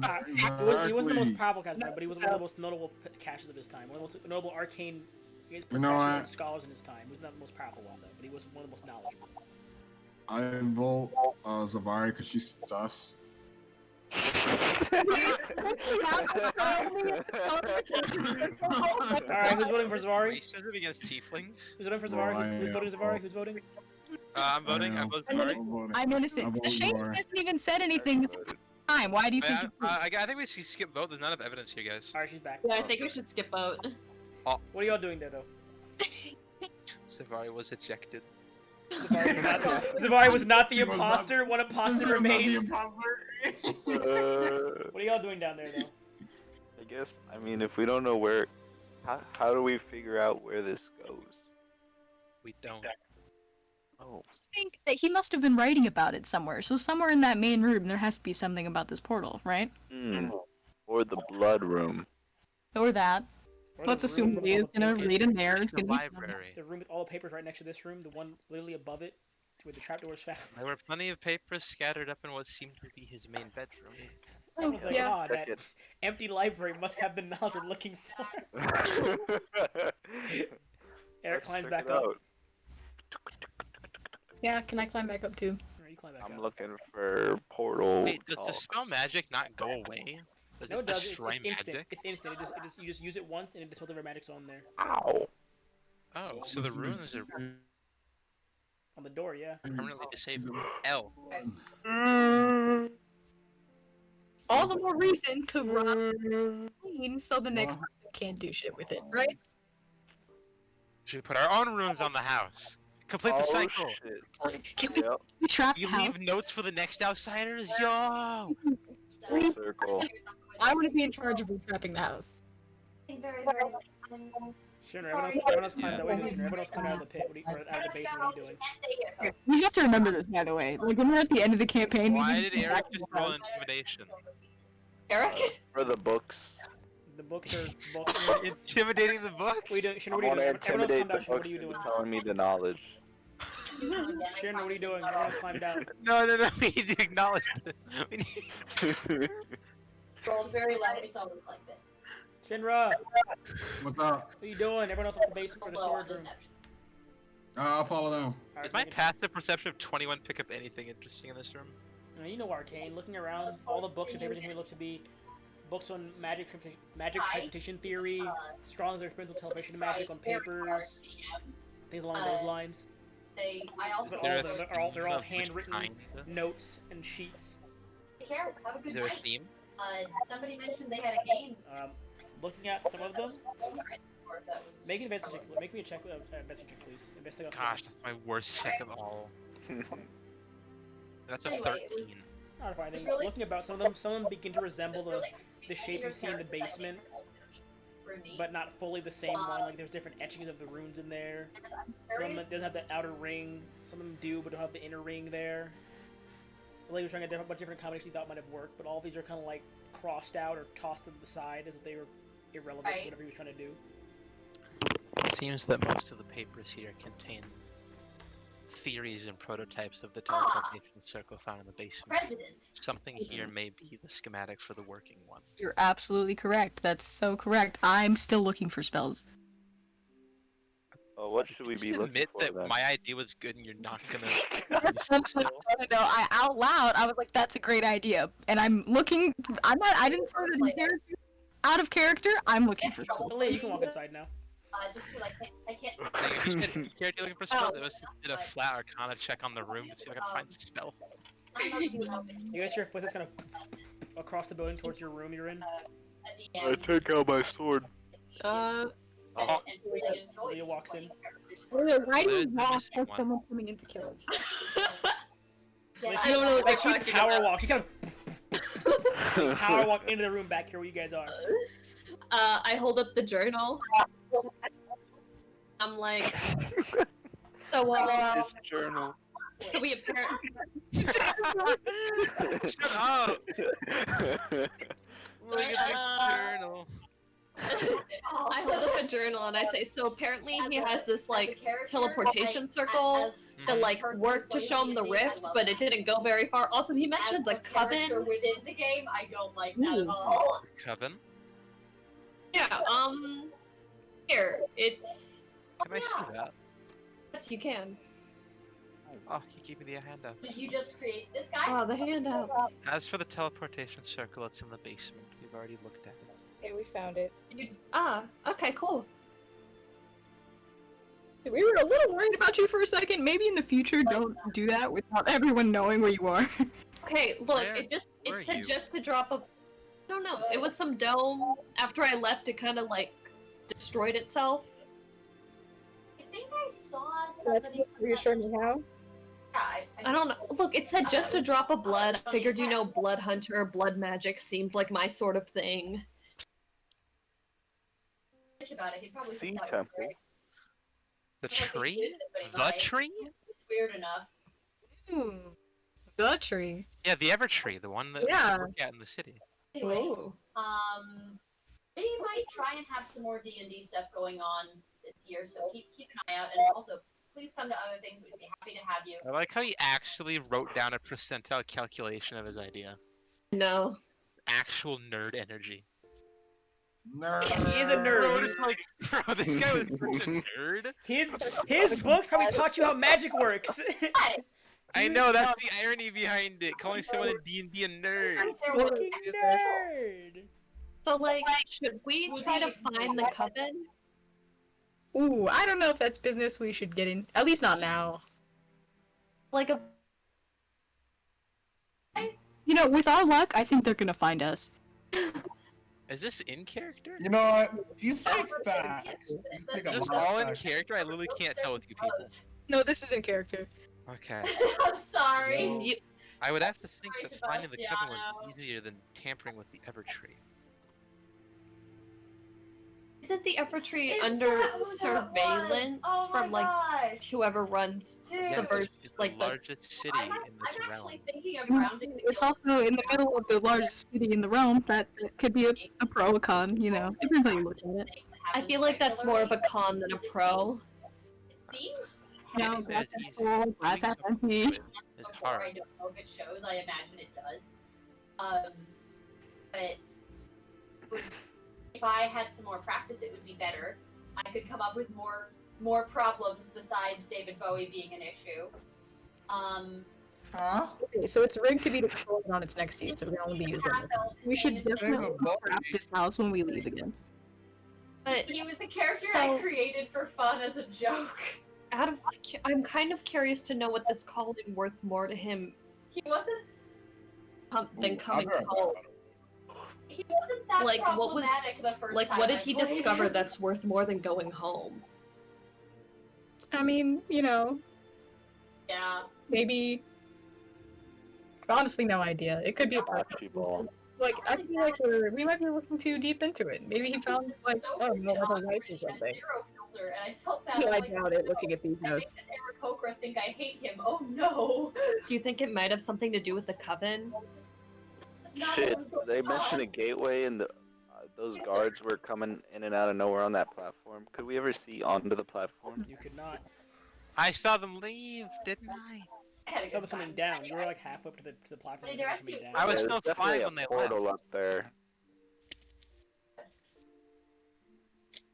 he wasn't the most powerful caster, but he was one of the most notable casters of his time. One of the most notable arcane You know professionals what? and scholars in his time. He was not the most powerful one though, but he was one of the most knowledgeable. I vote Zavari because she's sus. Alright, who's voting for Zavari? Racism against tieflings? Who's voting for Well, Zavari? Who's I, voting Zavari? Who's voting? I'm voting. I vote I'm Zavari. innocent. I'm innocent. The Shane Zavari. hasn't even said anything this time. Why do you think? I think we should skip vote. There's not enough evidence here, guys. Alright, she's back. Yeah, I think we should skip vote. What are y'all doing there, though? Zavari was ejected. Zavari was not the She was not- imposter. One imposter She was not the remains. imposter. What are y'all doing down there, though? I guess, I mean, if we don't know where, how do we figure out where this goes? We don't. Oh. I think that he must have been writing about it somewhere. So somewhere in that main room, there has to be something about this portal, right? Or the blood room. Or that. Or Let's the assume room with Leah's all the gonna papers. read in there. It's a gonna be something. library. The room with all the papers right next to this room, the one literally above it, where the trapdoor is found. There were plenty of papers scattered up in what seemed to be his main bedroom. Everyone's like, yeah. ah, that empty library must have the knowledge we're looking for. Eric climbs back up. Yeah, can I climb back up too? Alright, you climb back I'm up. looking for portal. Wait, does the spell magic not go away? Does No, it it does. destroy It's instant. magic? It's instant. You just use it once and it dispels whatever magic's on there. Ow. Oh, so the runes are On the door, yeah. permanently disabled. L. All the more reason to run clean so the next person can't do shit with it, right? Should put our own runes on the house. Complete the cycle. Shit. Can we, Yep. we trap You the house? leave notes for the next outsiders? Yo! Full circle. I want to be in charge of retrapping the house. Very, Shinra, everyone else climbs out. What are you doing, Shinra? Everyone else climbed out of the pit. Or out of the basement. What are you doing? Can't stay here, folks. You have to remember this, by the way. Like when we're at the end of the campaign, Why we did Eric just roll intimidation? Eric? For the books. The books are books. Intimidating the books? What are you doing? Shinra, I what are you want doing? to Everyone else intimidate climbed the out. Shinra, what books are you doing? into telling me the knowledge. Shinra, what are you doing? Everyone else climbed out. No, we need to acknowledge it. We need... Rolled very loud. It's always like this. Shinra, What's up? what are you doing? Everyone else in the basement or the storage room. I'll follow them. Alright, Does my make it- passive perception of 21 pick up anything interesting in this room? You know Arcane. Looking around, all the books and everything here look to be books on magic transportation theory, strong experimental teleportation magic on papers, things along those lines. I also All of them they're all Of which handwritten kind? notes and sheets. Take care. Have a Is good there a night. theme? Somebody mentioned they had a game. Looking at some of them, make an investigation check. Make me a check. Investigation check, please. Investigate. Gosh, that's my worst check of all. That's a Anyway, it 13. Not finding. really- Looking about some of them begin to resemble the shape you see in the basement, but not fully the same one. Like there's different etchings of the runes in there. Some of them doesn't have the outer ring. Some of them do, but don't have the inner ring there. The lady was trying a bunch of different combinations he thought might have worked, but all these are kind of like crossed out or tossed to the side as if they were irrelevant to whatever he was trying to do. It seems that most of the papers here contain theories and prototypes of the teleportation circle found in the basement. President. Something here may be the schematic for the working one. You're absolutely correct. That's so correct. I'm still looking for spells. What should we be Just looking admit for that then? my idea was good and you're not gonna use No, it still. I out loud I was like, that's a great idea. And I'm looking I didn't say that in character. Out of character, I'm looking for spells. But Leia, you can walk inside now. Just because I can't. Like, if you said you cared looking for spells, it was did a flat arcana check on the room to see if I could find spells. I'm not doing nothing. You guys hear footsteps kind of across the building towards your room you're in. A I DM. take out my sword. And really enjoys Leia walks in. Why do There's you the walk missing as one. someone coming in to kill us? Like, I don't know what like you're she talking power about. walk. She kind of power walk into the room back here where you guys are. I hold up the journal. I'm like, so This journal. so we apparently Shut up! Look at the journal. I hold up a journal and I say, so apparently he has this like teleportation circle that like worked to show him the rift, but it didn't go very far. Also, he mentions a coven. within the game. I don't like that at all. Coven? Yeah, here, it's Can I see that? yes, you can. Oh, you gave me the handouts. Did you just create this guy? Oh, the handouts. As for the teleportation circle, it's in the basement. We've already looked at it. Okay, we found it. Okay, cool. We were a little worried about you for a second. Maybe in the future, don't do that without everyone knowing where you are. Okay, look, Where it were said you? just to drop a. I don't know. It was some dome. After I left, it kind of like destroyed itself. I think I saw So that's somebody. just reassure me how. Yeah, I don't know. Look, it said just a drop of blood. I figured, you know, blood hunter, blood magic seemed like my sort of thing. Bitch about it. He probably Sea thought it was temple. great. The I don't think he tree? used it, but he The might. tree? It's weird enough. The tree. Yeah, the ever tree, the one that Yeah. we work at in the city. Anyway, Ooh. we might try and have some more D&D stuff going on this year, so keep an eye out, and also please come to other things. We'd be happy to have you. I like how he actually wrote down a percentile calculation of his idea. No. Actual nerd energy. Nerd. He is a nerd. Bro, just like, bro, this guy was such a nerd. His book probably taught you how magic works. I know, that's the irony behind it. Calling someone in D&D a nerd. Fucking nerd. So, like, should we try to find the coven? Ooh, I don't know if that's business we should get in. At least not now. Like a. You know, with our luck, I think they're gonna find us. Is this in character? You know what? You speak facts. You speak a Is this lot of all in facts. character? I literally can't tell with you people. No, this is in character. Okay. I'm sorry. Well, I would have to think Sorry, that finding the coven Sebastiano. was easier than tampering with the Evertree. Isn't the upper tree Is under that who that was? surveillance Oh my from, like, gosh. whoever runs Dude. Yes, the bird? it's like the the- largest city I'm in this realm. actually thinking of rounding the It's guild. also in the middle of the largest city in the realm. That could be a pro, a con, you know. Depends how you look at it. I feel like that's more of a con than a pro. It seems No, Anything that is that's easy. full, glass Doing half something empty. good is before. I hard. don't know if it shows. I imagine it does. But if I had some more practice, it would be better. I could come up with more problems besides David Bowie being an issue. Huh? Okay, so it's rigged to be deployed on its next use, so we can only be used on it. We should definitely scrap this house when we leave again. But He was a character So- I created for fun as a joke. I'm kind of curious to know what this calling worth more to him He wasn't. than Ooh, coming I've heard home. about it. He wasn't that Like, what was problematic the first like time what I did he played discover him. that's worth more than going home? I mean, you know, Yeah. maybe. Honestly, no idea. It could be a part. Archibald. Like, I feel like we might be looking too deep into it. Maybe he found, like, I don't know, like a wife or something. Zero filter, and I felt that. No, I like, doubt it, looking at these I notes. make this Aarakocra think I hate him. Oh no. Do you think it might have something to do with the coven? That's not Shit, what was they going mentioned a on. gateway and those guards were coming in and out of nowhere on that platform. Could we ever see onto the platform? You could not. I saw them leave, didn't I? I had a I saw good them coming time. down. You were like halfway up to the platform. Did as they the were rest coming of you- down. I was Yeah, still there's flying definitely when they a portal left. up there.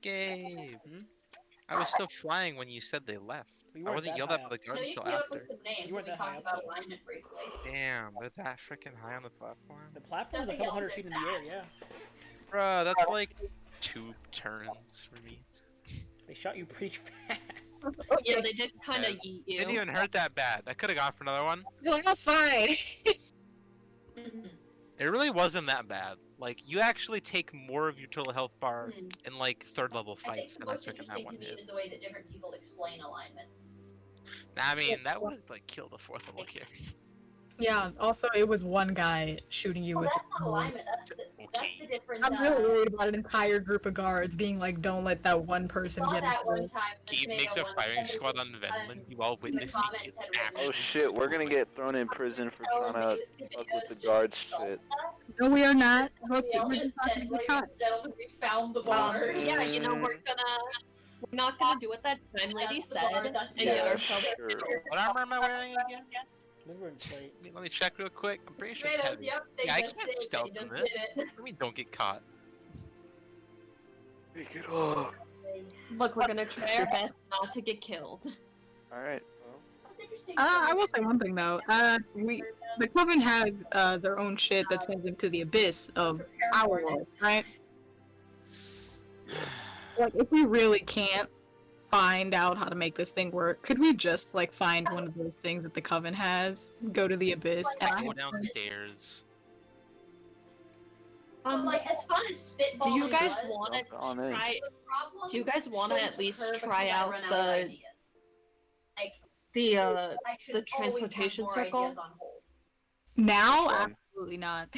Gabe. Hmm? I was still flying when you said they left. We I weren't wasn't that yelled high at by the up. No, guard you until came up after. with some names. You weren't We that high talked up, about though. alignment briefly. Damn, they're that freaking high on the platform. The platform's a Nothing couple else hundred feet in is the air. that. Yeah. Bruh, that's like 2 turns for me. They shot you pretty fast. Yeah, they did kind of Yeah. yeet you. Didn't even hurt that bad. I could have gone for another one. You're like, that's fine. It really wasn't that bad. Like, you actually take more of your total health bar in like 3rd level I think fights the than I most took in that interesting one to me hit. is the way that different people explain alignments. I mean, that would like kill the 4th level character. Yeah, also, it was one guy shooting you Well, with that's a not bow. alignment. That's the difference. I'm really worried about an entire group of guards being like, don't let that one person saw get that one into it. time. the Gabe makes a tomato one, firing somebody squad on was, Venland. You all in the witness me comments get had written, Oh actually. shit, we're gonna get thrown in prison for "So trying to news to fuck with videos the just guards salsa?" shit. No, we are not. We're Somebody else we're had just not said, gonna get "Ladies caught. and gentlemen, we found the Well, bar." yeah, you know, we're not gonna do what that time lady That's the bar, said that's and the get bar. ourselves. Sure. What armor am I wearing again? Liver and plate. Let me check real quick. I'm pretty sure it's Tomatoes, heavy. yep, they Yeah, I just can't did it, stealth they in just this. did it. What do you mean don't get caught? Pick it up. Look, we're gonna try our best not to get killed. Alright, well. interesting. I will say one thing though. The Coven has their own shit that sends them to the abyss of our world, right? Like, if we really can't find out how to make this thing work, could we just like find one of those things that the Coven has, go to the abyss, and I Go have downstairs. But like as fun as spitballing Do you guys was, want to on in. try? the problem Do you guys is want to going at least occur try because I out run of the ideas. Like the I should the always have transportation more circle? ideas on hold. now Fun. absolutely not.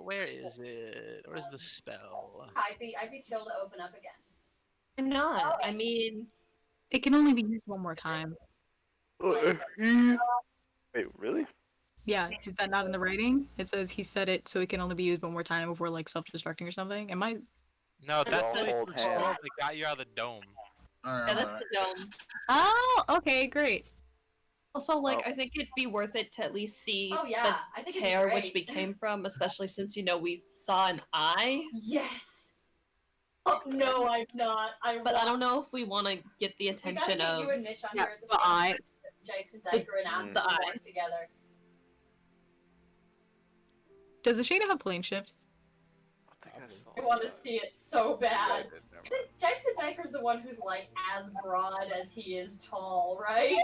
Where is it? Where's the spell? I'd be chill to open up again. I'm not. I mean, It can only be used one more time. Wait, really? Yeah, is that not in the writing? It says he said it so it can only be used one more time before like self-destructing or something. Am I? No, that's all the hold spell hands. that got you out of the dome. Alright, yeah, that's alright. the dome. Oh, okay, great. Also, like, Oh. I think it'd be worth it to at least see Oh yeah, I the think it'd be tear great. which we came from, especially since we saw an eye. Yes. Oh no, I'm not. But I don't know if we want to get the We gotta attention get of. you and Mitch on Yeah, here at the the same eye. time. Jakes and Diker and Adam the can eye. work together. Does the Shada have plane shift? I think I I saw want to that. see it so Yeah, I bad. did, never mind. Jakes and Diker's the one who's like as broad as he is tall, right?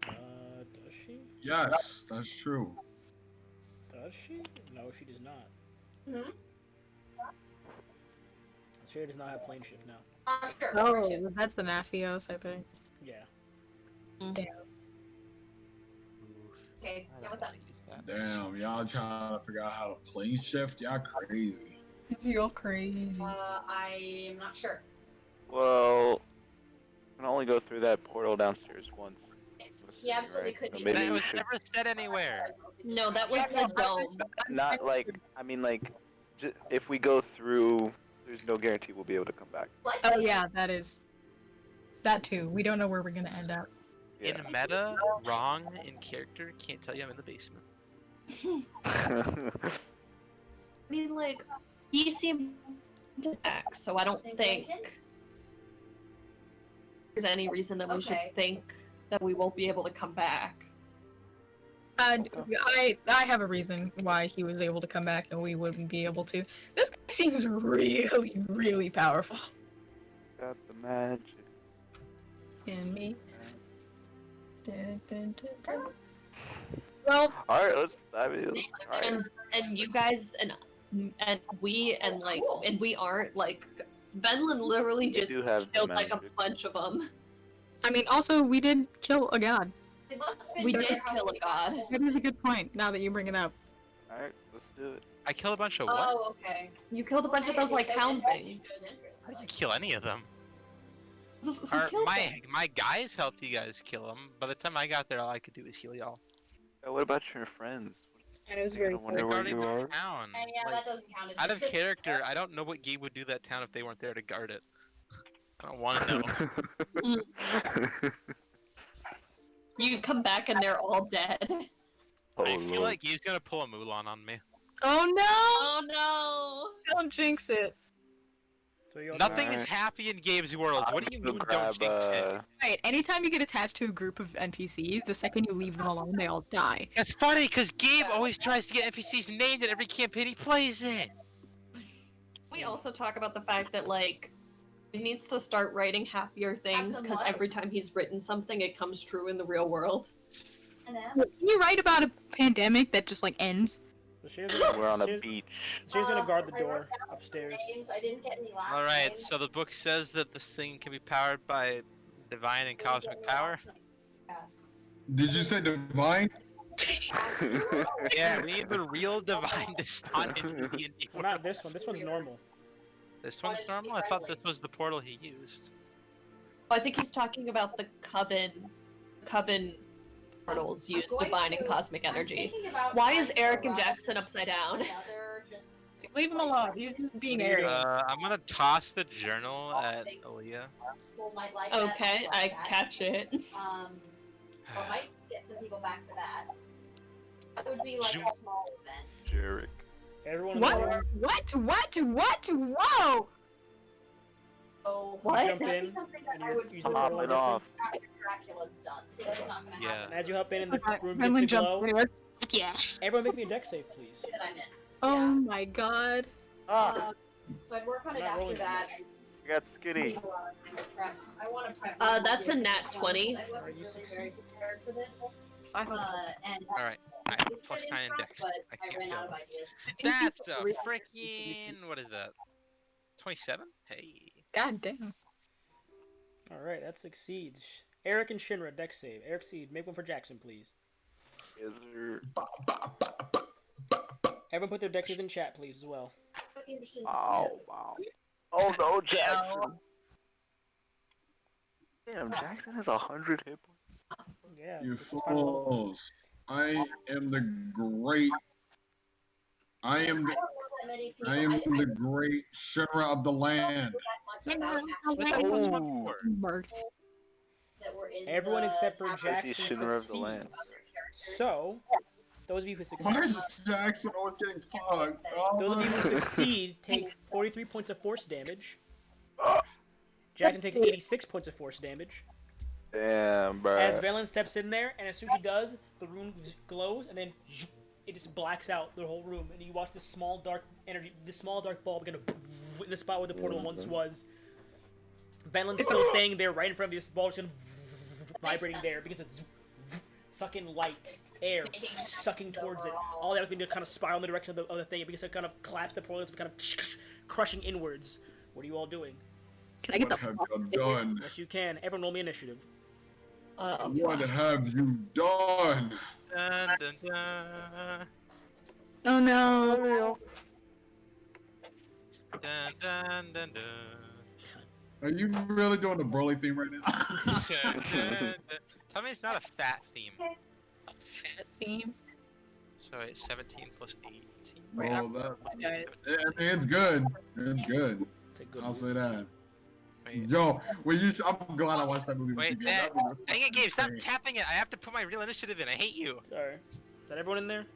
Does she? Yes, that's true. Does she? No, she does not. Hmm? She does not have plane shift now. Sure. Oh, that's the Naphios, I think. Yeah. Okay, I yeah, don't what's up? wanna use that. Damn, y'all trying to figure out how to plane shift? Y'all crazy. You're crazy. I'm not sure. Well, I can only go through that portal downstairs once. He absolutely could So be. maybe That we was should never said anywhere. No, that was the dome. not like I mean like if we go through, there's no guarantee we'll be able to come back. Oh yeah, that is. That too. We don't know where we're gonna end up. Yeah. In meta, wrong. In character, can't tell you I'm in the basement. I mean, like, he seemed to act, so I don't think there's any reason that we should think that we won't be able to come back. I have a reason why he was able to come back and we wouldn't be able to. This guy seems really, really powerful. Got the magic. In me. Dun, dun, dun, dun. Well, All right, let's dive in. All right. And you guys and we and like and we aren't like Venlin literally We just do have the killed like a magic. bunch of them. I mean, also we did kill a god. We did kill a god. That is a good point. Now that you bring it up. All right, let's do it. I killed a bunch of what? Oh, okay. You killed a bunch of those like hound things. I didn't kill any of them. Who Or killed my them? my guys helped you guys kill them. By the time I got there, all I could do was heal y'all. What about your friends? And it was I very wonder They're where guarding you the are. town. Yeah, Like, that doesn't count. It's out of just- character, I don't know what Gabe would do that town if they weren't there to guard it. I don't want to know. You come back and they're all dead. Oh, I feel Lord. like Gabe's gonna pull a Mulan on me. Oh no! Oh no! Don't jinx it. So you Nothing is Alright. happy in Gabe's world. What do you Go mean grab, don't jinx it? Right, anytime you get attached to a group of NPCs, the second you leave them alone, they all die. It's funny because Gabe always tries to get NPCs named in every campaign he plays in. We also talk about the fact that like he needs to start writing happier things because every time he's written something, it comes true in the real world. And then, Can you write about a pandemic that just like ends? So she's gonna, We're on a she's- beach. She's gonna guard the I wrote door down upstairs. names. I didn't get any last Alright, names. so the book says that this thing can be powered by divine and cosmic power. Did you say divine? Yeah, we need the real divine to spawn into the D&D Well, world. not this one. This one's normal. This one's normal? I thought this was the portal he used. I think he's talking about the coven portals use divine and cosmic energy. Why is Eric and Jackson upside down? Leave him alone. He's just being airy. I'm gonna toss the journal at Aaliyah. Okay, I catch it. I might get some people back for that. That would be like a small event. Jarek. Everyone in the room. What? What? Whoa! Oh, What? Jump that'd in, be something that and I you're would using Pop the it roll off. after Dracula's done, so that's not gonna Yeah. happen. As you hop in and the room Emily begins to jump glow, forward. Yeah. everyone make me a deck save, please. That I'm in. Oh my god. Ah, So I'd work on I'm it not after rolling that. much. I got skitty. I want to prep. That's a nat 20. I wasn't you really succeed. very prepared for this. 500. And Alright, I have a this plus did 9 in impact, dex. but I I can't ran out fail of this. ideas. That's a freaking. What is that? 27? Hey. God damn. Alright, that succeeds. Eric and Shinra, deck save. Eric Seed, make one for Jackson, please. Yes, sir. Everyone put their deck saves in chat, please, as well. I'd be interested to Oh, see wow. Oh no, Jackson. Damn, Jackson has 100 hit points. Yeah, You this is fun level. fools. I am the great. I am the. I don't know that many people. I am the great Shinra of the land. What's Oh. this one for? Marked. That were in Everyone the except for tavern Jackson Shinra of the land. succeeds. So, those of you who Why succeed, is Jackson always getting fucked? Oh those of you my who succeed take 43 points of force damage. Jackson takes 86 points of force damage. Damn, bro. As Valen steps in there, and as soon as he does, the room glows, and then it just blacks out the whole room, and you watch this small dark energy, this small dark bulb begin to in the spot where the portal once was. Valen's still staying there, right in front of you. This bulb just vibrating there because it's sucking light, air, sucking towards it. All that was going to kind of spiral in the direction of the thing. It begins to kind of collapse the portal, it's kind of crushing inwards. What are you all doing? Can I get What the have you done? Yes, you can. Everyone roll me initiative. What have you done? Dun, dun, dun. Oh no. Dun, dun, dun, dun. Are you really doing the Broly theme right now? Dun, dun, dun. Tell me it's not a fat theme. Fat theme. So it's 17 plus 18. Wait, Oh, that, guys. I mean, it's good. It's good. It's a good I'll move. say that. Wait, Yo, I'm glad I watched that movie. wait, with that, you. dang it, Gabe, stop tapping it. I have to put my real initiative in. I hate you. Sorry. Is that everyone in there?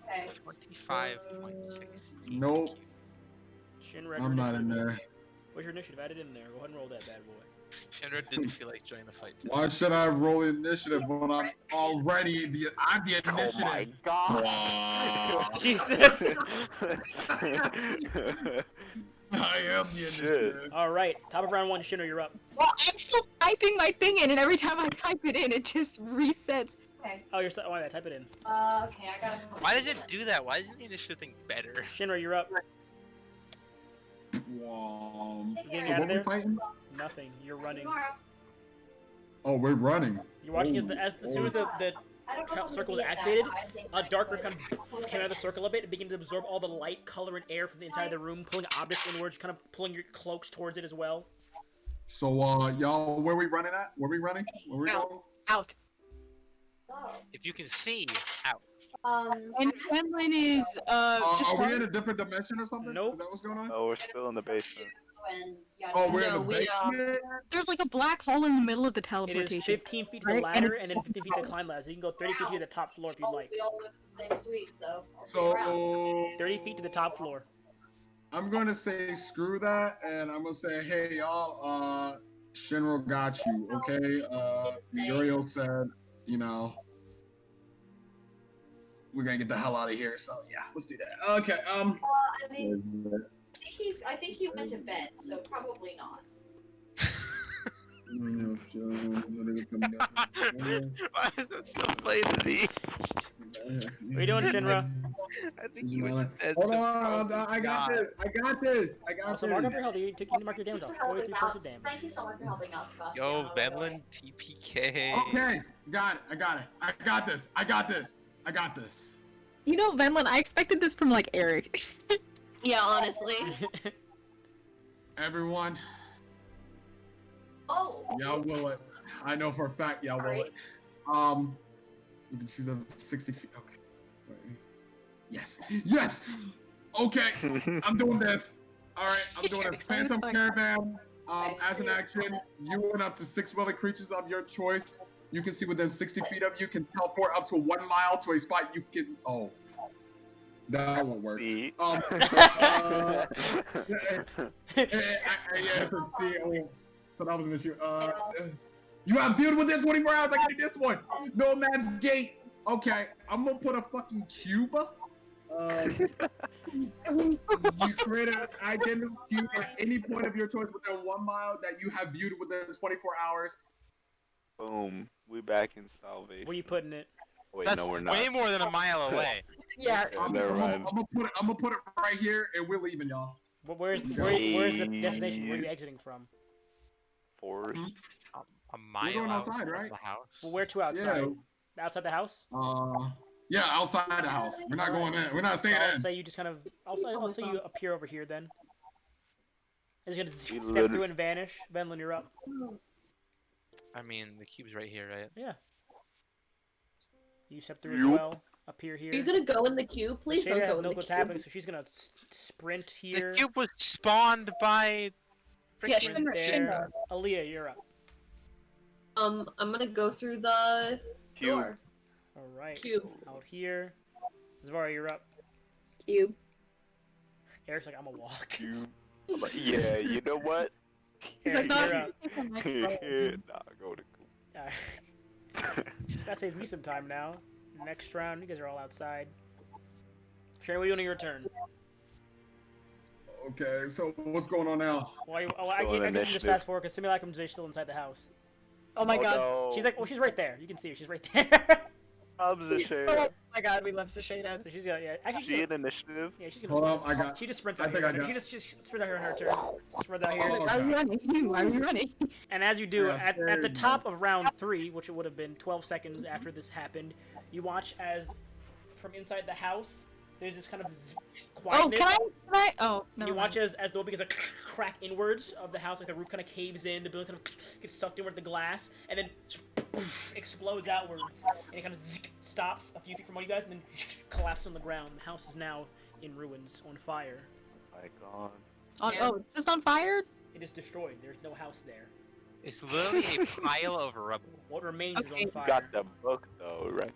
Okay. 25.16. Nope. Shinra, I'm not in there. What's your initiative? Add it in there. Go ahead and roll that bad boy. Shinra didn't feel like joining the fight today. Why should I roll initiative when I'm already I'm the Oh initiative? my god. Jesus. I am the initiative. All right, top of round one, Shinra, you're up. Well, I'm still typing my thing in, and every time I type it in, it just resets. Okay. Oh, you're still. Oh, yeah, type it in. Okay, I gotta. Why does it do that? Why isn't the initiative thing better? Shinra, you're up. Take Getting So care. out what of we there? fighting? Nothing. You're running. Tomorrow. Oh, we're running. You're watching as soon as the I don't know if I'm circle gonna was be at that activated, high. I think a I dark could. earth kind of came out of the circle a bit and began to absorb all the light, color, and air from the inside of the room, pulling objects inwards, kind of pulling your cloaks towards it as well. So, y'all, where we running at? Where we running? Where we Out. going? Out. Oh. If you can see, out. And Gremlin is, Are we in a different dimension or something? Nope. Is that what's going on? Oh, we're still in the basement. And yada Oh, yada. we're in No, the we, basement? there's like a black hole in the middle of the It is teleportation. 15 feet to the Right, and ladder and then 15 feet to the climb ladder, so you can go 30 feet to the top floor if you'd like. We all live in the same suite, so. I'll see you around. So, 30 feet to the top floor. I'm going to say screw that, and I'm going to say, hey, y'all, Shinra got you, okay? Uriel said, you know, we're going to get the hell out of here, so yeah, let's do that. Okay, I mean, I think he went to bed, so probably not. Why is that so funny to me? What are you doing, Shinra? I think you went to bed. Hold so on, probably I got not. this. I got this. Also, mark up your health. You need to mark your damage off. Thanks for 43 helping points of out. damage. Thank you so much for helping out. Yo, Venlin, TPK. Okay, got it. I got this. I got this. You know, Venlin, I expected this from like Eric. Yeah, honestly. Everyone, Oh. y'all will it. I know for a fact y'all will it. You can choose a 60 feet. Okay. Wait. Yes. Yes. Okay. I'm doing this. All right. I'm doing a Excited Phantom as fuck. Caravan. As an action, you and up to 6 willing creatures of your choice you can see within 60 feet of you can teleport up to 1 mile to a spot you can. Oh. That won't work. See? Yeah, so that was an issue. You have build within 24 hours. I can do this one. No man's gate. Okay, I'm gonna put a fucking cube. You create an identical cube at any point of your choice within 1 mile that you have viewed within 24 hours. Boom. We back in salvation. Where you putting it? Wait, That's no, we're not. way more than a mile away. Yeah. Never mind. I'm gonna put it right here, and we're leaving, y'all. Where's the destination? Where are you exiting from? Forest. A mile going out outside, from right? the house. Well, where to outside? Outside the house? Yeah, outside the house. We're not going in. We're not staying I'll in. say you just kind of. I'll say you appear over here then. I'm just gonna We step through and vanish. Venlin, you're up. I mean, the cube's right here, right? Yeah. You step through as well. Appear here. Are you gonna go in the cube? Please Shayna don't has go in no the what's cube. happening, so she's gonna sprint here. The cube was spawned by. Yeah, freaking- Shinra. Aaliyah, you're up. I'm gonna go through the Cube. door. All right. Cube. Out here. Zavari, you're up. Cube. Eric's like, I'm gonna walk. Cube. Yeah, you know what? Eric, you're up. Nah, go to That saves me some time now. Next round, you guys are all outside. Sherry, what are you doing on your turn? Okay, so what's going on now? Well, I can just fast forward because Simulacrum is still inside the house. Oh my god. No. She's like, well, she's right there. You can see her. She's right there. Oh my god, we love Sashada. So she's gonna, yeah. Actually, She in initiative? Yeah, she's gonna. Hold up, I got. She just sprints I out think here. I got. She just sprints out here on her turn. Sprints out here. Oh, Why are you running? Why are you running? And as you do, Yeah, at the top of round 3, which it would have been 12 seconds after this happened, you watch as from inside the house, there's this kind of Oh, quietness. can I? Oh, no. You watch as the door begins to crack inwards of the house, like the roof kind of caves in, the building kind of gets sucked inward the glass, and then explodes outwards, and it kind of stops a few feet from all you guys, and then collapses on the ground. The house is now in ruins, on fire. Oh my god. Oh, it's just on fire? It is destroyed. There's no house there. It's literally a pile of rubble. What remains is on You fire. got the book though, right?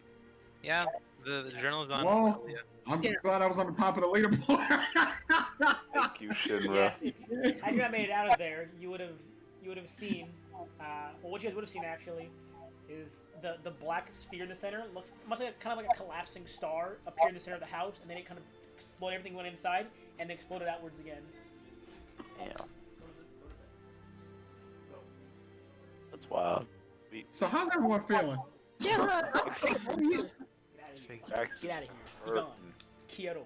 Yeah, the journal's on. Whoa. Yeah. I'm glad I was on the top of the leaderboard. Thank you, Shinra. Yes, if you had made it out of there, you would have seen. Well, what you guys would have seen actually is the black sphere in the center looks much like kind of like a collapsing star appear in the center of the house, and then it kind of exploded. Everything went inside and then exploded outwards again. Damn. That's wild. So how's everyone feeling? Yeah, how are you? Get out of here. Be gone. Kyoto.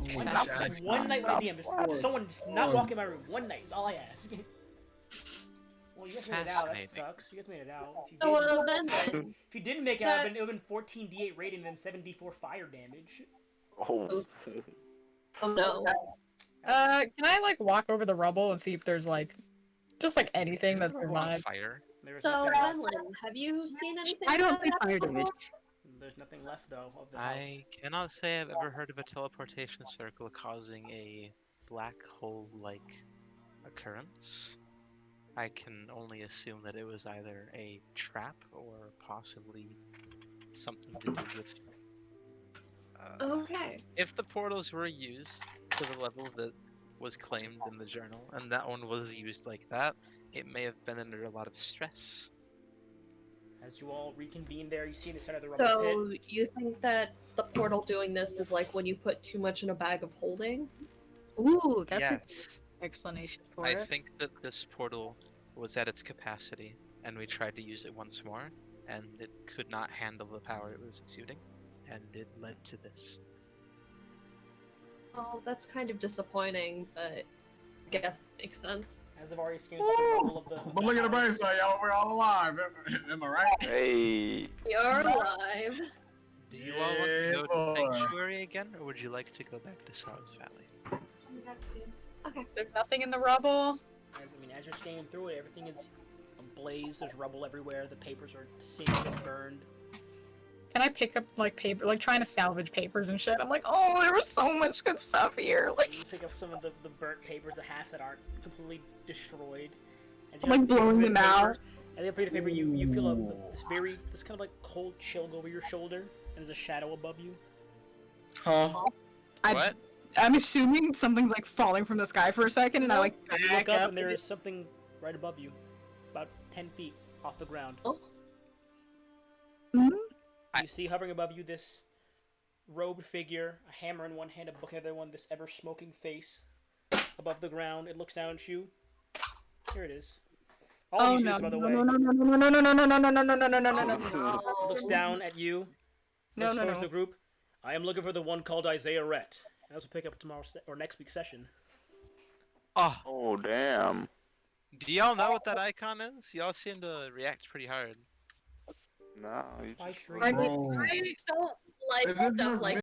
Just one night with my DM. Just someone just not walk in my room. One night is all I ask. Well, you guys made it out. That sucks. You guys made it out. If you didn't make it out, it would have been 14 d8 rating and then 7d4 fire damage. Oh. Oh no. Can I like walk over the rubble and see if there's like just like anything that's survived? Fire. So, Venlin, have you seen anything? I don't like see that fire before? damage. There's nothing left though of the house. I cannot say I've ever heard of a teleportation circle causing a black hole-like occurrence. I can only assume that it was either a trap or possibly something to do with. Okay. If the portals were used to the level that was claimed in the journal, and that one was used like that, it may have been under a lot of stress. As you all reconvene there, you see the center of the rubble So pit. you think that the portal doing this is like when you put too much in a bag of holding? Ooh, that's Yes. an explanation for I it. think that this portal was at its capacity, and we tried to use it once more, and it could not handle the power it was exuding, and it led to this. Oh, that's kind of disappointing, but I guess it makes sense. As I've already scanned the rubble of the. But look at the brace, y'all. We're all alive. Am I right? Hey. You're alive. Do you all want to go Yeah, to boy. Sanctuary again, or would you like to go back to Stars Valley? Okay. There's nothing in the rubble. As you're scanning through it, everything is ablaze. There's rubble everywhere. The papers are singed and burned. Can I pick up like paper, like trying to salvage papers and shit? I'm like, oh, there was so much good stuff here. Like, You pick up some of the burnt papers, the half that aren't completely destroyed. As I'm, like, pick up blowing the them paper, out. As you pick up the paper, you feel this kind of like cold chill go over your shoulder, and there's a shadow above you. Huh? I'm assuming something's like falling from the sky for a second, and I like You back look up and there is something right above you, about 10 feet off the ground. Oh. You see hovering above you this robed figure, a hammer in one hand, a book in the other one, this ever-smoking face above the ground. It looks down at you. Here it is. All of you see this, by the way. No, It looks down at you. Looks towards the group. I am looking for the one called Isaiah Rhett. That will pick up tomorrow or next week's session. Oh, damn. Do y'all know what that icon is? Y'all seem to react pretty hard. No, you just... I mean, I don't like stuff like